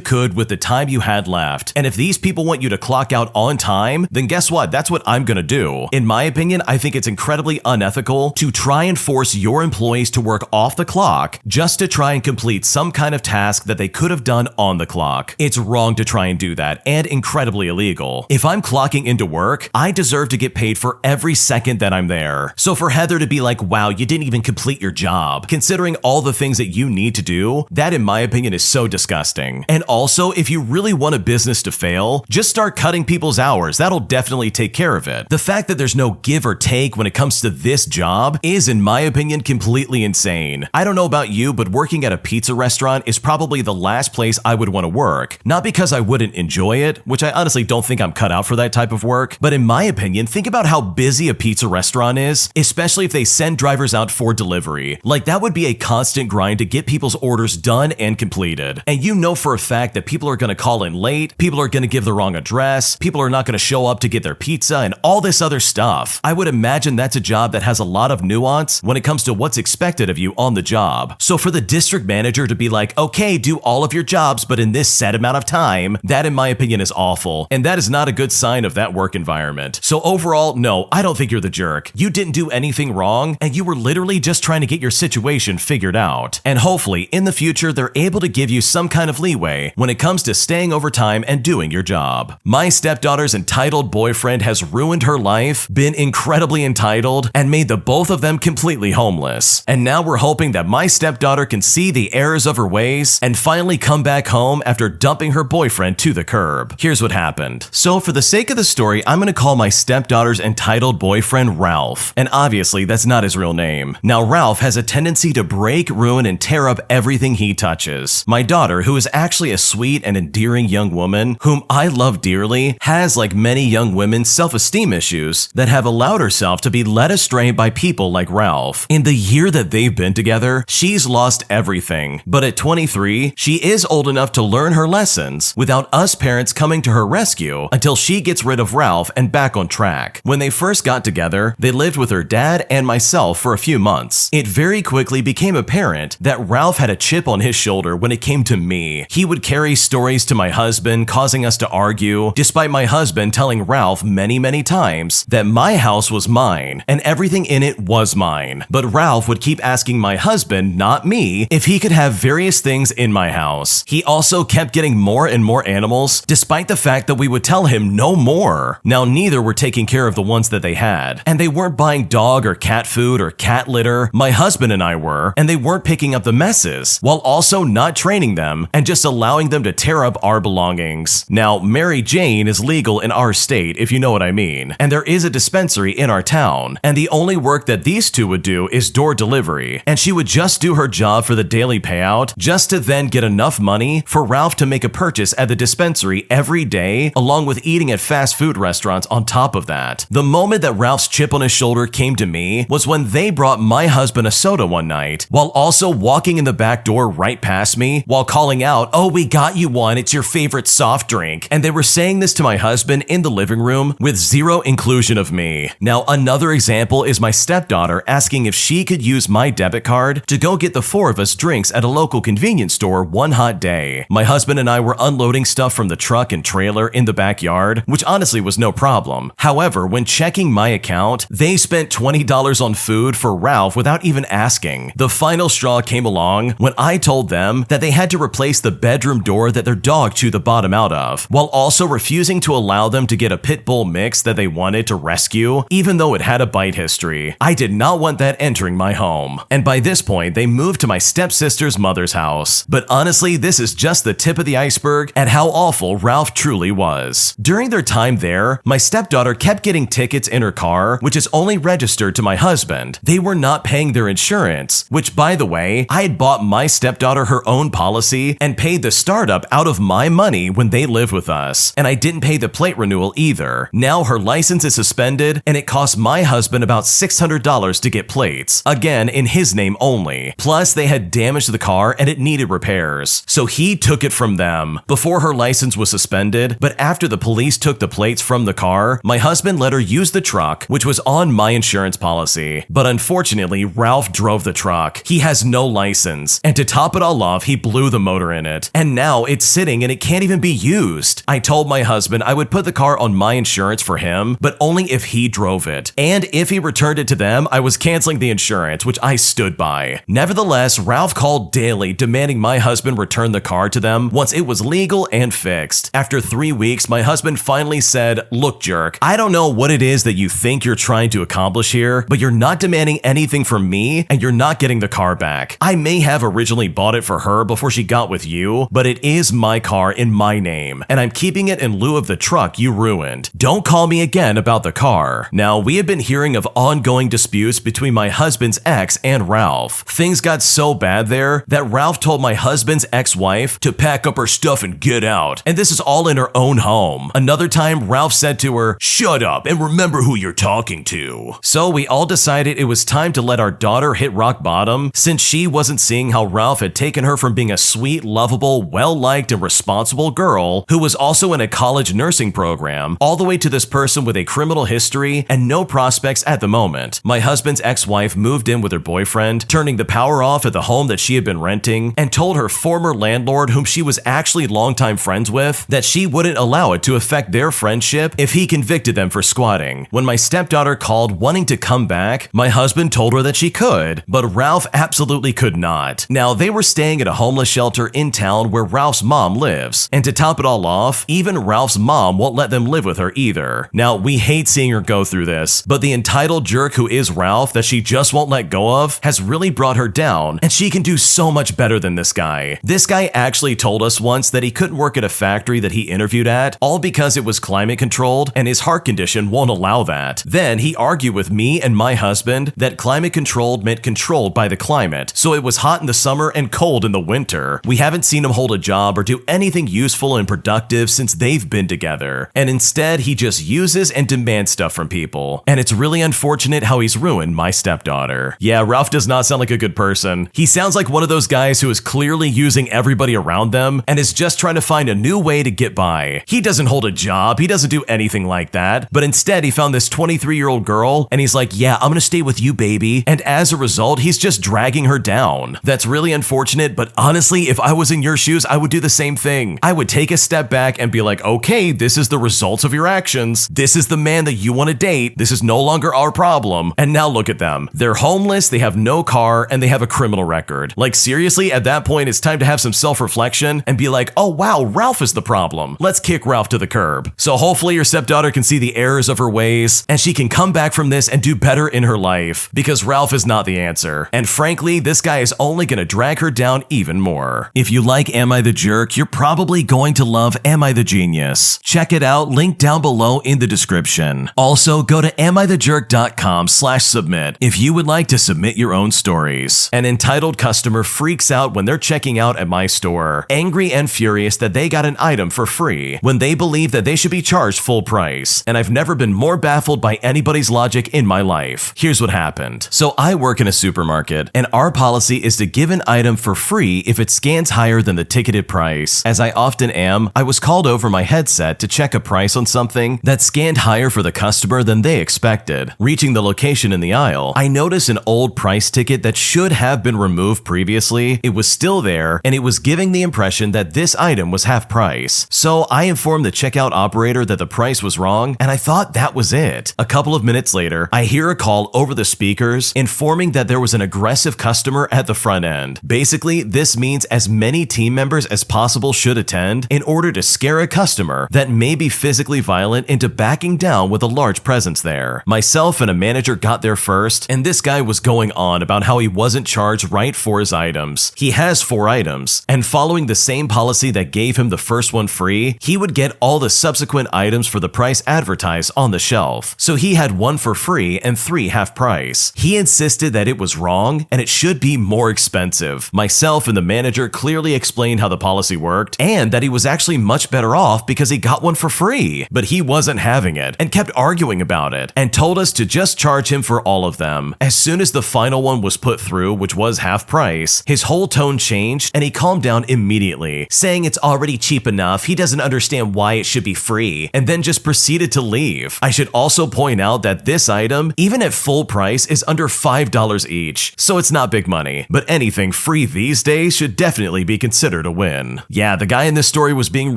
could with the time you had left. And if these people want you to clock out on time, then guess what? That's what I'm gonna do. In my opinion, I think it's incredibly unethical to try and force your employees to work off the clock just to try and complete some kind of task that they could have done on the clock. It's wrong to try and do that and incredibly illegal. If I'm clocking into work, I deserve to get paid for every second that I'm there. So for Heather to be like, wow, you didn't even complete your job, considering all the things that you need to do, that in my opinion is so disgusting. And also, if you really want a business to fail, just start cutting people's hours. That'll definitely take care of it. The fact that there's no give or take when it comes to this job is, in my opinion, completely insane. I don't know about you, but working at a pizza restaurant is probably the last place I would want to work. Not because I wouldn't enjoy it, which I honestly don't think I'm cut out for that type of work, but in my opinion, think about how busy a pizza restaurant is, especially if they send drivers out for delivery. Like, that would be a constant grind to get people's orders done and completed. And you know for a fact that people are going to call in late, people are going to give the wrong address, people are not going to show up to get their pizza, and all this other stuff. I would imagine that's a job that has a lot of nuance when it comes to what's expected of you on the job. So for the district manager to be like, okay, do all of your jobs, but in this set amount of time, that in my opinion is awful. And that is not a good sign of that work environment. So overall, no, I don't think you're the jerk. You didn't do anything wrong, and you were literally just trying to get your situation figured out. And hopefully, in the future, they're able to give you some kind of leeway when it comes to staying overtime and doing your job. My stepdaughter's entitled boyfriend has ruined her life, been incredibly entitled, and made the both of them completely homeless. And now we're hoping that my stepdaughter can see the errors of her ways and finally come back home after dumping her boyfriend to the curb. Here's what happened. So for the sake of the story, I'm gonna call my stepdaughter's entitled boyfriend Ralph. And obviously, that's not his real name. Now, Ralph has a tendency to break, ruin, and tear up everything he touches. My daughter, who is actually a sweet and endearing young woman, whom I love dearly, has, like many young women, self-esteem issues that have allowed herself to be led astray by people like Ralph. In the year that they've been together, she's lost everything. But at 23, she is old enough to learn her lessons without us parents coming to her rescue until she gets rid of Ralph and back on track. When they first got together, they lived with her dad and myself for a few months. It very quickly became apparent that Ralph had a chip on his shoulder when it came to me. He would carry stories to my husband, causing us to argue, despite my husband telling Ralph many times that my house was mine and everything in it was mine. But Ralph would keep asking my husband, not me, if he could have various things in my house. He also kept getting more and more animals, despite the fact that we would tell him no more. Now, neither were taking care of the ones that they had, and they weren't buying dog or cat food or cat litter. My husband and I were, and they weren't picking up the messes, while also not training them and just allowing them to tear up our belongings. Now, Mary Jane is legal in our state, if you know what I mean, and there is a dispensary in our town, and the only work that these two would do is door delivery, and she would just do her job for the daily payout, just to then get enough money for Ralph to make a purchase at the dispensary every day, along with eating at fast food restaurants on top of that. The moment that Ralph's chip on his shoulder came to me was when they brought my husband a soda one night, while also walking in the back door right past me, while calling out, "Oh, we got you one, it's your favorite soft drink." And they were saying this to my husband in the living room with zero inclusion of me. Now, another example is my stepdaughter asking if she could use my debit card to go get the four of us drinks at a local convenience store one hot day. My husband and I were unloading stuff from the truck and trailer in the backyard, which honestly was no problem. However, when checking my account, they spent $20 on food for Ralph without even asking. The final straw came along when I told them that they had to replace the bedroom door that their dog chewed the bottom out of, while also refusing to allow them to get a pit bull mix that they wanted to rescue, even though know it had a bite history. I did not want that entering my home. And by this point, they moved to my stepsister's mother's house. But honestly, this is just the tip of the iceberg at how awful Ralph truly was. During their time there, my stepdaughter kept getting tickets in her car, which is only registered to my husband. They were not paying their insurance, which, by the way, I had bought my stepdaughter her own policy and paid the startup out of my money when they lived with us. And I didn't pay the plate renewal either. Now her license is suspended, and it cost my husband about $600 to get plates. Again, in his name only. Plus, they had damaged the car and it needed repairs. So he took it from them before her license was suspended, but after the police took the plates from the car, my husband let her use the truck, which was on my insurance policy. But unfortunately, Ralph drove the truck. He has no license, and to top it all off, he blew the motor in it. And now it's sitting and it can't even be used. I told my husband I would put the car on my insurance for him, but only if he drove it. And if he returned it to them, I was canceling the insurance, which I stood by. Nevertheless, Ralph called daily demanding my husband return the car to them once it was legal and fixed. After 3 weeks, my husband finally said, "Look, jerk, I don't know what it is that you think you're trying to accomplish here, but you're not demanding anything from me and you're not getting the car back. I may have originally bought it for her before she got with you, but it is my car in my name, and I'm keeping it in lieu of the truck you ruined. Don't call me again about the car." Now, we had been hearing of ongoing disputes between my husband's ex and Ralph. Things got so bad there that Ralph told my husband's ex-wife to pack up her stuff and get out, and this is all in her own home. Another time, Ralph said to her, "Shut up and remember who you're talking to." So we all decided it was time to let our daughter hit rock bottom, since she wasn't seeing how Ralph had taken her from being a sweet, lovable, well-liked, and responsible girl who was also in a college nursing program, all the way to this person with a criminal history and no prospects at the moment. My husband's ex-wife moved in with her boyfriend, turning the power off at the home that she had been renting, and told her former landlord, whom she was actually longtime friends with, that she wouldn't allow it to affect their friendship if he convicted them for squatting. When my stepdaughter called wanting to come back, my husband told her that she could, but Ralph absolutely could not. Now, they were staying at a homeless shelter in town where Ralph's mom lives, and to top it all off, even Ralph's mom won't let them live with her either. Now, we hate seeing her go through this, but the entitled jerk who is Ralph that she just won't let go of has really brought her down, and she can do so much better than this guy. This guy actually told us once that he couldn't work at a factory that he interviewed at, all because it was climate controlled and his heart condition won't allow that. Then he argued with me and my husband that climate controlled meant controlled by the climate, so it was hot in the summer and cold in the winter. We haven't seen him hold a job or do anything useful and productive since they've been together, and instead he just uses and demands stuff from people. And it's really unfortunate how he's ruined my stepdaughter. Yeah, Ralph does not sound like a good person. He sounds like one of those guys who is clearly using everybody around them and is just trying to find a new way to get by. He doesn't hold a job, he doesn't do anything like that, but instead he found this 23-year-old girl and he's like, "Yeah, I'm gonna stay with you, baby," and as a result, he's just dragging her down. That's really unfortunate, but honestly, if I was in your shoes, I would do the same thing. I would take a step back and be like, okay, this is the results of your actions. This is the man that you want to date. This is no longer our problem. And now look at them. They're homeless, they have no car, and they have a criminal record. Like seriously, at that point, it's time to have some self-reflection and be like, oh wow, Ralph is the problem. Let's kick Ralph to the curb. So hopefully your stepdaughter can see the errors of her ways and she can come back from this and do better in her life, because Ralph is not the answer. And frankly, this guy is only gonna drag her down even more. If you like Am I the Jerk, you're probably going to love Am I the Genius. Check it out, link down below in the description. Also, go to amithejerk.com/submit if you would like to submit your own stories. An entitled customer freaks out when they're checking out at my store, angry and furious that they got an item for free when they believe that they should be charged full price. And I've never been more baffled by anybody's logic in my life. Here's what happened. So I work in a supermarket, and our policy is to give an item for free if it scans higher than the ticketed price. As I often am, I was called over my headset to check a price on something that scanned higher for the customer than they expected. Reaching the location in the aisle, I noticed an old price ticket that should have been removed previously. It was still there, and it was giving the impression that this item was half price. So I informed the checkout operator that the price was wrong, and I thought that was it. A couple of minutes later, I hear a call over the speakers informing that there was an aggressive customer at the front end. Basically, this means as many team members as possible should attend in order to scare a customer that may be physically violent into backing down with a large presence there. there. Myself and a manager got there first, and this guy was going on about how he wasn't charged right for his items. He has 4 items, and following the same policy that gave him the first one free, he would get all the subsequent items for the price advertised on the shelf. So he had 1 for free and 3 half price. He insisted that it was wrong and it should be more expensive. Myself and the manager clearly explained how the policy worked and that he was actually much better off because he got 1 for free. But he wasn't having it and kept arguing about it and told us to just charge him for all of them. As soon as the final one was put through, which was half price, his whole tone changed and he calmed down immediately, saying it's already cheap enough, he doesn't understand why it should be free, and then just proceeded to leave. I should also point out that this item, even at full price, is under $5 each, so it's not big money, but anything free these days should definitely be considered a win. Yeah, the guy in this story was being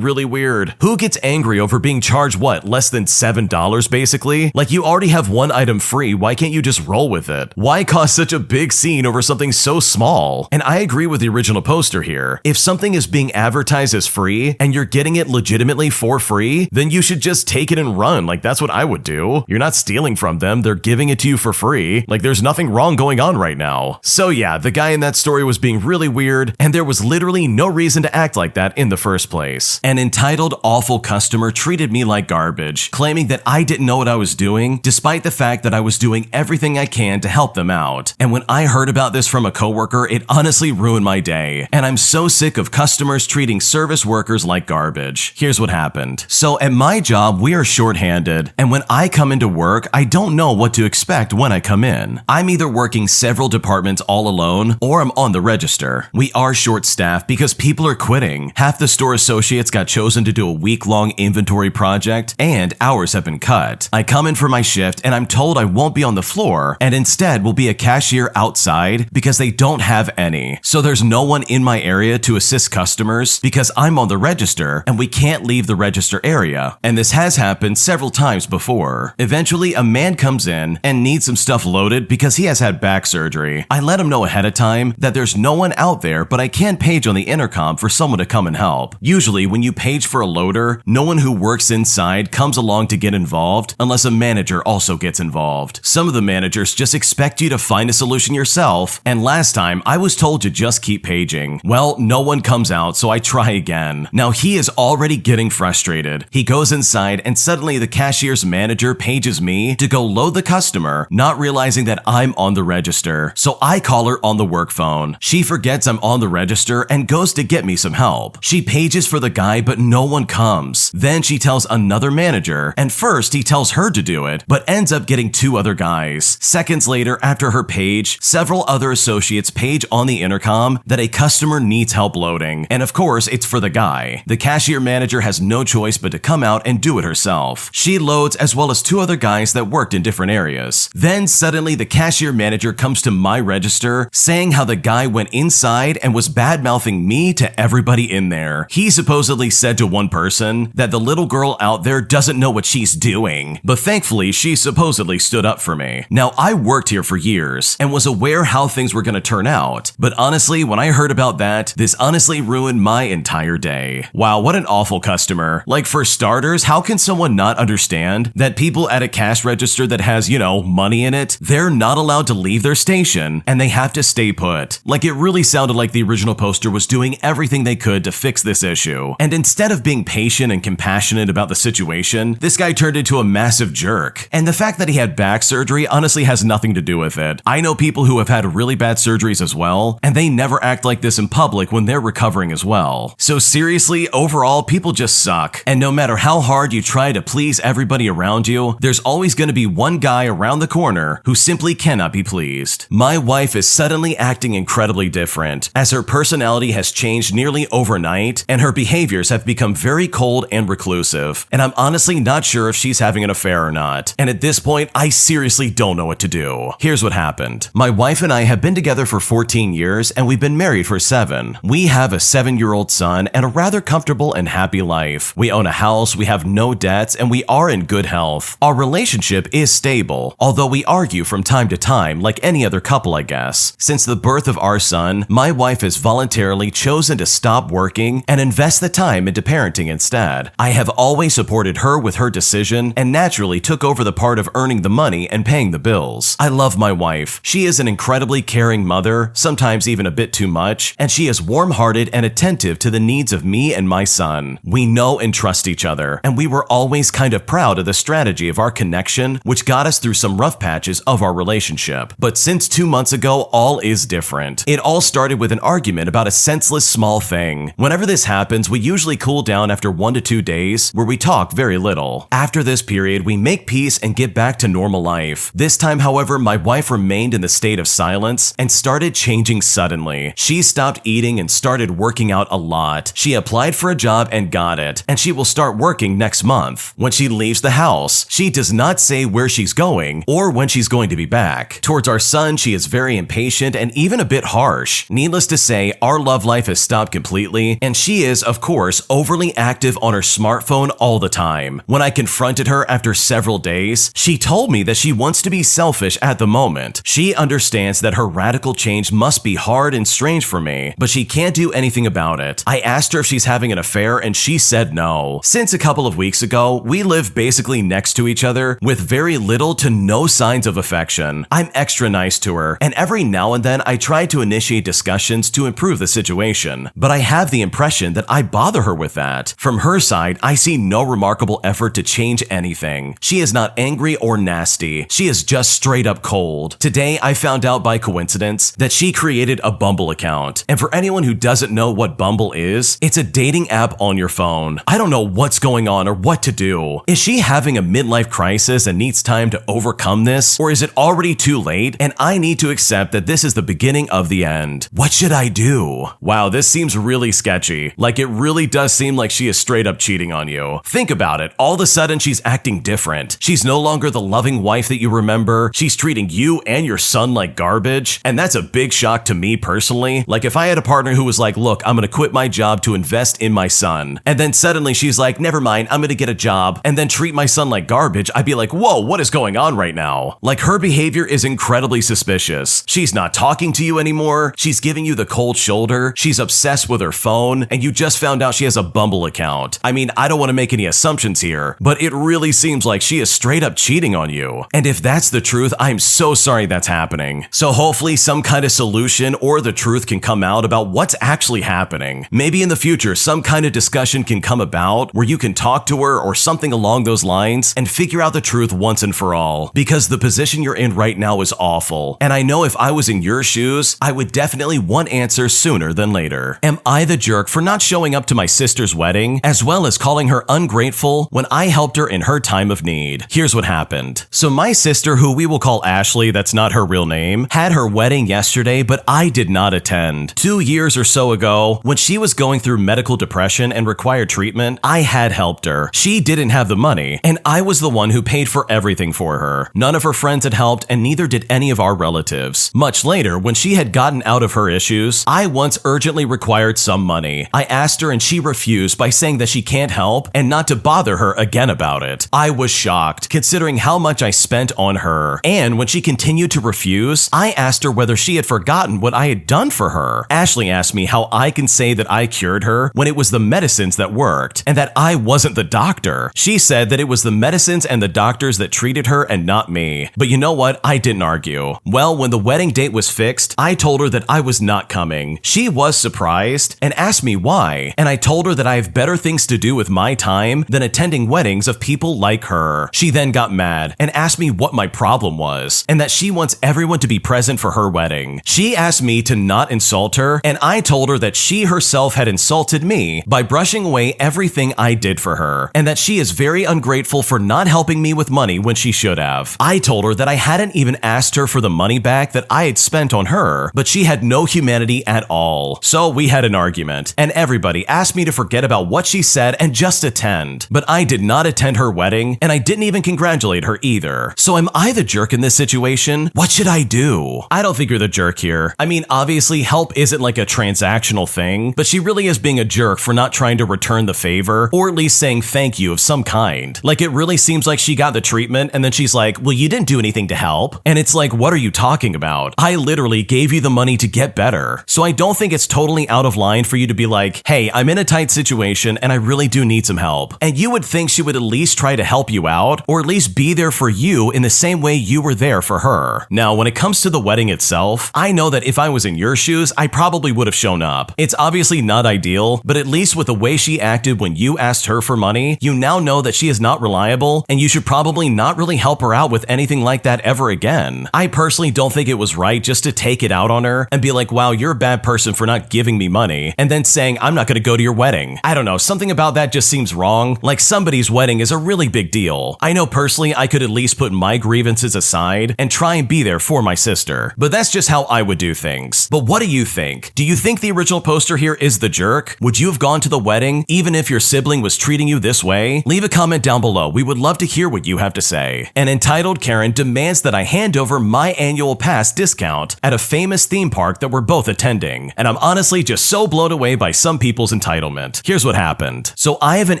really weird. Who gets angry over being charged what, less than $7 basically? Like, you already have 1 item free, why can't you just roll with it? Why cause such a big scene over something so small? And I agree with the original poster here. If something is being advertised as free and you're getting it legitimately for free, then you should just take it and run. Like, that's what I would do. You're not stealing from them, they're giving it to you for free. Like, there's nothing wrong going on right now. So yeah, the guy in that story was being really weird, and there was literally no reason to act like that in the first place. An entitled, awful customer treated me like garbage, claiming that I didn't know what I was doing, despite the fact that I was doing everything I can to help them out. And when I heard about this from a coworker, it honestly ruined my day. And I'm so sick of customers treating service workers like garbage. Here's what happened. So at my job, we are shorthanded, and when I come into work, I don't know what to expect when I come in. I'm either working several departments all alone, or I'm on the register. We are short-staffed because people are quitting. Half the store associates got chosen to do a week-long inventory project, and hours have been cut. I come in for my shift, and I'm told I won't be on the floor, and instead will be a cashier outside because they don't have any. So there's no one in my area to assist customers because I'm on the register, and we can't leave the register area. And this has happened several times before. Eventually, a man comes in and needs some stuff loaded because he has had back surgery. I let him know ahead of time that there's no one out there, but I can page on the intercom for someone to come and help. Usually, when you page for a loader, no one who works inside comes along to get involved unless a manager also gets involved. Some of the managers just expect you to find a solution yourself, and last time I was told to just keep paging. Well, no one comes out, so I try again. Now he is already getting frustrated. He goes inside and suddenly the cashier's manager pages me to go load the customer, not realizing that I'm on the register. So I call her on the work phone. She forgets I'm on the register and goes to get me some help. She pages for the guy, but no one comes. Then she tells another manager, and first he tells her to do it, but ends up getting 2 other guys. Seconds later, after her page, several other associates page on the intercom that a customer needs help loading. And of course, it's for the guy. The cashier manager has no choice but to come out and do it herself. She loads as well as 2 other guys that worked in different areas. Then suddenly the cashier manager comes to my register saying how the guy went inside and was bad-mouthing me to everybody in there. He supposedly said to one person that the little girl out there doesn't know what she's doing, but thankfully she supposedly stood up for me. Now, I worked here for years and was aware how things were going to turn out, but honestly, when I heard about that, this honestly ruined my entire day. Wow, what an awful customer. Like, for starters, how can someone not understand that people at a cash register that has, money in it, they're not allowed to leave their station and they have to stay put? Like, it really sounded like the original poster was doing everything they could to fix this issue. And instead of being patient and compassionate about the situation, this guy turned into a massive jerk. And the fact that he had back surgery honestly has nothing to do with it. I know people who have had really bad surgeries as well, and they never act like this in public when they're recovering as well. So seriously, overall, people just suck. And no matter how hard you try to please everybody around you, there's always going to be one guy around the corner who simply cannot be pleased. My wife is suddenly acting incredibly different, as her personality has changed nearly overnight, and her behaviors have become very cold and reclusive. And I'm honestly not sure if she's having an affair or not. And at this point, I seriously don't know what to do. Here's what happened. My wife and I have been together for 14 years, and we've been married for 7. We have a 7-year-old son and a rather comfortable and happy life. We own a house, we have no debts, and we are in good health. Our relationship is stable, although we argue from time to time like any other couple, I guess. Since the birth of our son, my wife has voluntarily chosen to stop working and invest the time into parenting instead. I have always supported her with her decision and naturally took over over the part of earning the money and paying the bills. I love my wife. She is an incredibly caring mother, sometimes even a bit too much, and she is warm-hearted and attentive to the needs of me and my son. We know and trust each other, and we were always kind of proud of the strategy of our connection, which got us through some rough patches of our relationship. But since 2 months ago, all is different. It all started with an argument about a senseless small thing. Whenever this happens, we usually cool down after 1 to 2 days, where we talk very little. After this period, we make peace and get back to normal life. This time, however, my wife remained in the state of silence and started changing suddenly. She stopped eating and started working out a lot. She applied for a job and got it, and she will start working next month. When she leaves the house, she does not say where she's going or when she's going to be back. Towards our son, she is very impatient and even a bit harsh. Needless to say, our love life has stopped completely, and she is, of course, overly active on her smartphone all the time. When I confronted her after several days, she told me that she wants to be selfish at the moment. She understands that her radical change must be hard and strange for me, but she can't do anything about it. I asked her if she's having an affair, and she said no. Since a couple of weeks ago, we live basically next to each other with very little to no signs of affection. I'm extra nice to her, and every now and then I try to initiate discussions to improve the situation, but I have the impression that I bother her with that. From her side, I see no remarkable effort to change anything. She is not angry or nasty. She is just straight up cold. Today, I found out by coincidence that she created a Bumble account. And for anyone who doesn't know what Bumble is, it's a dating app on your phone. I don't know what's going on or what to do. Is she having a midlife crisis and needs time to overcome this? Or is it already too late and I need to accept that this is the beginning of the end? What should I do? Wow, this seems really sketchy. Like, it really does seem like she is straight up cheating on you. Think about it. All of a sudden, she's acting different. She's no longer the loving wife that you remember. She's treating you and your son like garbage. And that's a big shock to me personally. Like, if I had a partner who was like, look, I'm gonna quit my job to invest in my son, and then suddenly she's like, never mind, I'm gonna get a job, and then treat my son like garbage, I'd be like, whoa, what is going on right now? Like, her behavior is incredibly suspicious. She's not talking to you anymore. She's giving you the cold shoulder. She's obsessed with her phone, and you just found out she has a Bumble account. I mean, I don't want to make any assumptions here, but it really seems like she is straight up cheating on you. And if that's the truth, I'm so sorry that's happening. So hopefully some kind of solution or the truth can come out about what's actually happening. Maybe in the future, some kind of discussion can come about where you can talk to her or something along those lines and figure out the truth once and for all. Because the position you're in right now is awful. And I know if I was in your shoes, I would definitely want answers sooner than later. Am I the jerk for not showing up to my sister's wedding, as well as calling her ungrateful when I helped her in her time of need? Here's what happened. So my sister, who we will call Ashley, that's not her real name, had her wedding yesterday, but I did not attend. 2 years or so ago, when she was going through medical depression and required treatment, I had helped her. She didn't have the money, and I was the one who paid for everything for her. None of her friends had helped, and neither did any of our relatives. Much later, when she had gotten out of her issues, I once urgently required some money. I asked her and she refused by saying that she can't help and not to bother her again about it. I was shocked, considering how much I spent on her. And when she continued to refuse, I asked her whether she had forgotten what I had done for her. Ashley asked me how I can say that I cured her when it was the medicines that worked, and that I wasn't the doctor. She said that it was the medicines and the doctors that treated her and not me. But you know what? I didn't argue. Well, when the wedding date was fixed, I told her that I was not coming. She was surprised and asked me why, and I told her that I have better things to do with my time than attending weddings of people like her. She then got mad and asked me what my problem was, and that she wants everyone to be present for her wedding. She asked me to not insult her, and I told her that she herself had insulted me by brushing away everything I did for her, and that she is very ungrateful for not helping me with money when she should have. I told her that I hadn't even asked her for the money back that I had spent on her, but she had no humanity at all. So we had an argument, and everybody asked me to forget about what she said and just attend. But I did not attend her wedding, and I didn't even congratulate her either. So am I the jerk in this situation? What should I do? I don't think you're the jerk here. I mean, obviously help isn't like a transactional thing, but she really is being a jerk for not trying to return the favor, or at least saying thank you of some kind. Like, it really seems like she got the treatment and then she's like, well, you didn't do anything to help. And it's like, what are you talking about? I literally gave you the money to get better. So I don't think it's totally out of line for you to be like, hey, I'm in a tight situation and I really do need some help. And you would think she would at least try to help you out, or at least be there for you in the same way you were there for her. Now, when it comes to the wedding itself, I know that if I was in your shoes, I probably would have shown up. It's obviously not ideal, but at least with the way she acted when you asked her for money, you now know that she is not reliable, and you should probably not really help her out with anything like that ever again. I personally don't think it was right just to take it out on her and be like, wow, you're a bad person for not giving me money, and then saying, I'm not gonna go to your wedding. I don't know, something about that just seems wrong. Like, somebody's wedding is a really big deal. I know personally I could at least put my grievances aside and try and be there for my sister, but that's just how I would do things. But what do you think? Do you think the original poster here is the jerk? Would you have gone to the wedding even if your sibling was treating you this way? Leave a comment down below. We would love to hear what you have to say. An entitled Karen demands that I hand over my annual pass discount at a famous theme park that we're both attending, and I'm honestly just so blown away by some people's entitlement. Here's what happened. So I have an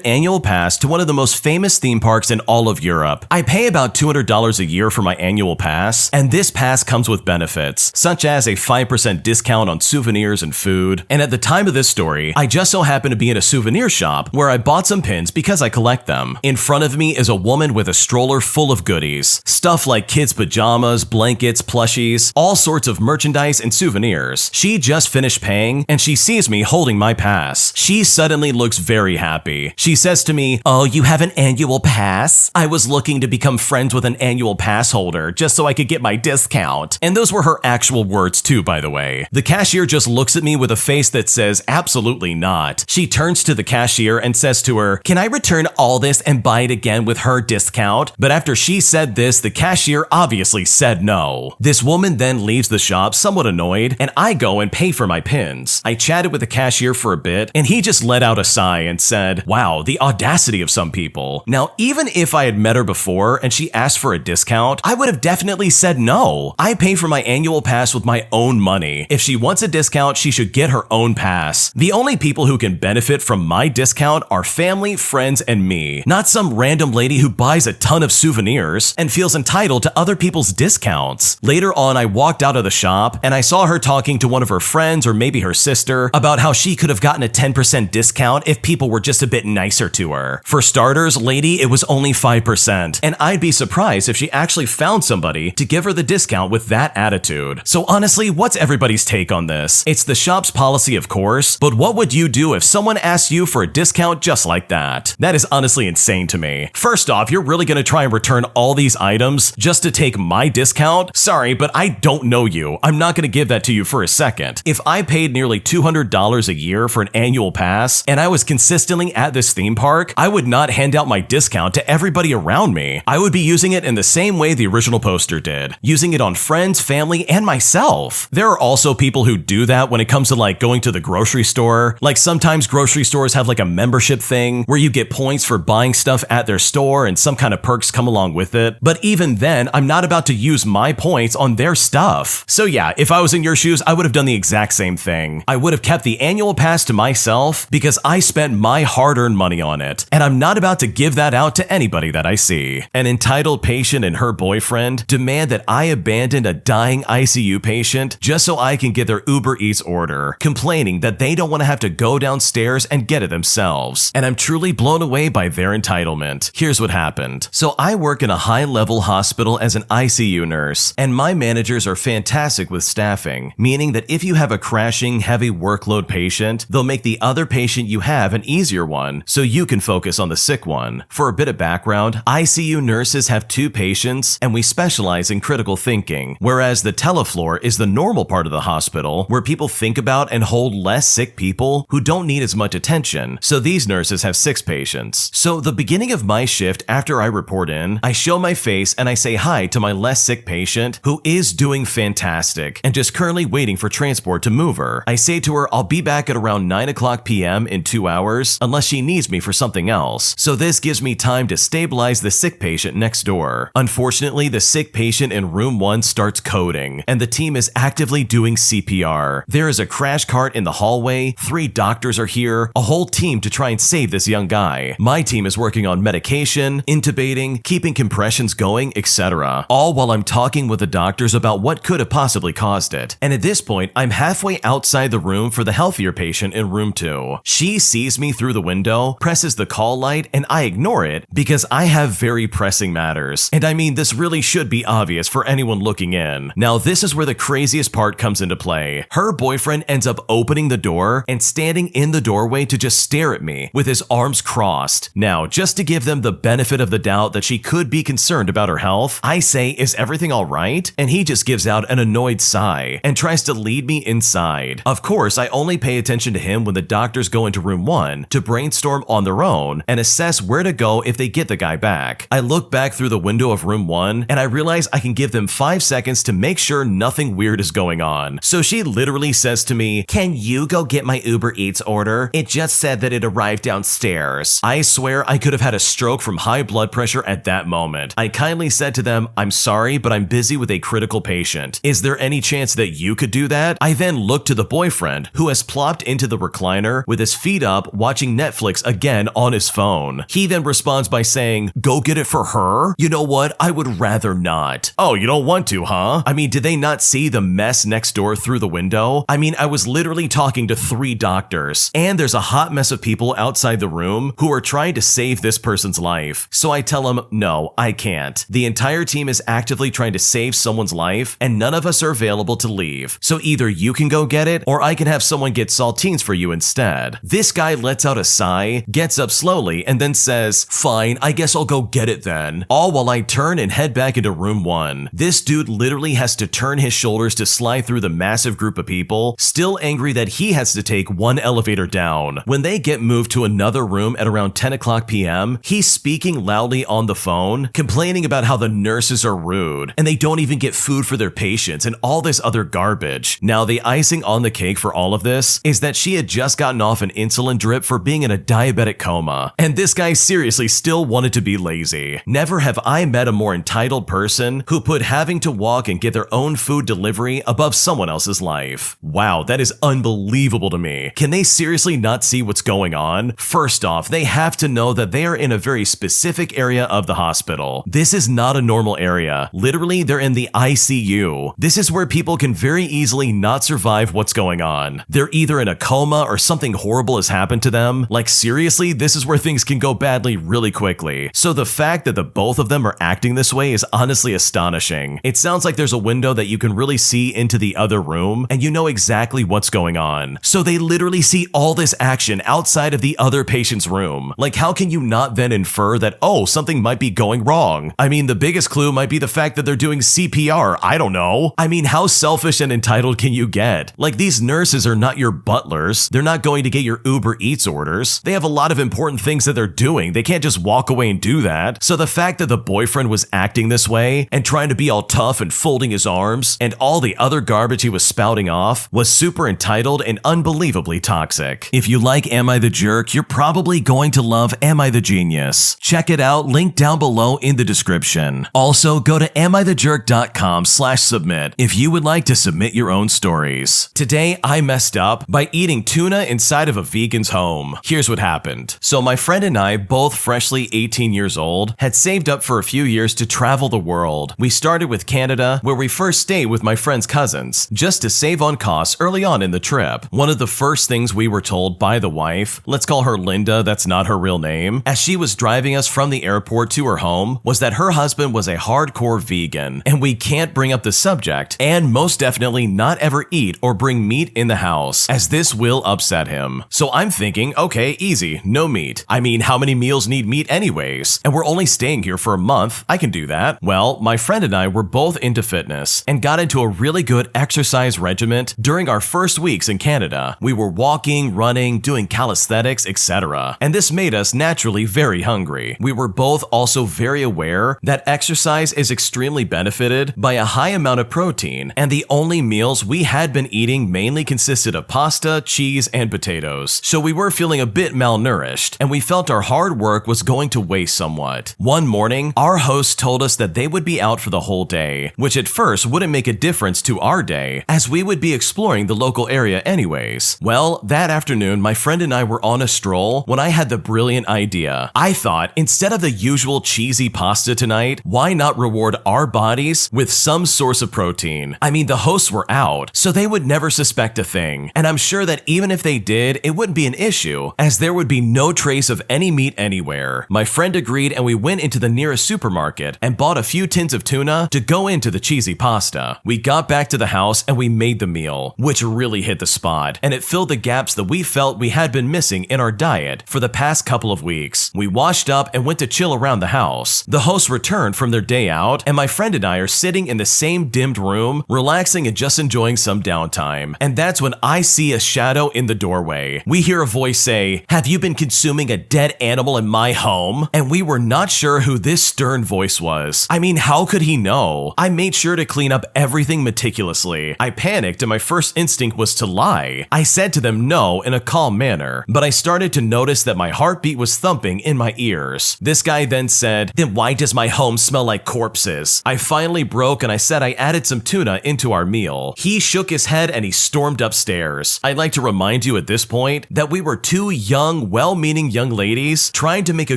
annual pass to one of the most famous theme parks in all of Europe. I pay about $200 a year for my annual pass, and this pass comes with benefits, such as a 5% discount on souvenirs and food. And at the time of this story, I just so happen to be in a souvenir shop where I bought some pins because I collect them. In front of me is a woman with a stroller full of goodies. Stuff like kids' pajamas, blankets, plushies, all sorts of merchandise and souvenirs. She just finished paying and she sees me holding my pass. She suddenly looks very happy. She says to me, "Oh, you have an annual pass? I was looking to become friends with an annual pass holder just so I could get my discount." And those were her actual words too, by the way. The cashier just looks at me with a face that says absolutely not. She turns to the cashier and says to her, "Can I return all this and buy it again with her discount?" But after she said this, the cashier obviously said no. This woman then leaves the shop somewhat annoyed, and I go and pay for my pins. I chatted with the cashier for a bit, and he just let out a sigh and said, "Wow, the audacity of some people." Now, even if I had met her before and she asked for a discount, I would have definitely said no. I pay for my annual pass with my own money. If she wants a discount, she should get her own pass. The only people who can benefit from my discount are family, friends, and me, not some random lady who buys a ton of souvenirs and feels entitled to other people's discounts. Later on, I walked out of the shop and I saw her talking to one of her friends or maybe her sister about how she could have gotten a 10% discount if people were just a bit nicer to her. For starters, lady, it was only 5%, and I'd be surprised if she actually found somebody to give her the discount with that attitude. So honestly, what's everybody's take on this? It's the shop's policy, of course, but what would you do if someone asked you for a discount just like that? That is honestly insane to me. First off, you're really gonna try and return all these items just to take my discount? Sorry, but I don't know you. I'm not gonna give that to you for a second. If I paid nearly $200 a year for an annual pass and I was consistently at this theme park, I would not hand out my discount to everybody around me. I would be using it in the same way the original poster did, using it on friends, family, and myself. There are also people who do that when it comes to like going to the grocery store. Like sometimes grocery stores have like a membership thing where you get points for buying stuff at their store and some kind of perks come along with it. But even then, I'm not about to use my points on their stuff. So yeah, if I was in your shoes, I would have done the exact same thing. I would have kept the annual pass to myself because I spent my hard-earned money on it, and I'm not about to give that out to anybody that I see. An entitled patient and her boyfriend demand that I abandon a dying ICU patient just so I can get their Uber Eats order, complaining that they don't want to have to go downstairs and get it themselves. And I'm truly blown away by their entitlement. Here's what happened. So I work in a high-level hospital as an ICU nurse, and my managers are fantastic with staffing, meaning that if you have a crashing, heavy workload patient, they'll make the other patient you have an easier one so you can focus on the sick one. For a bit of background, ICU nurses have 2 patients, and we specialize in critical thinking, whereas the telefloor is the normal part of the hospital where people think about and hold less sick people who don't need as much attention. So these nurses have 6 patients. So the beginning of my shift after I report in, I show my face and I say hi to my less sick patient who is doing fantastic and just currently waiting for transport to move her. I say to her I'll be back at around 9:00 p.m. in 2 hours unless she needs me for something else. So this gives me time to stabilize the sick patient next door. Unfortunately, the sick patient in room 1 starts coding and the team is actively doing CPR. There is a crash cart in the hallway, 3 doctors are here, a whole team to try and save this young guy. My team is working on medication, intubating, keeping compressions going, etc. All while I'm talking with the doctors about what could have possibly caused it. And at this point, I'm halfway outside the room for the healthier patient in room 2. She sees me through the window, presses the call light, and I ignore it because I have very pressing matters. And I mean, this really should be obvious for anyone looking in. Now, this is where the craziest part comes into play. Her boyfriend ends up opening the door and standing in the doorway to just stare at me with his arms crossed. Now, just to give them the benefit of the doubt that she could be concerned about her health, I say, "Is everything all right?" And he just gives out an annoyed sigh and tries to lead me inside. Of course, I only pay attention to him when the doctors go into room 1 to brainstorm on their own and assess where to go if they get the guy back. I look back through the window of room 1 and I realize I can give them 5 seconds to make sure nothing weird is going on. So she literally says to me, "Can you go get my Uber Eats order? It just said that it arrived downstairs." I swear I could have had a stroke from high blood pressure at that moment. I kindly said to them, "I'm sorry, but I'm busy with a critical patient. Is there any chance that you could do that?" I then look to the boyfriend, who has plopped into the recliner with his feet up watching Netflix again on his phone. He then responds by saying, "Go get it for her? You know what? I would rather not." Oh, you don't want to, huh? I mean, did they not see the mess next door through the window? I mean, I was literally talking to 3 doctors, and there's a hot mess of people outside the room who are trying to save this person's life. So I tell him, no, I can't. The entire team is actively trying to save someone's life, and none of us are available to leave. So either you can go get it, or I can have someone get saltines for you instead. This guy lets out a sigh, gets up slowly, and then says, "Fine, I guess I'll go get it then." All while I turn and head back into room 1. This dude literally has to turn his shoulders to slide through the massive group of people, still angry that he has to take 1 elevator down. When they get moved to another room at around 10 o'clock p.m., he's speaking loudly on the phone, complaining about how the nurses are rude, and they don't even get food for their patients and all this other garbage. Now, the icing on the cake for all of this is that she had just gotten off an insulin drip for being in a diabetic coma, and this guy seriously still wanted to be lazy. Never have I met a more entitled person who put having to walk and get their own food delivery above someone else's life. Wow, that is unbelievable to me. Can they seriously not see what's going on? First off, they have to know that they are in a very specific area of the hospital. This is not a normal area. Literally, they're in the ICU. This is where people can very easily not survive what's going on. They're either in a coma or something horrible has happened to them. Like seriously, this is where things can go badly really quickly. So the fact that the both of them are acting this way is honestly astonishing. It sounds like there's a window that you can really see into the other room, and you know exactly what's going on. So they literally see all this action outside of the other patient's room. Like, how can you not then infer that, oh, something might be going wrong? I mean, the biggest clue might be the fact that they're doing CPR. I don't know. I mean, how selfish and entitled can you get? Like, these nurses are not your butlers. They're not going to get your Uber Eats orders. They have a lot of important things that they're doing. They can't just walk away and do that. So the fact that the boyfriend was acting this way and trying to be all tough and folding his arms and all the other garbage he was spouting off was super entitled and unbelievably toxic. If you like Am I the Jerk, you're probably going to love Am I the Genius. Check it out, link down below in the description. Also, go to amithejerk.com/submit if you would like to submit your own stories. Today, I messed up by eating tuna inside of a vegan's home. Here's what happened. So my friend and I, both freshly 18 years old, had saved up for a few years to travel the world. We started with Canada, where we first stayed with my friend's cousins, just to save on costs early on in the trip. One of the first things we were told by the wife, let's call her Linda, that's not her real name, as she was driving us from the airport to her home, was that her husband was a hardcore vegan, and we can't bring up the subject, and most definitely not ever eat or bring meat in the house, as this will upset him. So I'm thinking, okay, easy, no meat. I mean, how many meals need meat anyways? And we're only staying here for a month, I can do that. Well, my friend and I were both into fitness and got into a really good exercise regimen during our first weeks in Canada. We were walking, running, doing calisthenics, etc. And this made us naturally very hungry. We were both also very aware that exercise is extremely benefited by a high amount of protein, and the only meals we had been eating mainly consisted of pasta, cheese, and potatoes. So we were feeling a bit malnourished, and we felt our hard work was going to waste somewhat. One morning, our host told us that they would be out for the whole day, which at first wouldn't make a difference to our day, as we would be exploring the local area anyways. Well, that afternoon, my friend and I were on a stroll when I had the brilliant idea. I thought, instead of the usual cheesy pasta tonight, why not reward our bodies with some source of protein? I mean, the hosts were out, so they would never suspect a thing, and I'm sure that even if they did, it wouldn't be an issue, as there would be no trace of any meat anywhere. My friend friend agreed and we went into the nearest supermarket and bought a few tins of tuna to go into the cheesy pasta. We got back to the house and we made the meal, which really hit the spot, and it filled the gaps that we felt we had been missing in our diet for the past couple of weeks. We washed up and went to chill around the house. The hosts returned from their day out, and my friend and I are sitting in the same dimmed room, relaxing and just enjoying some downtime. And that's when I see a shadow in the doorway. We hear a voice say, "Have you been consuming a dead animal in my home?" And we were not sure who this stern voice was. I mean, how could he know? I made sure to clean up everything meticulously. I panicked and my first instinct was to lie. I said to them no in a calm manner, but I started to notice that my heartbeat was thumping in my ears. This guy then said, "Then why does my home smell like corpses?" I finally broke and I said I added some tuna into our meal. He shook his head and he stormed upstairs. I'd like to remind you at this point that we were two young, well-meaning young ladies trying to make a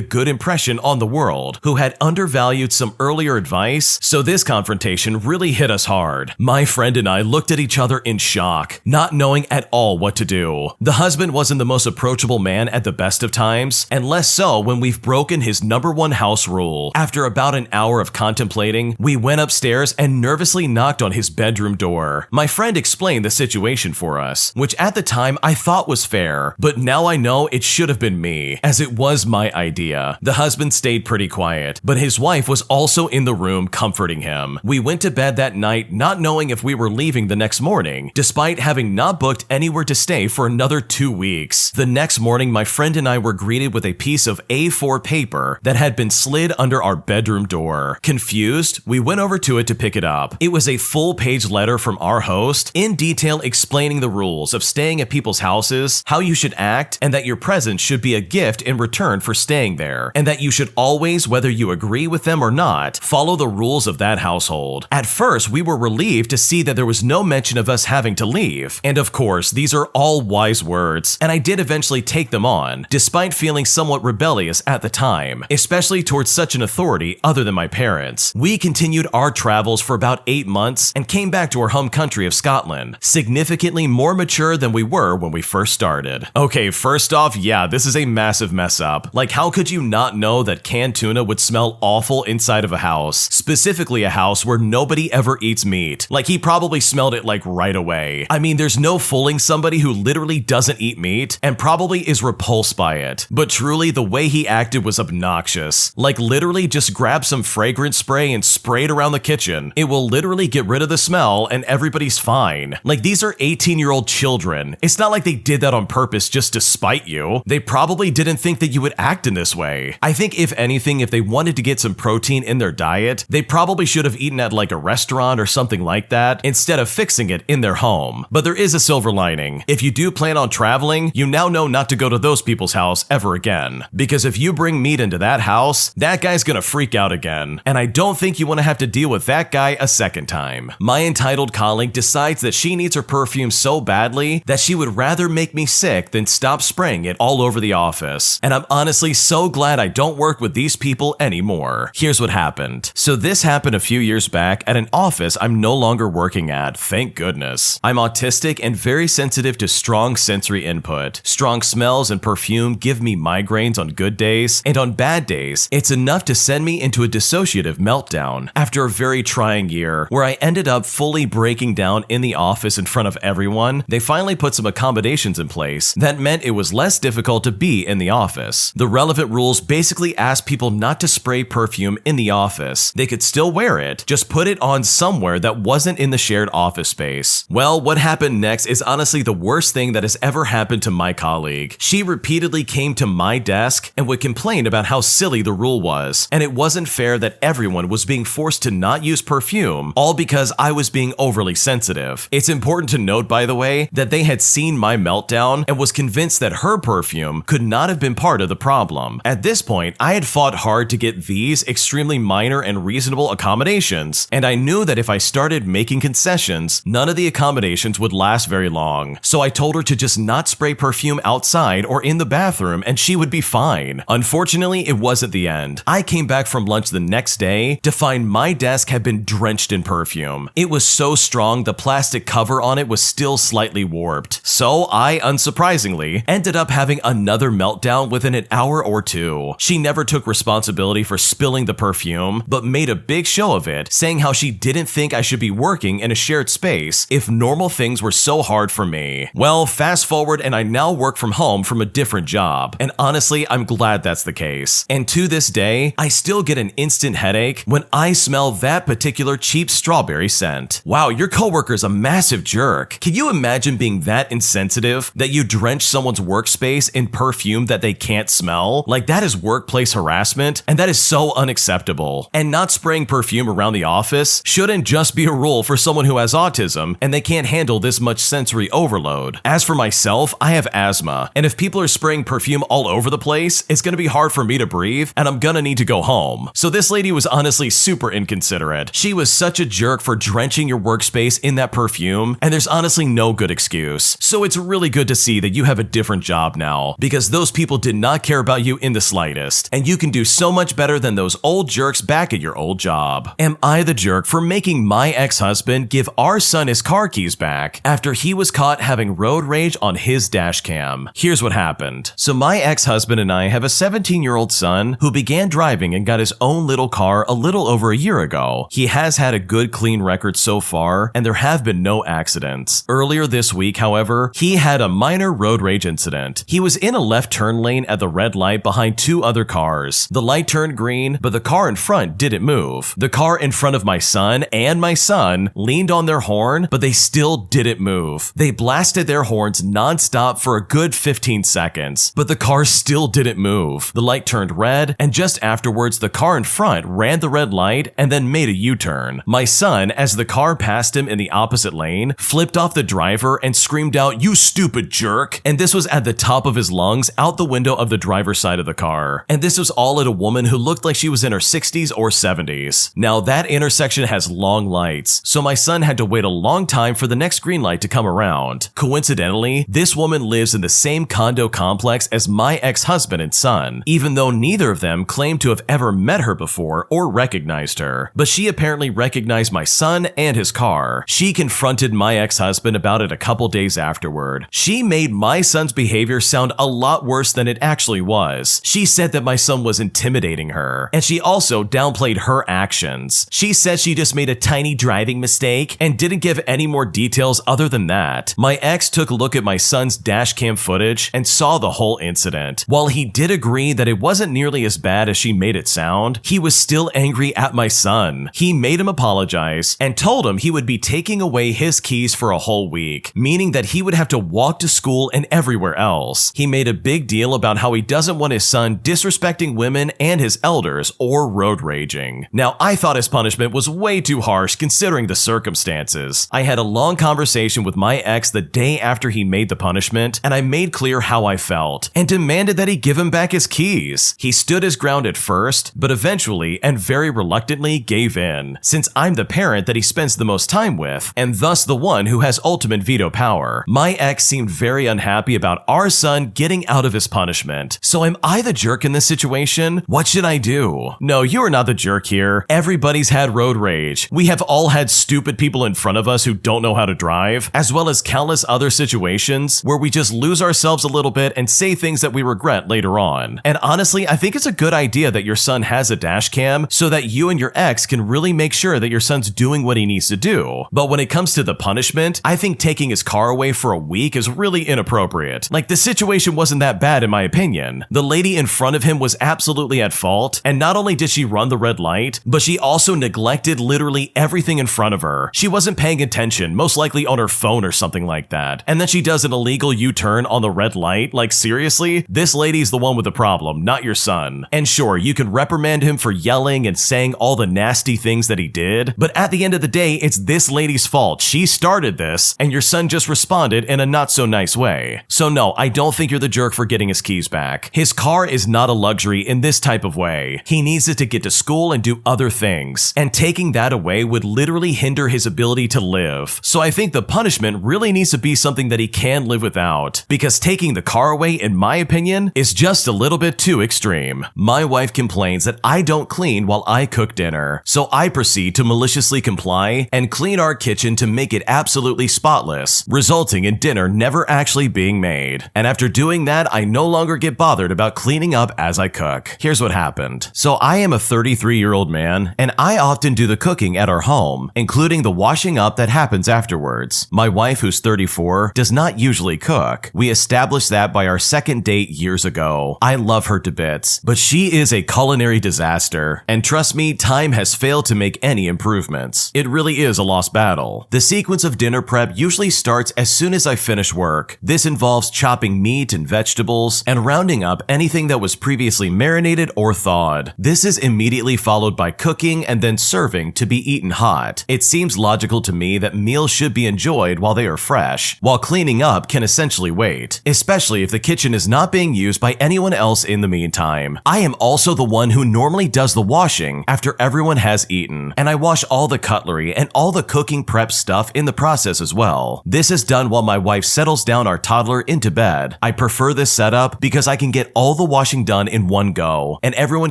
good impression on the world who had undervalued some earlier advice, so this confrontation really hit us hard. My friend and I looked at each other in shock, not knowing at all what to do. The husband wasn't the most approachable man at the best of times, and less so when we've broken his #1 house rule. After about an hour of contemplating, we went upstairs and nervously knocked on his bedroom door. My friend explained the situation for us, which at the time I thought was fair, but now I know it should have been me, as it was my idea. The husband stayed pretty quiet, but his wife was also in the room comforting him. We went to bed that night not knowing if we were leaving the next morning, despite having not booked anywhere to stay for another 2 weeks. The next morning, my friend and I were greeted with a piece of A4 paper that had been slid under our bedroom door. Confused, we went over to it to pick it up. It was a full-page letter from our host, in detail explaining the rules of staying at people's houses, how you should act, and that your presence should be a gift in return for staying there, and that you should always, whether you agree with them or not, follow the rules of that household. At first, we were relieved to see that there was no mention of us having to leave. And of course, these are all wise words, and I did eventually take them on, despite feeling somewhat rebellious at the time, especially towards such an authority other than my parents. We continued our travels for about 8 months and came back to our home country of Scotland, significantly more mature than we were when we first started. Okay, first off, yeah, this is a massive mess up. Like, how could you not know that canned tuna would smell awful inside of a house, specifically a house where nobody ever eats meat? Like, he probably smelled it like right away. I mean, there's no fooling somebody who literally doesn't eat meat and probably is repulsed by it. But truly, the way he acted was obnoxious. Like, literally just grab some fragrance spray and spray it around the kitchen. It will literally get rid of the smell and everybody's fine. Like, these are 18-year-old children. It's not like they did that on purpose just to spite you. They probably didn't think that you would act in this way. I think if anything, if they wanted to get some protein in their diet, they probably should have eaten at like a restaurant or something like that instead of fixing it in their home. But there is a silver lining. If you do plan on traveling, you now know not to go to those people's house ever again. Because if you bring meat into that house, that guy's gonna freak out again. And I don't think you want to have to deal with that guy a second time. My entitled colleague decides that she needs her perfume so badly that she would rather make me sick than stop spraying it all over the office. And I'm honestly so glad I don't work with these people anymore. Here's what happened. So this happened a few years back at an office I'm no longer working at, thank goodness. I'm autistic and very sensitive to strong sensory input. Strong smells and perfume give me migraines on good days, and on bad days, it's enough to send me into a dissociative meltdown. After a very trying year, where I ended up fully breaking down in the office in front of everyone, they finally put some accommodations in place that meant it was less difficult to be in the office. The relevant rules basically asked people not to spray perfume in the office. They could still wear it, just put it on somewhere that wasn't in the shared office space. Well, what happened next is honestly the worst thing that has ever happened to my colleague. She repeatedly came to my desk and would complain about how silly the rule was, and it wasn't fair that everyone was being forced to not use perfume, all because I was being overly sensitive. It's important to note, by the way, that they had seen my meltdown and was convinced that her perfume could not have been part of the problem. At this point, I had fought hard to get these extremely minor and reasonable accommodations, and I knew that if I started making concessions, none of the accommodations would last very long. So I told her to just not spray perfume outside or in the bathroom and she would be fine. Unfortunately, it wasn't the end. I came back from lunch the next day to find my desk had been drenched in perfume. It was so strong the plastic cover on it was still slightly warped. So I, unsurprisingly, ended up having another meltdown within an hour or two. She never took responsibility for spilling the perfume, but made a big show of it, saying how she didn't think I should be working in a shared space if normal things were so hard for me. Well, fast forward and I now work from home from a different job, and honestly, I'm glad that's the case. And to this day, I still get an instant headache when I smell that particular cheap strawberry scent. Wow, your coworker's a massive jerk. Can you imagine being that insensitive that you drench someone's workspace in perfume that they can't smell? Like, that is workplace harassment, and that is so unacceptable. And not spraying perfume around the office shouldn't just be a rule for someone who has autism and they can't handle this much sensory overload. As for myself, I have asthma, and if people are spraying perfume all over the place, it's gonna be hard for me to breathe, and I'm gonna need to go home. So this lady was honestly super inconsiderate. She was such a jerk for drenching your workspace in that perfume, and there's honestly no good excuse. So it's really good to see that you have a different job now, because those people did not care about you in the slightest, and you can do so much better than those old jerks back at your old job. Am I the jerk for making my ex-husband give our son his car keys back after he was caught having road rage on his dash cam? Here's what happened. So my ex-husband and I have a 17-year-old son who began driving and got his own little car a little over a year ago. He has had a good clean record so far, and there have been no accidents. Earlier this week, however, he had a minor road rage incident. He was in a left turn lane at the red light behind two other cars. The light turned green, but the car in front didn't move. The car in front of my son and my son leaned on their horn, but they still didn't move. They blasted their horns non-stop for a good 15 seconds, but the car still didn't move. The light turned red, and just afterwards, the car in front ran the red light and then made a U-turn. My son, as the car passed him in the opposite lane, flipped off the driver and screamed out, "You stupid jerk!" And this was at the top of his lungs out the window of the driver's side of the car. And this was all at a woman who looked like she was in her 60s or 70s. Now that intersection has long lights, so my son had to wait a long time for the next green light to come around. Coincidentally, this woman lives in the same condo complex as my ex-husband and son, even though neither of them claimed to have ever met her before or recognized her. But she apparently recognized my son and his car. She confronted my ex-husband about it a couple days afterward. She made my son's behavior sound a lot worse than it actually was. She said that my son was intimidating her, and she also downplayed her actions. She said she just made a tiny driving mistake and didn't give any more details other than that. My ex took a look at my son's dash cam footage and saw the whole incident. While he did agree that it wasn't nearly as bad as she made it sound, he was still angry at my son. He made him apologize and told him he would be taking away his keys for a whole week, meaning that he would have to walk to school and everywhere else. He made a big deal about how he doesn't want his son disrespecting women and his elders or road raging. Now, I thought his punishment was way too harsh considering the circumstances. I had a long conversation with my ex the day after he made the punishment, and I made clear how I felt and demanded that he give him back his keys. He stood his ground at first, but eventually and very reluctantly gave in, since I'm the parent that he spends the most time with, and thus the one who has ultimate veto power. My ex seemed very unhappy about our son getting out of his punishment. So am I the jerk in this situation? What should I do? No, you are not the jerk here. Everybody's had road rage. We have all had stupid people in front of us who don't know how to drive, as well as countless other situations where we just lose ourselves a little bit and say things that we regret later on. And honestly, I think it's a good idea that your son has a dash cam so that you and your ex can really make sure that your son's doing what he needs to do. But when it comes to the punishment, I think taking his car away for a week is really inappropriate. Like, the situation wasn't that bad in my opinion. The lady in front of him was absolutely at fault, and not only did she run the red light, but she also neglected literally everything in front of her. She wasn't paying attention, most likely on her phone or something like that. And then she does an illegal U-turn on the red light. Like, seriously? This lady's the one with the problem, not your son. And sure, you can reprimand him for yelling and saying all the nasty things that he did, but at the end of the day, it's this lady's fault. She started this, and your son just responded in a not so nice way. So no, I don't think you're the jerk for getting his keys back. His car is not a luxury in this type of way. He needs it to get to school and do other things, and taking that away would literally hinder his ability to live. So I think the punishment really needs to be something that he can live without, because taking the car away, in my opinion, is just a little bit too extreme. My wife complains that I don't clean while I cook dinner, so I proceed to maliciously comply and clean our kitchen to make it absolutely spotless, resulting in dinner never actually being made. And after doing that, I no longer get bothered about cleaning up as I cook. Here's what happened. So I am a 33-year-old man, and I often do the cooking at our home, including the washing up that happens afterwards. My wife, who's 34, does not usually cook. We established that by our second date years ago. I love her to bits, but she is a culinary disaster, and trust me, time has failed to make any improvements. It really is a lost battle. The sequence of dinner prep usually starts as soon as I finish work. This involves chopping meat and vegetables and rounding up anything that was previously marinated or thawed. This is immediately followed by cooking and then serving to be eaten hot. It seems logical to me that meals should be enjoyed while they are fresh, while cleaning up can essentially wait, especially if the kitchen is not being used by anyone else in the meantime. I am also the one who normally does the washing after everyone has eaten, and I wash all the cutlery and all the cooking prep stuff in the process as well. This is done while my wife settles down our toddler into bed. I prefer this setup because I can get all the washing done in one go, and everyone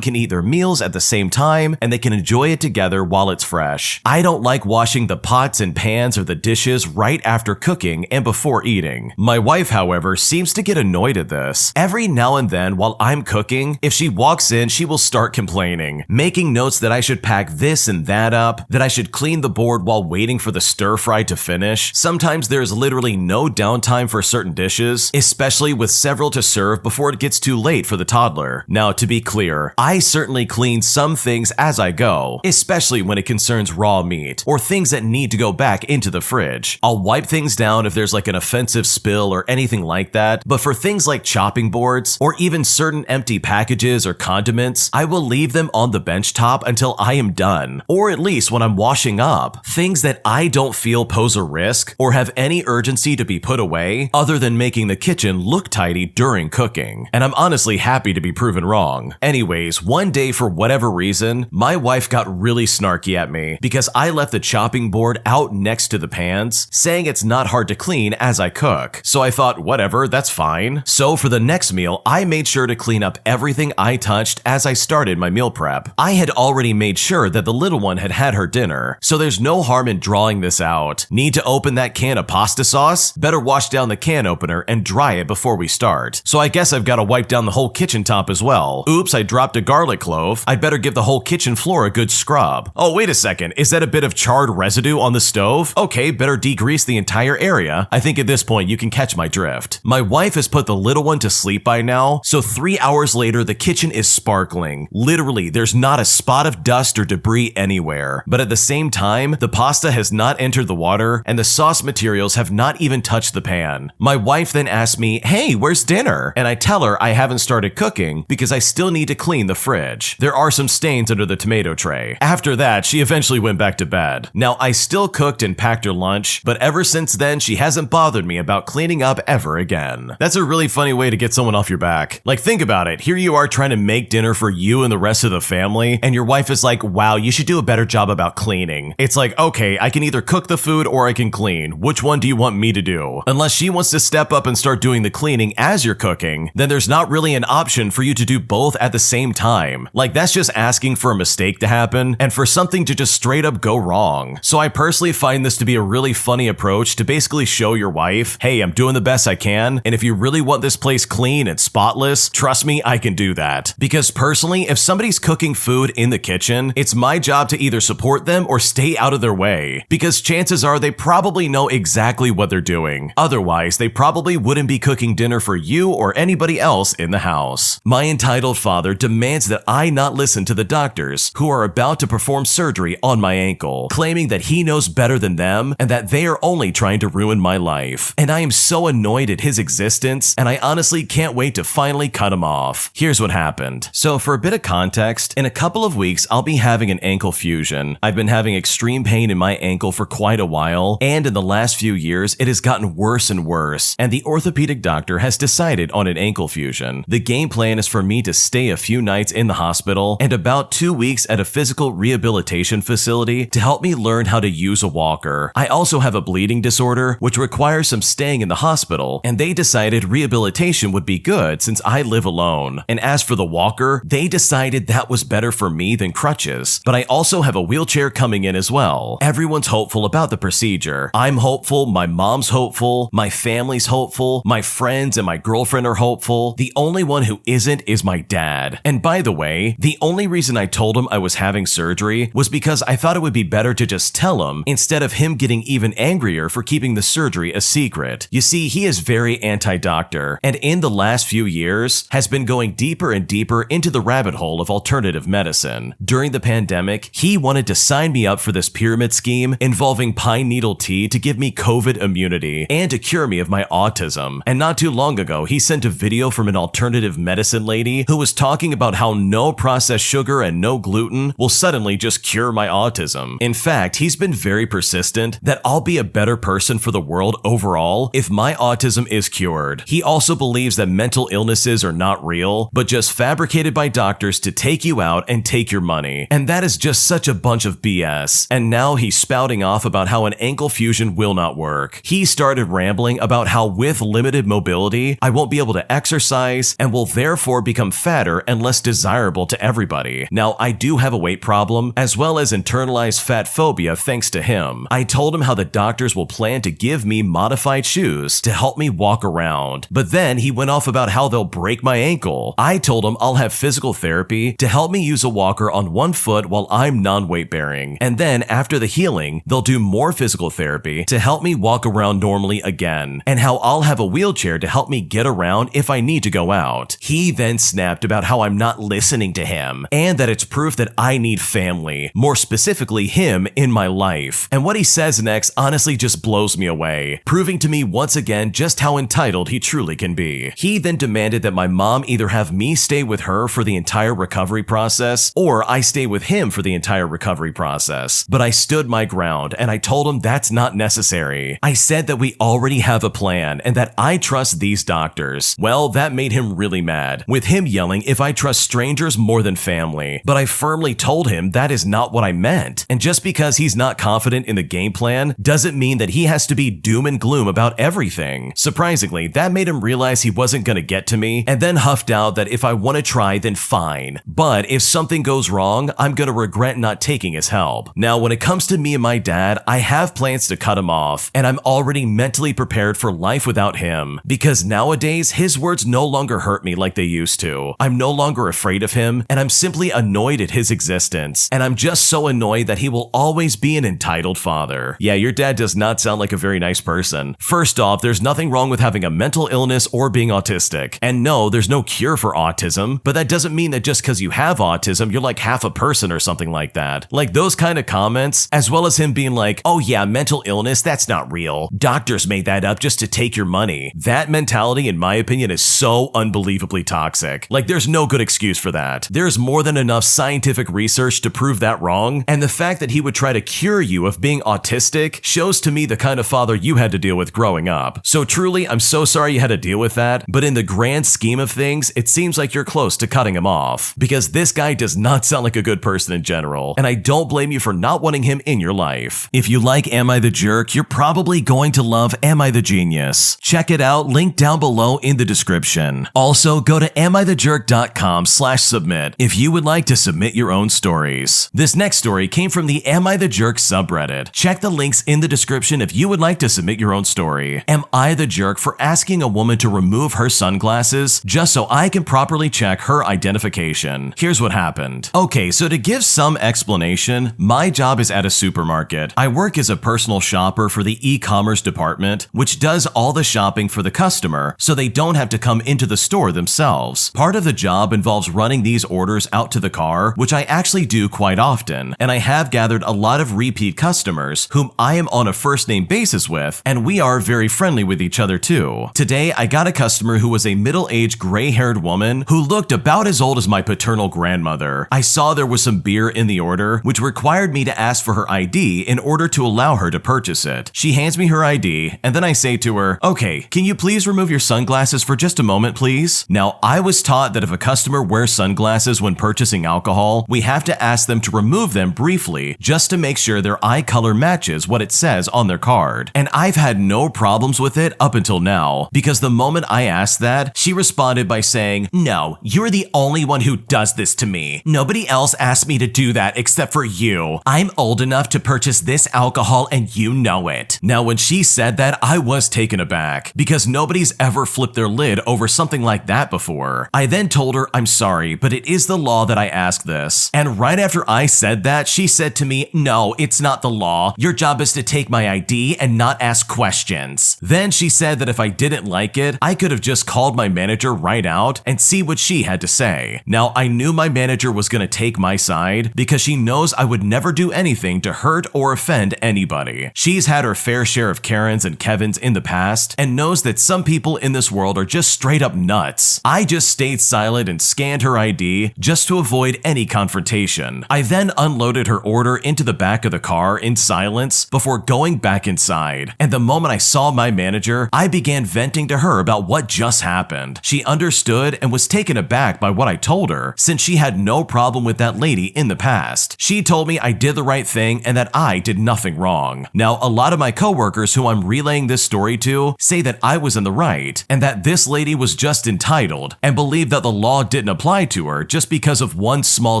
can eat their meals at the same time and they can enjoy it together while it's fresh. I don't like washing the pots and pans or the dishes right after cooking and before eating. My wife, however, seems to get annoyed at this. Every now and then while I'm cooking, if she walks in, she will start complaining, making notes that I should pack this and that up, that I should clean the board while waiting for the stir fry to finish. Sometimes there's literally no downtime for certain dishes, especially with several to serve before it gets too late for the toddler. Now, to be clear, I certainly clean some things as I go, especially when it concerns raw meat or things that need to go back into the fridge. I'll wipe things down if there's like an offensive spill or anything like that, but for things like chopping boards or even certain empty packages or condiments, I will leave them on the bench top until I am done, or at least when I'm washing up. Things that I don't feel pose a risk or have any urgency to be put away other than making the kitchen look tidy during cooking. And I'm honestly happy to be proven wrong. Anyways, one day for whatever reason, my wife got really snarky at me because I left the chopping board out next to the pans, saying it's not hard to clean as I cook. So I thought, whatever, that's fine. So for the next meal, I made sure to clean up everything I touched as I started my meal prep. I had already made sure that the little one had had her dinner, so there's no harm in drawing this out. Need to open that can of pasta sauce? Better wash down the can opener and dry it before we start. So I guess I've got to wipe down the whole kitchen top as well. Oops, I dropped a garlic clove. I'd better give the whole kitchen floor a good scrub. Oh, wait a second. Is that a bit of charred residue on the stove? Okay, better degrease the entire area. I think at this point you can catch my drift. My wife has put the little one to sleep by now, so 3 hours later the kitchen is sparkling. Literally, there's not a spot of dust or debris anywhere. But at the same time, the pasta has not entered the water and the sauce materials have not even touched the pan. My wife then asks me, "Hey, where's dinner?" And I tell her I haven't started cooking because I still need to clean the fridge. There are some stains under the tomato tray. After that, she eventually went back to bed. Now, I still cooked and packed her lunch, but ever since then, she hasn't bothered me about cleaning up ever again. That's a really funny way to get someone off your back. Like, think about it. Here you are trying to make dinner for you and the rest of the family, and your wife is like, "Wow, you should do a better job about cleaning." It's like, okay, I can either cook the food or I can clean. Which one do you want me to do? Unless she wants to step up and start doing the cleaning as you're cooking, then there's not really an option for you to do both at the same time. Like, that's just asking for a mistake to happen and for something to just straight up go wrong. So I personally find this to be a really funny approach to basically show your wife, hey, I'm doing the best I can, and if you really want this place clean and spotless, trust me, I can do that. Because personally, if somebody's cooking food in the kitchen, it's my job to either support them or stay out of their way, because chances are they probably know exactly what they're doing. Otherwise, they probably wouldn't be cooking dinner for you or anybody else in the house. My entitled father demands that I not listen to the doctors who are about to perform surgery on my ankle, claiming that he knows better than them and that they are only trying to ruin my life. And I am so annoyed at his existence, and I honestly can't wait to finally cut him off. Here's what happened. So for a bit of context, in a couple of weeks, I'll be having an ankle fusion. I've been having extreme pain in my ankle for quite a while, and in the last few years, it has gotten worse and worse, and the orthopedic doctor has decided on an ankle fusion. The game plan is for me to stay a few nights in the hospital and about 2 weeks at a physical rehabilitation facility to help me learn how to use a walker. I also have a bleeding disorder, which requires some staying in the hospital, and they decided rehabilitation would be good since I live alone. And as for the walker, they decided that was better for me than crutches. But I also have a wheelchair coming in as well. Everyone's hopeful about the procedure. I'm hopeful, my mom's hopeful, my family's hopeful, my friends and my girlfriend are hopeful. The only one who isn't is my dad. And by the way, the only reason I told him I was having surgery was because I thought it would be better to just tell him instead of him getting even angrier for keeping the surgery a secret. You see, he is very anti-doctor, and in the last few years has been going deeper and deeper into the rabbit hole of alternative medicine. During the pandemic, he wanted to sign me up for this pyramid scheme involving pine needle tea to give me COVID immunity and to cure me of my autism. And not too long ago, he sent a video from an alternative medicine lady who was talking about how no processed sugar and no gluten will suddenly just cure my autism. In fact, he's been very persistent that I'll be a better person for the world overall if my autism is cured. He also believes that mental illnesses are not real, but just fabricated by doctors to take you out and take your money. And that is just such a bunch of BS. And now he's spouting off about how an ankle fusion will not work. He started rambling about how with limited mobility, I won't be able to exercise and will therefore become fatter and less desirable to everybody. Now, I do have a weight problem as well as internalized fat phobia thanks to him. I told him how the doctors will plan to give me modified shoes to help me walk around. But then he went off about how they'll break my ankle. I told him I'll have physical therapy to help me use a walker on one foot while I'm non-weight bearing. And then after the healing, they'll do more physical therapy to help me walk around normally again. And how I'll have a wheelchair to help me get around if I need to go out. He then snapped about how I'm not listening to him and that it's proof that I need family, more specifically him in my life. And what he says next honestly just blows me away, proving to me once again just how entitled he truly can be. He then demanded that my mom either have me stay with her for the entire recovery process or I stay with him for the entire recovery process. But I stood my ground and I told him that's not necessary. I said that we already have a plan and that I trust these doctors. Well, that made him really mad, with him yelling if I trust strangers more than family. But I firmly told him that is not what I meant. And just because he's not confident in the game plan doesn't mean that he has to be doom and gloom about everything. Surprisingly, that made him realize he wasn't gonna get to me and then huffed out that if I want to try, then fine. But if something goes wrong, I'm gonna regret not taking his help. Now, when it comes to me and my dad, I have plans to cut him off, and I'm already mentally prepared for life without him, because nowadays his words no longer hurt me like they used to. I'm no longer afraid of him, and I'm simply annoyed at his existence, and I'm just so annoyed that he will always be an entitled father. Yeah, your dad does not sound like a very nice person. First off, there's nothing wrong with having a mental illness or being autistic. And no, there's no cure for autism, but that doesn't mean that just because you have autism, you're like half a person or something like that. Like those kind of comments, as well as him being like, oh yeah, mental illness, that's not real. Doctors made that up just to take your money. That mentality, in my opinion, is so unbelievably toxic. Like there's no good excuse for that. There's more than enough scientific research to prove that wrong, and the fact that he would try to cure you of being autistic shows to me the kind of father you had to deal with growing up. So truly, I'm so sorry you had to deal with that, but in the grand scheme of things, it seems like you're close to cutting him off, because this guy does not sound like a good person in general, and I don't blame you for not wanting him in your life. If you like Am I the Jerk, you're probably going to love Am I the Genius. Check it out, link down below in the description. Also, go to AmITheJerk.com/submit if you would like to submit your own stories. This next story came from the Am I the Jerk subreddit. Check the links in the description if you would like to submit your own story. Am I the jerk for asking a woman to remove her sunglasses just so I can properly check her identification? Here's what happened. Okay, so to give some explanation, my job is at a supermarket. I work as a personal shopper for the e-commerce department, which does all the shopping for the customer so they don't have to come into the store themselves. Part of the job involves running these orders out to the car, which I actually do quite often, and I have gathered a lot of repeat customers whom I am on a first name basis with, and we are very friendly with each other too. Today, I got a customer who was a middle-aged gray-haired woman who looked about as old as my paternal grandmother. I saw there was some beer in the order, which required me to ask for her ID in order to allow her to purchase it. She hands me her ID, and then I say to her, okay, can you please remove your sunglasses for just a moment, please? Now, I was taught that if a customer wears sunglasses when purchasing alcohol, we have to ask them to remove them briefly, just to make sure their eye color matches what it says on their card. And I've had no problems with it up until now, because the moment I asked that, she responded by saying, no, you're the only one who does this to me. Nobody else asked me to do that except for you. I'm old enough to purchase this alcohol and you know it. Now, when she said that, I was taken aback, because nobody's ever flipped their lid over something like that before. before. I then told her I'm sorry, but it is the law that I ask this. And right after I said that, she said to me, no, it's not the law. Your job is to take my ID and not ask questions. Then she said that if I didn't like it, I could have just called my manager right out and see what she had to say. Now, I knew my manager was going to take my side because she knows I would never do anything to hurt or offend anybody. She's had her fair share of Karens and Kevins in the past and knows that some people in this world are just straight up nuts. I just stayed silent and scanned her ID just to avoid any confrontation. I then unloaded her order into the back of the car in silence before going back inside. And the moment I saw my manager, I began venting to her about what just happened. She understood and was taken aback by what I told her, since she had no problem with that lady in the past. She told me I did the right thing and that I did nothing wrong. Now, a lot of my coworkers who I'm relaying this story to say that I was in the right and that this lady was just entitled and believed that the law didn't apply to her just because of one small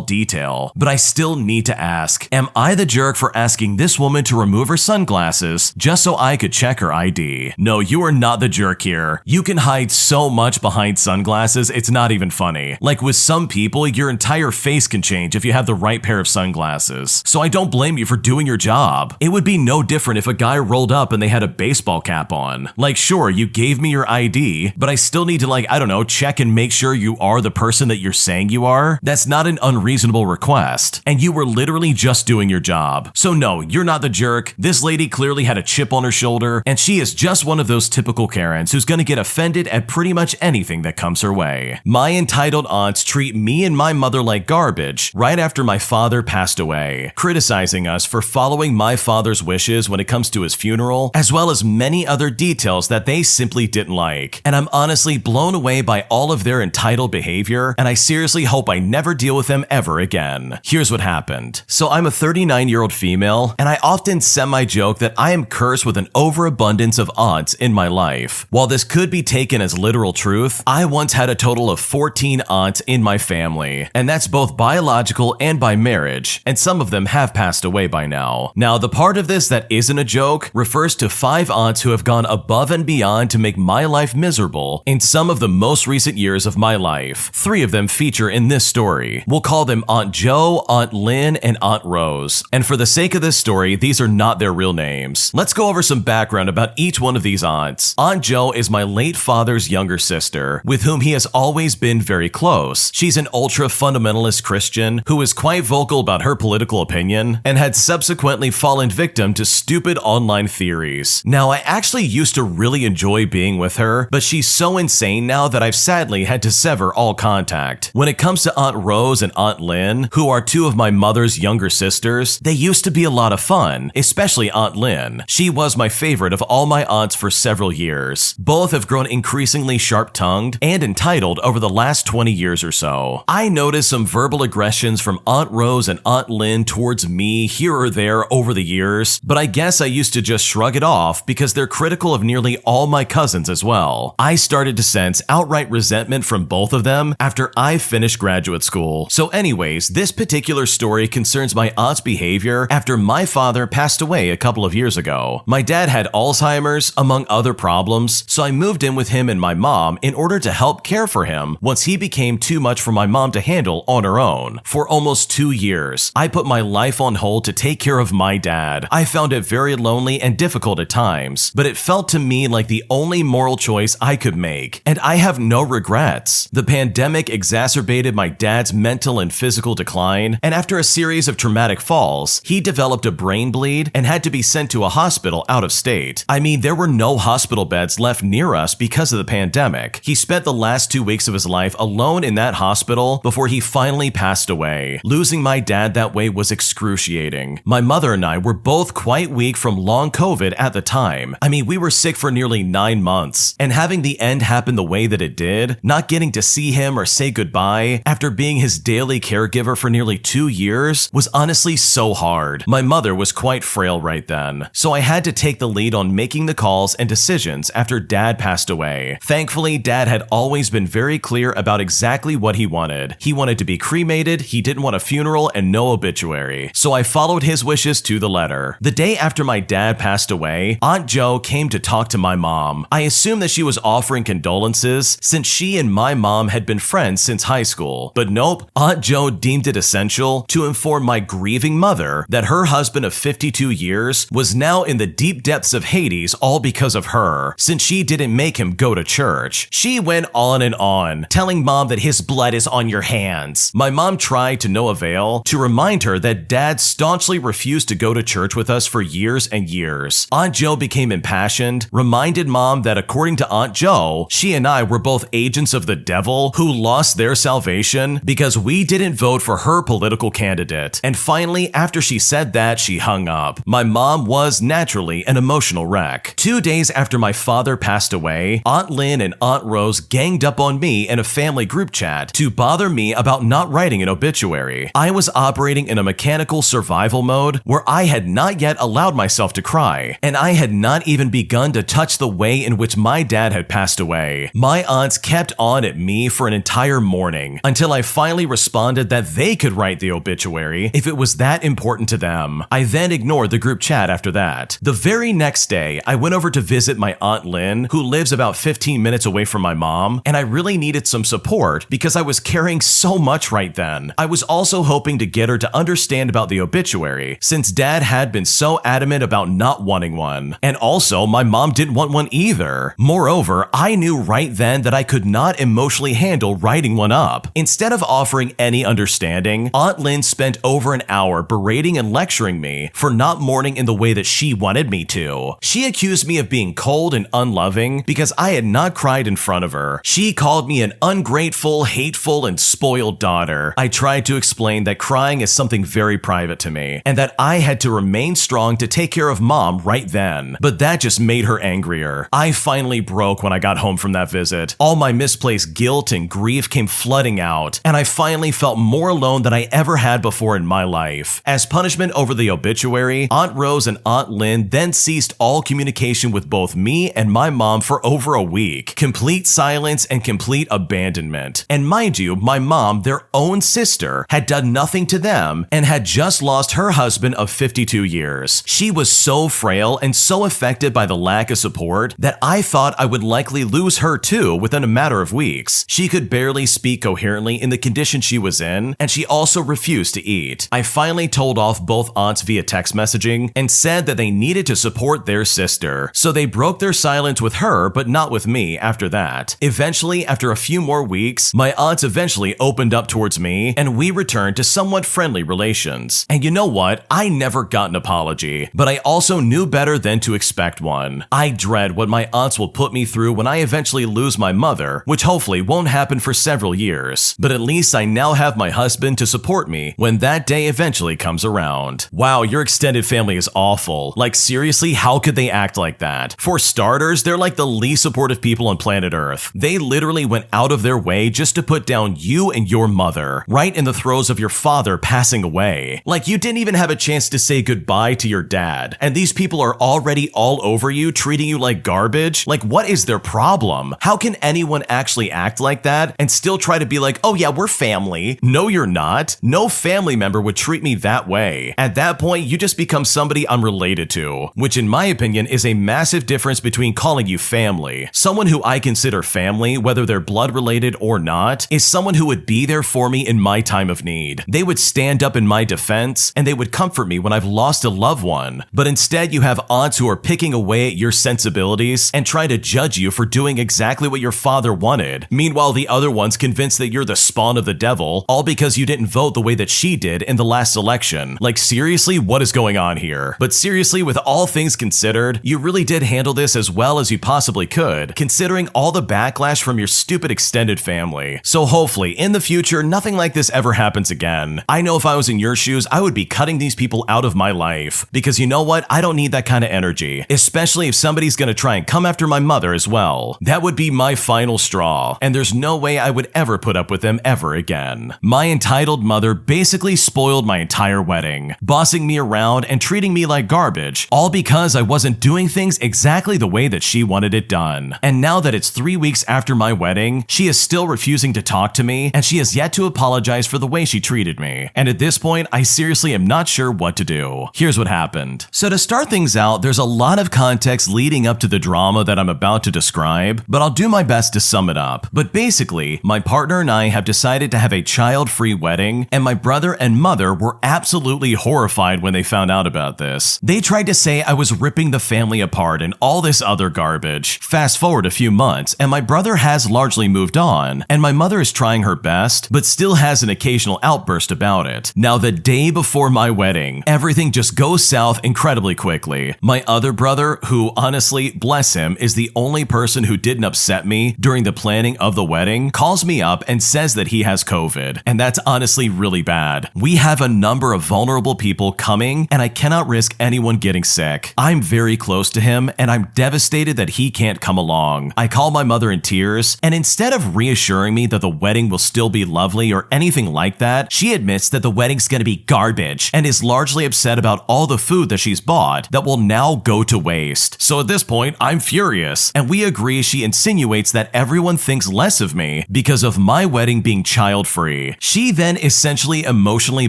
detail. But I still need to ask, am I the jerk for asking this woman to remove her sunglasses just so I could check her ID? No, you are not the jerk here. You can hide so much behind sunglasses, it's not even funny. Like with some people, your entire face can change if you have the right pair of sunglasses. So I don't blame you for doing your job. It would be no different if a guy rolled up and they had a baseball cap on. Like, sure, you gave me your ID, but I still need to, I don't know, check and make sure you are the person that you're saying you are. That's not an unreasonable request. And you were literally just doing your job. So no, you're not the jerk. This lady clearly had a chip on her shoulder, and she is just one of those typical Karens who's gonna get offended at pretty much anything that comes her way. My entitled aunts treat me and my mother like garbage right after my father passed away, criticizing us for following my father's wishes when it comes to his funeral, as well as many other details that they simply didn't like. And I'm honestly blown away by all of their entitled behavior, and I seriously hope I never deal with them ever again. Here's what happened. So I'm a 39-year-old female, and I often semi-joke that I am cursed with an overabundance of aunts in my life. While this could be taken as literal truth, I once had a total of 14 aunts in my family, and that's both biological and by marriage, and some of them have passed away by now. Now, the part of this that isn't a joke refers to 5 aunts who have gone above and beyond to make my life miserable in some of the most recent years of my life. 3 of them feature in this story. We'll call them Aunt Jo, Aunt Lynn, and Aunt Rose. And for the sake of this story, these are not their real names. Let's go over some background about each one of these aunts. Aunt Jo is my late father's younger sister, with whom he has always been very close. She's an ultra-fundamentalist Christian who is quite vocal about her political opinion and had subsequently fallen victim to stupid online theories. Now, I actually used to really enjoy being with her, but she's so insane now that I've sadly had to sever all contact. When it comes to Aunt Rose and Aunt Lynn, who are 2 of my mother's younger sisters, they used to be a lot of fun, especially Aunt Lynn. She was my favorite of all my aunts for several years. Both have grown increasingly sharp-tongued and entitled over the last 20 years or so. I noticed some verbal aggressions from Aunt Rose and Aunt Lynn towards me here or there over the years, but I guess I used to just shrug it off because they're critical of nearly all my cousins as well. I started to sense outright resentment from both of them after I finished graduate school. So anyways, this particular story concerns my aunt's behavior after my father passed away a couple of years ago. My dad had Alzheimer's, among other problems, so I moved in with him and my mom in order to help care for him once he became too much for my mom to handle on her own. For almost 2 years, I put my life on hold to take care of my dad. I found it very lonely and difficult at times, but it felt to me like the only moral choice I could make, and I have no regrets. The pandemic exacerbated my dad's mental and physical decline, and after a series of traumatic falls, he developed a brain bleed and had to be sent to a hospital out of state. I mean, there were no hospital beds left near us because of the pandemic. He spent the last 2 weeks of his life alone in that hospital before he finally passed away. Losing my dad that way was excruciating. My mother and I were both quite weak from long COVID at the time. I mean, we were sick for nearly 9 months, and having the end happen the way that it did, not getting to see him or say goodbye after being his daily caregiver for nearly 2 years, was honestly so hard. My mother was quite frail right then, so I had to take the lead on making the calls and decisions after Dad passed away. Thankfully, Dad had always been very clear about exactly what he wanted. He wanted to be cremated, he didn't want a funeral, and no obituary, so I followed his wishes to the letter. The day after my dad passed away, Aunt Jo came to talk to my mom. I assumed that she was offering condolences since she and my mom had been friends since high school. But nope, Aunt Jo deemed it essential to inform my grieving mother that her husband of 52 years was now in the deep depths of Hades all because of her, since she didn't make him go to church. She went on and on, telling mom that his blood is on your hands. My mom tried to no avail to remind her that dad staunchly refused to go to church with us for years and years. Aunt Jo became impassioned, reminded mom that according to Aunt Jo, she and I were both agents of the devil who lost their salvation because we didn't vote for her political candidate. And finally, after she said that, she hung up. My mom was naturally an emotional wreck. 2 days after my father passed away, Aunt Lynn and Aunt Rose ganged up on me in a family group chat to bother me about not writing an obituary. I was operating in a mechanical survival mode where I had not yet allowed myself to cry, and I had not even begun to touch the way in which my dad had passed away. My aunts kept on at me for an entire morning until I finally responded that they could write the obituary if it was that important to them. I then ignored the group chat after that. The very next day, I went over to visit my Aunt Lynn, who lives about 15 minutes away from my mom, and I really needed some support because I was carrying so much right then. I was also hoping to get her to understand about the obituary, since dad had been so adamant about not wanting one. And also, my mom didn't want one either. Moreover, I knew right then that I could not emotionally handle writing one up. Instead of offering any understanding, Aunt Lynn spent over an hour berating and lecturing me for not mourning in the way that she wanted me to. She accused me of being cold and unloving because I had not cried in front of her. She called me an ungrateful, hateful, and spoiled daughter. I tried to explain that crying is something very private to me, and that I had to remain strong to take care of mom right then. But that just made her angrier. I finally broke when I got home from that visit. All my misplaced guilt and grief came flooding out, and I finally felt more alone than I ever had before in my life. As punishment over the obituary, Aunt Rose and Aunt Lynn then ceased all communication with both me and my mom for over a week. Complete silence and complete abandonment. And mind you, my mom, their own sister, had done nothing to them and had just lost her husband of 52 years. She was so frail and so affected by the lack of support that I thought I would likely lose her too within a matter of weeks. She could barely speak coherently in the condition she was in, and she also refused to eat. I finally told off both aunts via text messaging and said that they needed to support their sister, so they broke their silence with her but not with me after that. Eventually, after a few more weeks, my aunts eventually opened up towards me and we returned to somewhat friendly relations. And you know what? I never got an apology, but I also knew better than to expect one. I dread what my aunts will put me through when I eventually lose my mother, which hopefully won't happen for several years. But at least I now have my husband to support me when that day eventually comes around. Wow, your extended family is awful. Like seriously, how could they act like that? For starters, they're like the least supportive people on planet Earth. They literally went out of their way just to put down you and your mother, right in the throes of your father passing away. Like you didn't even have a chance to say goodbye to your dad, and these people are already all over you, treating you like garbage. Like what is their problem? How can anyone actually act like that and still try to be like, oh yeah, we're family? No, you're not. No family member would treat me that way. At that point, you just become somebody I'm related to, which in my opinion is a massive difference between calling you family. Someone who I consider family, whether they're blood related or not, is someone who would be there for me in my time of need. They would stand up in my defense and they would comfort me when I've lost a loved one. But instead, you have aunts who are picking away at your sensibilities and try to judge you for doing exactly what your father wanted. Meanwhile, the other one's convinced that you're the spawn of the devil, all because you didn't vote the way that she did in the last election. Like seriously, what is going on here? But seriously, with all things considered, you really did handle this as well as you possibly could, considering all the backlash from your stupid extended family. So hopefully, in the future, nothing like this ever happens again. I know if I was in your shoes, I would be cutting these people out of my life. Because you know what? I don't need that kind of energy, especially if somebody's gonna try and come after my mother as well. That would be my final straw, and there's no way I would ever put up with them ever again. My entitled mother basically spoiled my entire wedding, bossing me around and treating me like garbage, all because I wasn't doing things exactly the way that she wanted it done. And now that it's 3 weeks after my wedding, she is still refusing to talk to me, and she has yet to apologize for the way she treated me. And at this point, I seriously am not sure what to do. Here's what happened. So to start things out, there's a lot of context leading up to the drama that I'm about to describe, but I'll do my best to to sum it up. But basically, my partner and I have decided to have a child-free wedding, and my brother and mother were absolutely horrified when they found out about this. They tried to say I was ripping the family apart and all this other garbage. Fast forward a few months, and my brother has largely moved on, and my mother is trying her best, but still has an occasional outburst about it. Now, the day before my wedding, everything just goes south incredibly quickly. My other brother, who honestly, bless him, is the only person who didn't upset me during the planning of the wedding, calls me up and says that he has COVID, and that's honestly really bad. We have a number of vulnerable people coming, and I cannot risk anyone getting sick. I'm very close to him, and I'm devastated that he can't come along. I call my mother in tears, and instead of reassuring me that the wedding will still be lovely or anything like that, she admits that the wedding's gonna be garbage and is largely upset about all the food that she's bought that will now go to waste. So at this point, I'm furious, and we agree she insinuates that everyone thinks less of me because of my wedding being child-free. She then essentially emotionally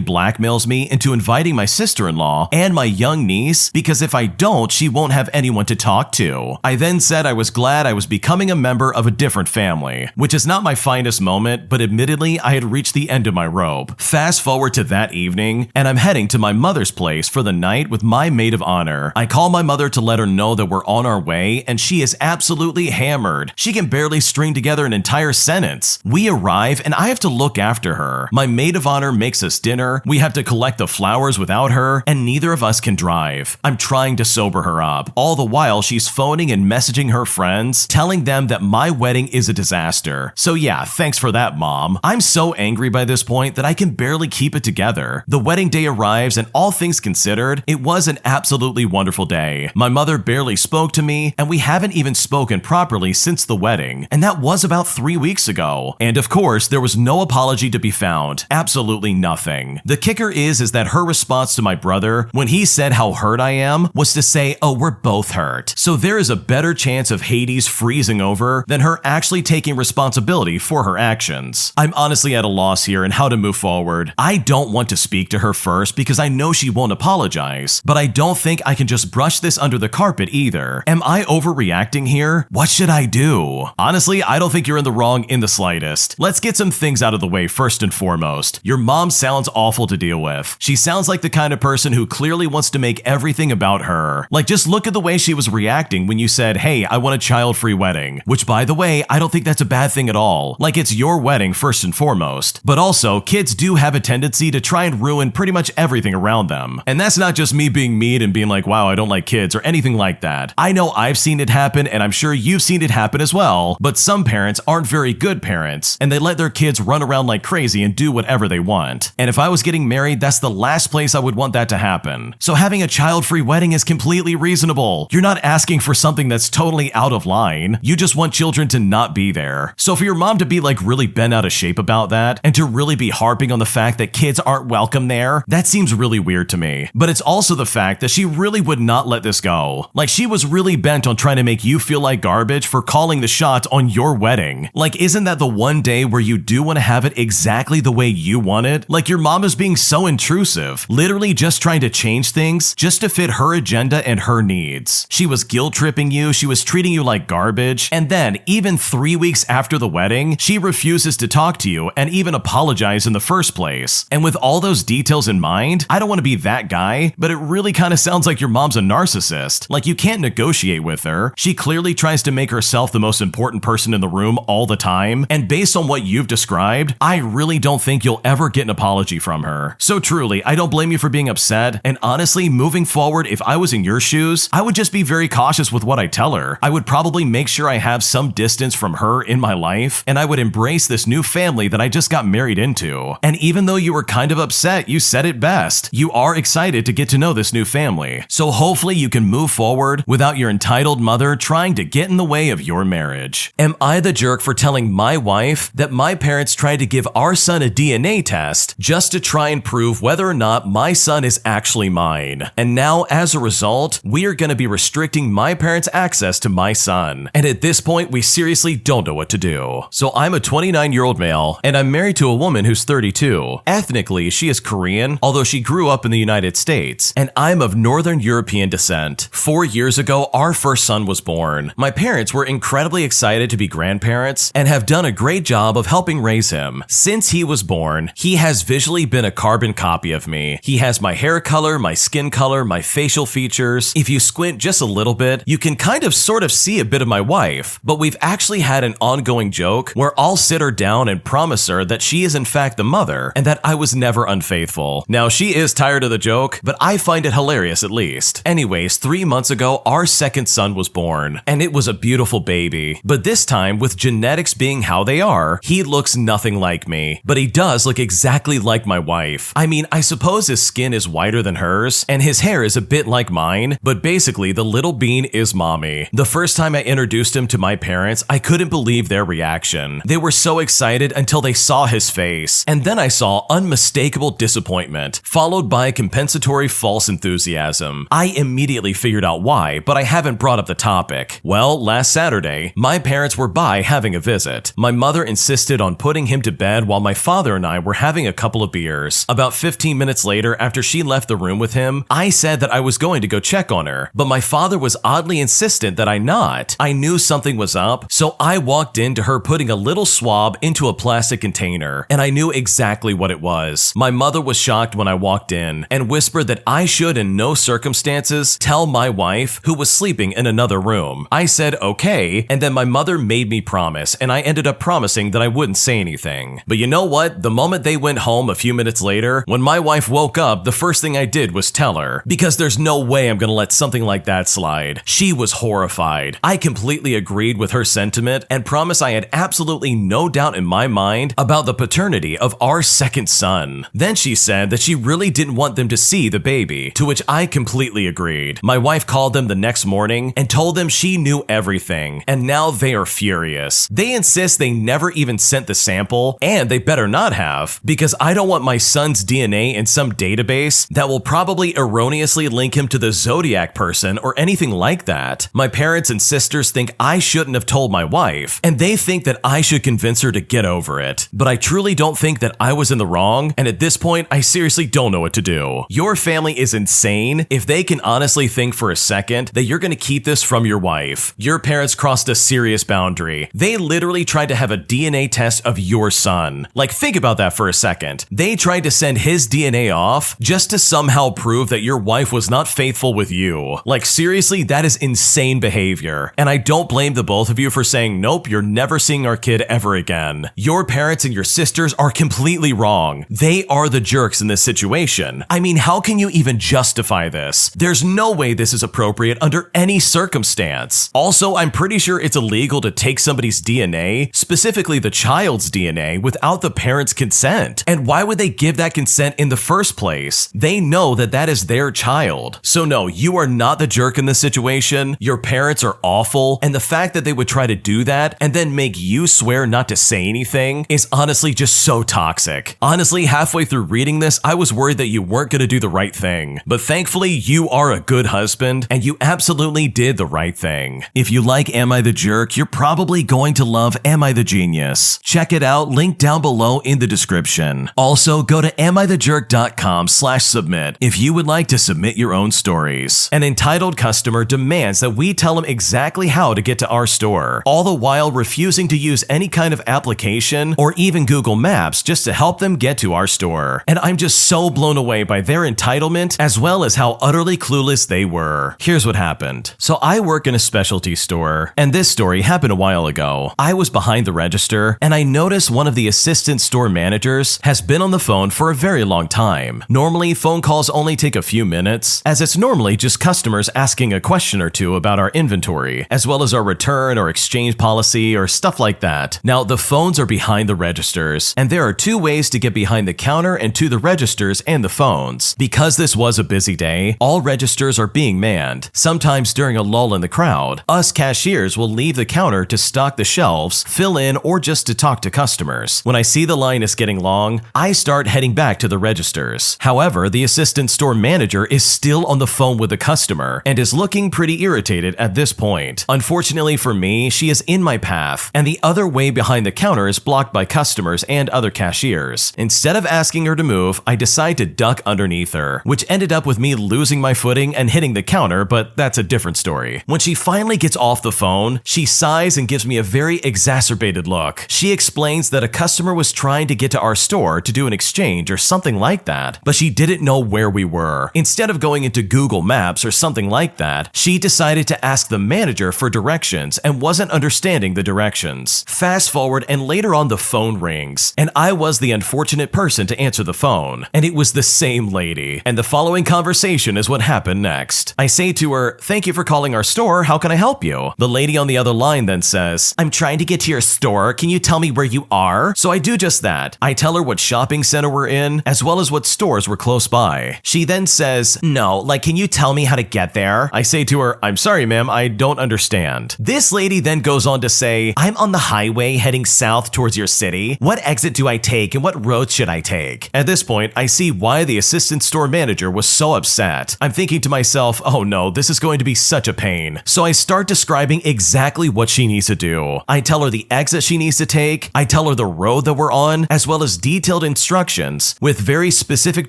blackmails me into inviting my sister-in-law and my young niece because if I don't, she won't have anyone to talk to. I then said I was glad I was becoming a member of a different family, which is not my finest moment, but admittedly, I had reached the end of my rope. Fast forward to that evening, and I'm heading to my mother's place for the night with my maid of honor. I call my mother to let her know that we're on our way, and she is absolutely hammered. She can barely string together an entire sentence. We arrive, and I have to look after her. My maid of honor makes us dinner, we have to collect the flowers without her, and neither of us can drive. I'm trying to sober her up. All the while, she's phoning and messaging her friends, telling them that my wedding is a disaster. So yeah, thanks for that, Mom. I'm so angry by this point that I can barely keep it together. The wedding day arrives, and all things considered, it was an absolutely wonderful day. My mother barely spoke to me, and we haven't even spoken properly since the wedding, and that was about 3 weeks ago. And of course, there was no apology to be found. Absolutely nothing. The kicker is that her response to my brother, when he said how hurt I am, was to say, oh, we're both hurt. So there is a better chance of Hades freezing over than her actually taking responsibility for her actions. I'm honestly at a loss here in how to move forward. I don't want to speak to her first because I know she won't apologize, but I don't think I can just brush this under the carpet either. Am I overreacting here? What should I do? Honestly, I don't think you're in the wrong in the slightest. Let's get some things out of the way first and foremost. Your mom sounds awful to deal with. She sounds like the kind of person who clearly wants to make everything about her. Like, just look at the way she was reacting when you said, hey, I want a child-free wedding. Which, by the way, I don't think that's a bad thing at all. Like, it's your wedding first and foremost. But also, kids do have a tendency to try and ruin pretty much everything around them. And that's not just me being mean and being like, wow, I don't like kids or anything like that. I know I've seen it happen, and I'm sure you've seen it happen as well. But some parents aren't very good parents, and they let their kids run around like crazy and do whatever they want. And if I was getting married, that's the last place I would want that to happen. So having a child-free wedding is completely reasonable. You're not asking for something that's totally out of line. You just want children to not be there. So for your mom to be like really bent out of shape about that, and to really be harping on the fact that kids aren't welcome there, that seems really weird to me. But it's also the fact that she really would not let this go. Like, she was really bent on trying to make you feel like garbage for calling the shots on your wedding. Like, isn't that the one day where you do want to have it exactly the way you want it? Like, your mom is being so intrusive, literally just trying to change things just to fit her agenda and her needs. She was guilt-tripping you, she was treating you like garbage, and then, even 3 weeks after the wedding, she refuses to talk to you and even apologize in the first place. And with all those details in mind, I don't want to be that guy, but it really kind of sounds like your mom's a narcissist. Like, you can't negotiate with her. She clearly tries to make herself the most important person in the room all the time, and based on what you've described, I really don't think you'll ever get an apology from her. So truly, I don't blame you for being upset, and honestly, moving forward, if I was in your shoes, I would just be very cautious with what I tell her. I would probably make sure I have some distance from her in my life, and I would embrace this new family that I just got married into. And even though you were kind of upset, you said it best. You are excited to get to know this new family. So hopefully you can move forward without your entitled mother trying to get in the way of your marriage. Am I the jerk for telling my wife that my parents tried to give our son a DNA test just to try and prove whether or not my son is actually mine? And now, as a result, we are going to be restricting my parents' access to my son. And at this point, we seriously don't know what to do. So I'm a 29-year-old male, and I'm married to a woman who's 32. Ethnically, she is Korean, although she grew up in the United States, and I'm of Northern European descent. 4 years ago, our first son was born. My parents were incredibly excited excited to be grandparents and have done a great job of helping raise him. Since he was born, he has visually been a carbon copy of me. He has my hair color, my skin color, my facial features. If you squint just a little bit, you can kind of sort of see a bit of my wife, but we've actually had an ongoing joke where I'll sit her down and promise her that she is in fact the mother and that I was never unfaithful. Now, she is tired of the joke, but I find it hilarious at least. Anyways, 3 months ago, our second son was born, and it was a beautiful baby. But this time, with genetics being how they are, he looks nothing like me, but he does look exactly like my wife. I mean, I suppose his skin is whiter than hers, and his hair is a bit like mine, but basically, the little bean is mommy. The first time I introduced him to my parents, I couldn't believe their reaction. They were so excited until they saw his face, and then I saw unmistakable disappointment, followed by compensatory false enthusiasm. I immediately figured out why, but I haven't brought up the topic. Well, last Saturday, my parents were by having a visit. My mother insisted on putting him to bed while my father and I were having a couple of beers. About 15 minutes later, after she left the room with him, I said that I was going to go check on her, but my father was oddly insistent that I not. I knew something was up, so I walked into her putting a little swab into a plastic container, and I knew exactly what it was. My mother was shocked when I walked in and whispered that I should in no circumstances tell my wife, who was sleeping in another room. I said okay, and then my mother made me promise, and I ended up promising that I wouldn't say anything. But you know what? The moment they went home a few minutes later, when my wife woke up, the first thing I did was tell her, because there's no way I'm gonna let something like that slide. She was horrified. I completely agreed with her sentiment and promised I had absolutely no doubt in my mind about the paternity of our second son. Then she said that she really didn't want them to see the baby, to which I completely agreed. My wife called them the next morning and told them she knew everything, and now they are furious. They insist they never even sent the sample, and they better not have, because I don't want my son's DNA in some database that will probably erroneously link him to the Zodiac person or anything like that. My parents and sisters think I shouldn't have told my wife, and they think that I should convince her to get over it. But I truly don't think that I was in the wrong, and at this point, I seriously don't know what to do. Your family is insane if they can honestly think for a second that you're gonna keep this from your wife. Your parents crossed a serious boundary. They literally tried to have a DNA test of your son. Like, think about that for a second. They tried to send his DNA off just to somehow prove that your wife was not faithful with you. Like, seriously, that is insane behavior. And I don't blame the both of you for saying, nope, you're never seeing our kid ever again. Your parents and your sisters are completely wrong. They are the jerks in this situation. I mean, how can you even justify this? There's no way this is appropriate under any circumstance. Also, I'm pretty sure it's illegal to take somebody's DNA, specifically the child's DNA, without the parents' consent. And why would they give that consent in the first place? They know that that is their child. So no, you are not the jerk in this situation. Your parents are awful, and the fact that they would try to do that and then make you swear not to say anything is honestly just so toxic. Honestly, halfway through reading this, I was worried that you weren't going to do the right thing. But thankfully, you are a good husband, and you absolutely did the right thing. If you like Am I the Jerk, you're probably going to love Am I the Genius. Check it out, link down below in the description. Also, go to amithejerk.com/submit if you would like to submit your own stories. An entitled customer demands that we tell him exactly how to get to our store, all the while refusing to use any kind of application or even Google Maps just to help them get to our store. And I'm just so blown away by their entitlement as well as how utterly clueless they were. Here's what happened. So I work in a specialty store, and this story happened a while ago. I was behind the register, and I noticed one of the assistant store managers has been on the phone for a very long time. Normally, phone calls only take a few minutes, as it's normally just customers asking a question or two about our inventory, as well as our return or exchange policy or stuff like that. Now, the phones are behind the registers, and there are two ways to get behind the counter and to the registers and the phones. Because this was a busy day, all registers are being manned. Sometimes during a lull in the crowd, us cashiers will leave the counter to stock the shelves, fill in, or just to talk to customers. When I see the line is getting long, I start heading back to the registers. However, the assistant store manager is still on the phone with the customer and is looking pretty irritated at this point. Unfortunately for me, she is in my path, and the other way behind the counter is blocked by customers and other cashiers. Instead of asking her to move, I decide to duck underneath her, which ended up with me losing my footing and hitting the counter, but that's a different story. When she finally gets off the phone, she sighs sighs and gives me a very exacerbated look. She explains that a customer was trying to get to our store to do an exchange or something like that, but she didn't know where we were. Instead of going into Google Maps or something like that, she decided to ask the manager for directions and wasn't understanding the directions. Fast forward, and later on the phone rings, and I was the unfortunate person to answer the phone, and it was the same lady. And the following conversation is what happened next. I say to her, "Thank you for calling our store. How can I help you?" The lady on the other line then says, "I'm trying to get to your store. Can you tell me where you are?" So I do just that. I tell her what shopping center we're in, as well as what stores were close by. She then says, "No, like, can you tell me how to get there?" I say to her, "I'm sorry, ma'am, I don't understand." This lady then goes on to say, "I'm on the highway heading south towards your city. What exit do I take and what road should I take?" At this point, I see why the assistant store manager was so upset. I'm thinking to myself, oh no, this is going to be such a pain. So I start describing exactly what she needs to do. I tell her the exit she needs to take, I tell her the road that we're on, as well as detailed instructions with very specific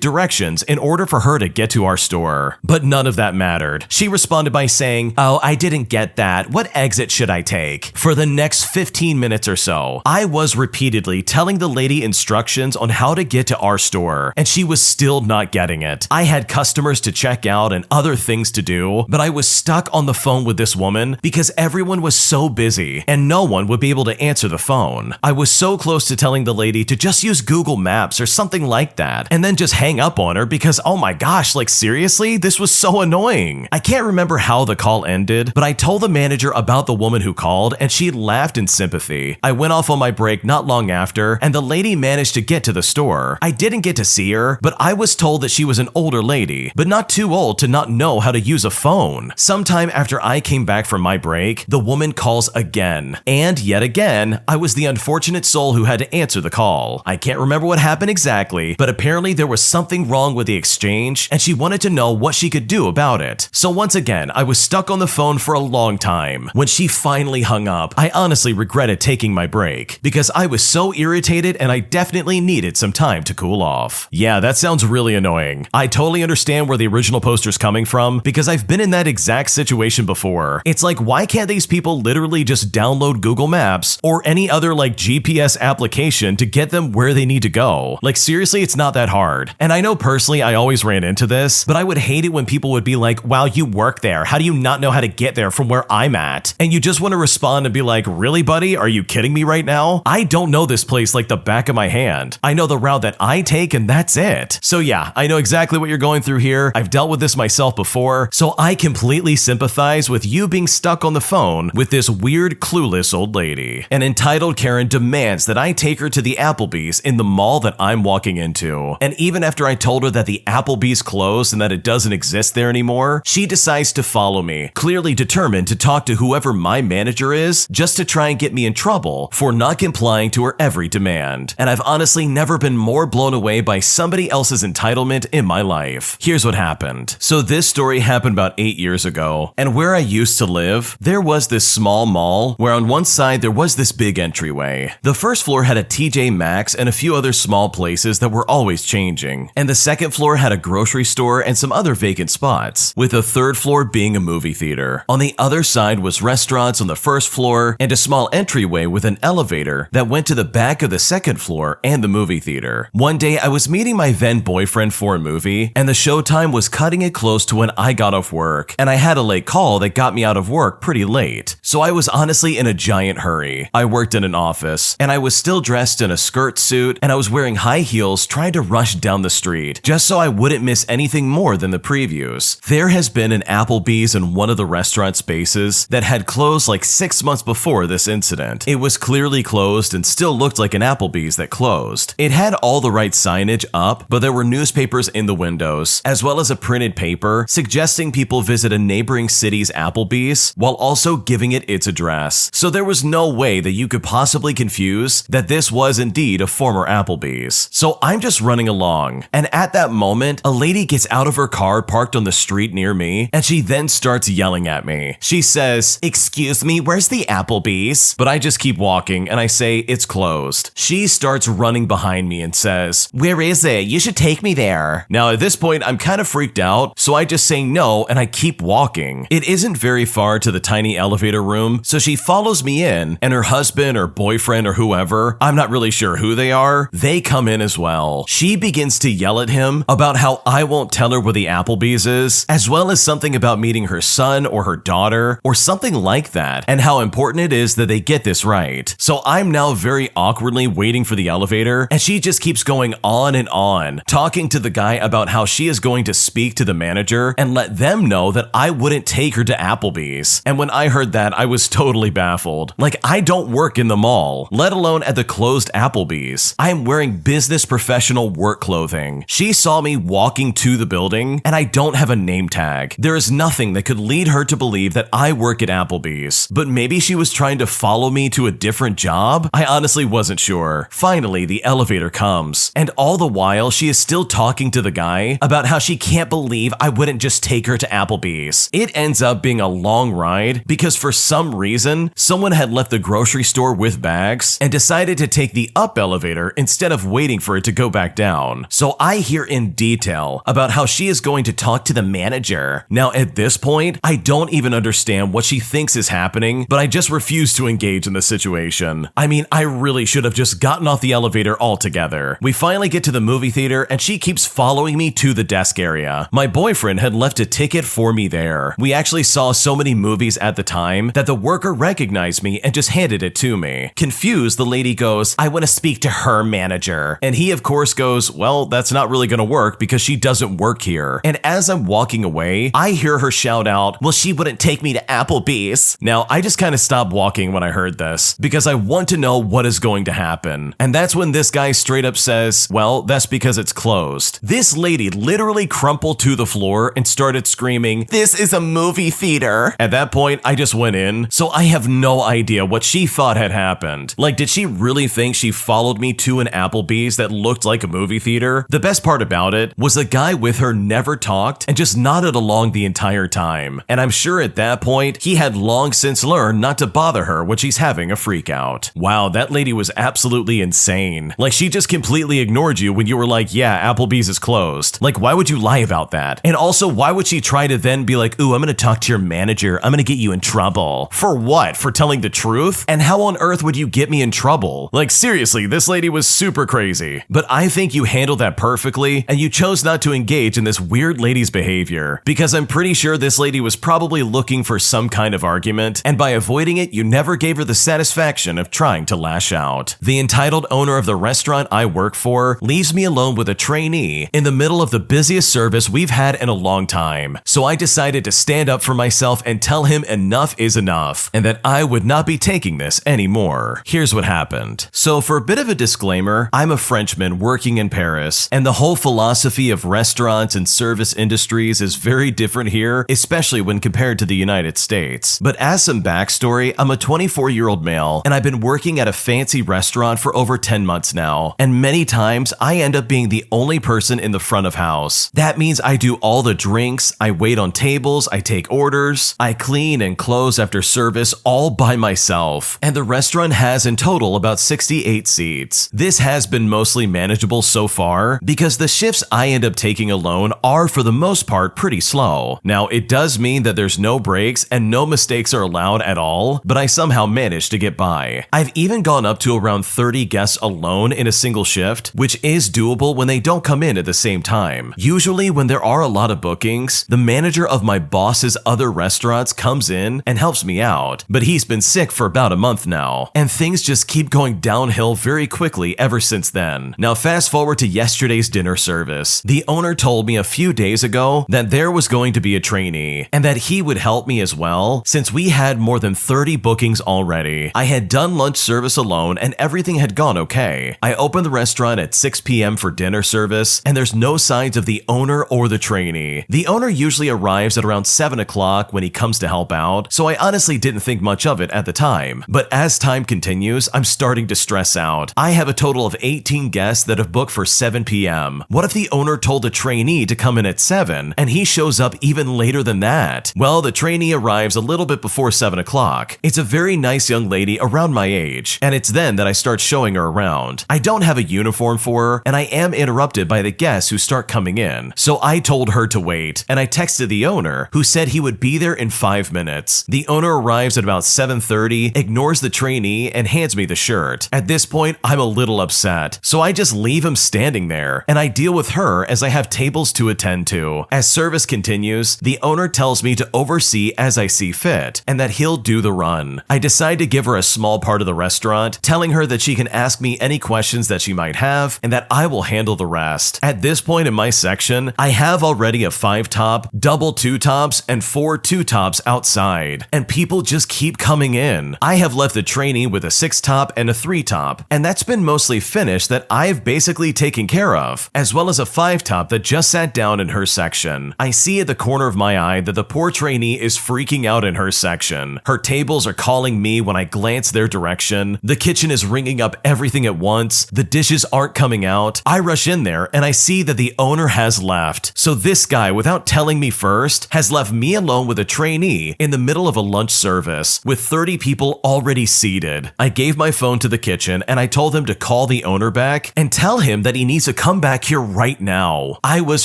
directions in order for her to get to our store. But none of that mattered. She responded by saying, "Oh, I didn't get that. What exit should I take?" For the next 15 minutes or so, I was repeatedly telling the lady instructions on how to get to our store, and she was still not getting it. I had customers to check out and other things to do, but I was stuck on the phone with this woman because everyone was so busy and no one would be able to answer the phone. I was so close to telling the lady to just use Google Maps or something like that and then just hang up on her because, oh my gosh, like seriously, this was so annoying. I can't remember how the call ended, but I told the manager about the woman who called and she laughed in sympathy. I went off on my break not long after and the lady managed to get to the store. I didn't get to see her, but I was told that she was an older lady, but not too old to not know how to use a phone. Sometime after I came back from my break, the woman calls again. And yet again, I was the unfortunate soul who had to answer the call. I can't remember what happened exactly, but apparently there was something wrong with the exchange and she wanted to know what she could do about it. So once again, I was stuck on the phone for a long time. When she finally hung up, I honestly regretted taking my break because I was so irritated and I definitely needed some time to cool off. Yeah, that sounds really annoying. I totally understand where the original poster's coming from because I've been in that exact situation before. It's like, why can't these people literally just download Google Maps or any other like GPS application to get them where they need to go? Like seriously, it's not that hard. And I know personally I always ran into this, but I would hate it when people would be like, "Wow, you work there. How do you not know how to get there from where I'm at?" And you just want to respond and be like, "Really, buddy? Are you kidding me right now? I don't know this place like the back of my hand. I know the route that I take and that's it." So yeah, I know exactly what you're going through here. I've dealt with this myself before, so I completely sympathize with you being stuck on the phone with this weird, clueless old lady. An entitled Karen demands that I take her to the Applebee's in the mall that I'm walking into. And even after I told her that the Applebee's closed and that it doesn't exist there anymore, she decides to follow me, clearly determined to talk to whoever my manager is just to try and get me in trouble for not complying to her every demand. And I've honestly never been more blown away by somebody else's entitlement in my life. Here's what happened. So this story happened about 8 years ago, and where I used to live, there was this small mall where on one side there was this big entryway. The first floor had a TJ Maxx and a few other small places that were always changing, and the second floor had a grocery store and some other vacant spots, with the third floor being a movie theater. On the other side was restaurants on the first floor and a small entryway with an elevator that went to the back of the second floor and the movie theater. One day I was meeting my then boyfriend for a movie, and the showtime was cutting it close to when I got off work, and I had a late call that got me out of work pretty late. So I was honestly in a giant hurry. I worked in an office, and I was still dressed in a skirt suit, and I was wearing high heels trying to rush down the street, just so I wouldn't miss anything more than the previews. There has been an Applebee's in one of the restaurant spaces that had closed like 6 months before this incident. It was clearly closed and still looked like an Applebee's that closed. It had all the right signage up, but there were newspapers in the windows, as well as a printed paper suggesting people visit a neighboring city's Applebee's while also giving it its address. So there was no way that you could possibly confuse that this was indeed a former Applebee's. So I'm just running along, and at that moment, a lady gets out of her car parked on the street near me, and she then starts yelling at me. She says, "Excuse me, where's the Applebee's?" But I just keep walking, and I say, "It's closed." She starts running behind me and says, "Where is it? You should take me there." Now at this point, I'm kind of freaked out, so I just say no, and I keep walking. It isn't very far to the tiny elevator room room, so she follows me in, and her husband or boyfriend or whoever, I'm not really sure who they are, they come in as well. She begins to yell at him about how I won't tell her where the Applebee's is, as well as something about meeting her son or her daughter, or something like that, and how important it is that they get this right. So I'm now very awkwardly waiting for the elevator, and she just keeps going on, talking to the guy about how she is going to speak to the manager and let them know that I wouldn't take her to Applebee's. And when I heard that, I was totally baffled. Like, I don't work in the mall, let alone at the closed Applebee's. I am wearing business professional work clothing. She saw me walking to the building, and I don't have a name tag. There is nothing that could lead her to believe that I work at Applebee's. But maybe she was trying to follow me to a different job? I honestly wasn't sure. Finally, the elevator comes, and all the while, she is still talking to the guy about how she can't believe I wouldn't just take her to Applebee's. It ends up being a long ride because for some reason, someone had left the grocery store with bags and decided to take the up elevator instead of waiting for it to go back down. So I hear in detail about how she is going to talk to the manager. Now at this point, I don't even understand what she thinks is happening, but I just refuse to engage in the situation. I mean, I really should have just gotten off the elevator altogether. We finally get to the movie theater and she keeps following me to the desk area. My boyfriend had left a ticket for me there. We actually saw so many movies at the time that the worker recognized me and just handed it to me. Confused, the lady goes, "I want to speak to her manager." And he of course goes, "Well, that's not really gonna work because she doesn't work here." And as I'm walking away, I hear her shout out, "Well, she wouldn't take me to Applebee's." Now, I just kind of stopped walking when I heard this because I want to know what is going to happen. And that's when this guy straight up says, "Well, that's because it's closed." This lady literally crumpled to the floor and started screaming, "This is a movie theater." At that point, I just went in, so I have no idea what she thought had happened. Like, did she really think she followed me to an Applebee's that looked like a movie theater? The best part about it was the guy with her never talked and just nodded along the entire time. And I'm sure at that point, he had long since learned not to bother her when she's having a freak out. Wow, that lady was absolutely insane. Like, she just completely ignored you when you were like, "Yeah, Applebee's is closed." Like, why would you lie about that? And also, why would she try to then be like, "Ooh, I'm gonna talk to your manager. I'm gonna get you in trouble." For what? For telling the truth? And how on earth would you get me in trouble? Like, seriously, this lady was super crazy. But I think you handled that perfectly, and you chose not to engage in this weird lady's behavior, because I'm pretty sure this lady was probably looking for some kind of argument, and by avoiding it, you never gave her the satisfaction of trying to lash out. The entitled owner of the restaurant I work for leaves me alone with a trainee in the middle of the busiest service we've had in a long time. So I decided to stand up for myself and tell him enough is enough, and that I would not be taking this anymore. Here's what happened. So for a bit of a disclaimer, I'm a Frenchman working in Paris, and the whole philosophy of restaurants and service industries is very different here, especially when compared to the United States. But as some backstory, I'm a 24-year-old male, and I've been working at a fancy restaurant for over 10 months now, and many times I end up being the only person in the front of house. That means I do all the drinks, I wait on tables, I take orders, I clean and close after service all by myself. And the restaurant has in total about 68 seats. This has been mostly manageable so far because the shifts I end up taking alone are for the most part pretty slow. Now, it does mean that there's no breaks and no mistakes are allowed at all, but I somehow managed to get by. I've even gone up to around 30 guests alone in a single shift, which is doable when they don't come in at the same time. Usually when there are a lot of bookings, the manager of my boss's other restaurants comes in and helps me out, but he's been sick for about a month now, and things just keep going downhill very quickly ever since then. Now fast forward to yesterday's dinner service. The owner told me a few days ago that there was going to be a trainee, and that he would help me as well since we had more than 30 bookings already. I had done lunch service alone and everything had gone okay. I opened the restaurant at 6 p.m. for dinner service, and there's no signs of the owner or the trainee. The owner usually arrives at around 7 o'clock when he comes to help out, so I honestly didn't think much of it at the time. But as time continues, I'm starting to stress out. I have a total of 18 guests that have booked for 7 p.m. What if the owner told the trainee to come in at 7 and he shows up even later than that? Well, the trainee arrives a little bit before 7 o'clock. It's a very nice young lady around my age, and it's then that I start showing her around. I don't have a uniform for her, and I am interrupted by the guests who start coming in, so I told her to wait, and I texted the owner, who said he would be there in 5 minutes. The owner owner arrives at about 7:30, ignores the trainee, and hands me the shirt. At this point, I'm a little upset, so I just leave him standing there, and I deal with her as I have tables to attend to. As service continues, the owner tells me to oversee as I see fit, and that he'll do the run. I decide to give her a small part of the restaurant, telling her that she can ask me any questions that she might have, and that I will handle the rest. At this point in my section, I have already a 5-top, double 2-tops, and 4 2-tops outside, and people just keep coming in. I have left the trainee with a 6-top and a 3-top, and that's been mostly finished that I've basically taken care of, as well as a 5-top that just sat down in her section. I see at the corner of my eye that the poor trainee is freaking out in her section. Her tables are calling me when I glance their direction. The kitchen is ringing up everything at once. The dishes aren't coming out. I rush in there and I see that the owner has left. So this guy, without telling me first, has left me alone with a trainee in the middle of a lunch service with 30 people already seated. I gave my phone to the kitchen and I told him to call the owner back and tell him that he needs to come back here right now. I was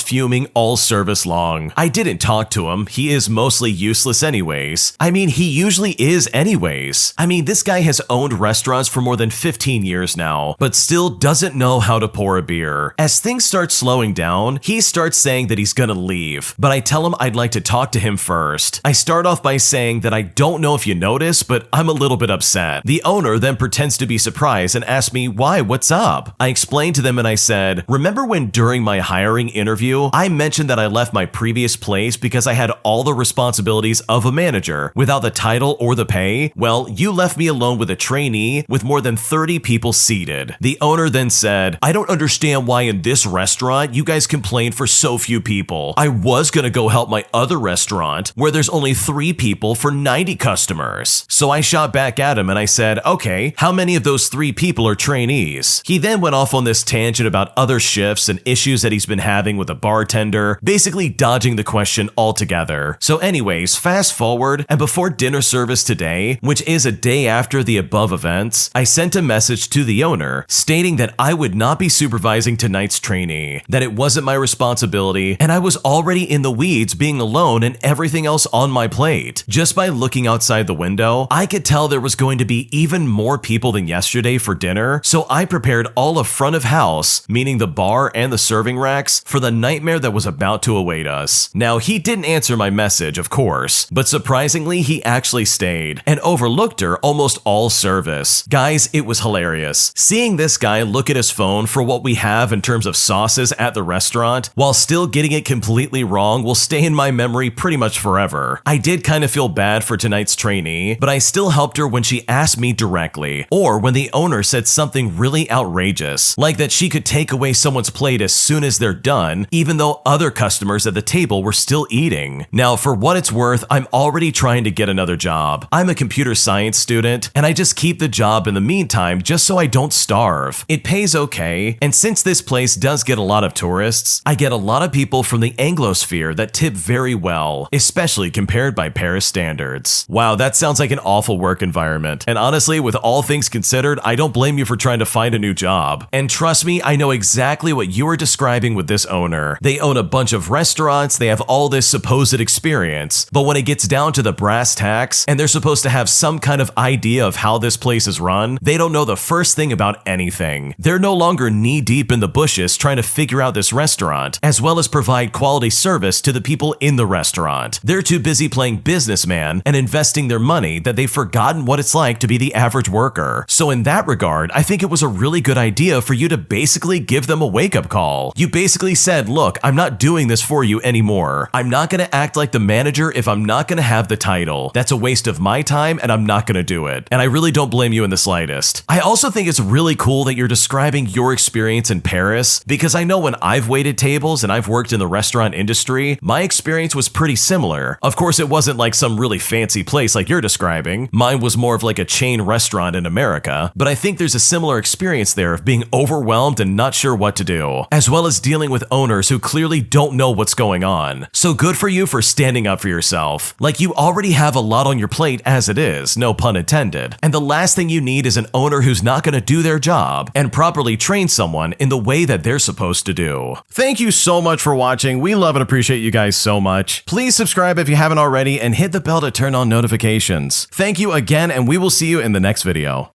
fuming all service long. I didn't talk to him. He is mostly useless anyways. I mean, he usually is anyways. I mean, this guy has owned restaurants for more than 15 years now, but still doesn't know how to pour a beer. As things start slowing down, he starts saying that he's gonna leave, but I tell him I'd like to talk to him first. I start off by saying that I don't know if you noticed, but I'm a little bit upset. The owner then pretends to be surprised and asks me, why, what's up? I explained to them and I said, remember when during my hiring interview, I mentioned that I left my previous place because I had all the responsibilities of a manager without the title or the pay? Well, you left me alone with a trainee with more than 30 people seated. The owner then said, I don't understand why in this restaurant you guys complain for so few people. I was gonna go help my other restaurant where there's only 3 people for 90 customers. So I shot back at him and I said, okay, how many of those 3 people are trainees? He then went off on this tangent about other shifts and issues that he's been having with a bartender, basically dodging the question altogether. So anyways, fast forward, and before dinner service today, which is a day after the above events, I sent a message to the owner stating that I would not be supervising tonight's trainee, that it wasn't my responsibility, and I was already in the weeds being alone and everything else on my plate. Just by looking outside the window, I could tell there was going to be even more people than yesterday for dinner, so I prepared all of front of house, meaning the bar and the serving racks, for the nightmare that was about to await us. Now, he didn't answer my message, of course, but surprisingly, he actually stayed and overlooked her almost all service. Guys, it was hilarious. Seeing this guy look at his phone for what we have in terms of sauces at the restaurant, while still getting it completely wrong, will stay in my memory pretty much forever. I did kind of feel bad for tonight's trainee, but I still helped her when she asked me directly, or when the owner said something really outrageous, like that she could take away someone's plate as soon as they're done, even though other customers at the table were still eating. Now, for what it's worth, I'm already trying to get another job. I'm a computer science student, and I just keep the job in the meantime just so I don't starve. It pays okay, and since this place does get a lot of tourists, I get a lot of people from the Anglosphere that tip very well, especially compared by Paris standards. Wow, that sounds like an awful work environment. And honestly, with all things considered, I don't blame you for trying to find a new job. And trust me, I know exactly what you are describing with this owner. They own a bunch of restaurants, they have all this supposed experience, but when it gets down to the brass tacks, and they're supposed to have some kind of idea of how this place is run, they don't know the first thing about anything. They're no longer knee-deep in the bushes trying to figure out this restaurant, as well as provide quality service to the people in the restaurant. They're too busy playing businessman and investing their money that they've forgotten what it's like to be the average worker. So in that regard, I think it was a really good idea for you to basically give them a wake-up call. You basically said, look, I'm not doing this for you anymore. I'm not gonna act like the manager if I'm not gonna have the title. That's a waste of my time and I'm not gonna do it. And I really don't blame you in the slightest. I also think it's really cool that you're describing your experience in Paris, because I know when I've waited tables and I've worked in the restaurant industry, my experience was pretty similar. Of course, it wasn't like some really fancy place like you're describing. Mine was more of like a chain restaurant in America, but I think there's a similar experience there of being overwhelmed and not sure what to do, as well as dealing with owners who clearly don't know what's going on. So good for you for standing up for yourself. Like, you already have a lot on your plate as it is, no pun intended. And the last thing you need is an owner who's not going to do their job and properly train someone in the way that they're supposed to do. Thank you so much for watching. We love and appreciate you guys so much. Please subscribe if you haven't already and hit the bell to turn on on notifications. Thank you again, and we will see you in the next video.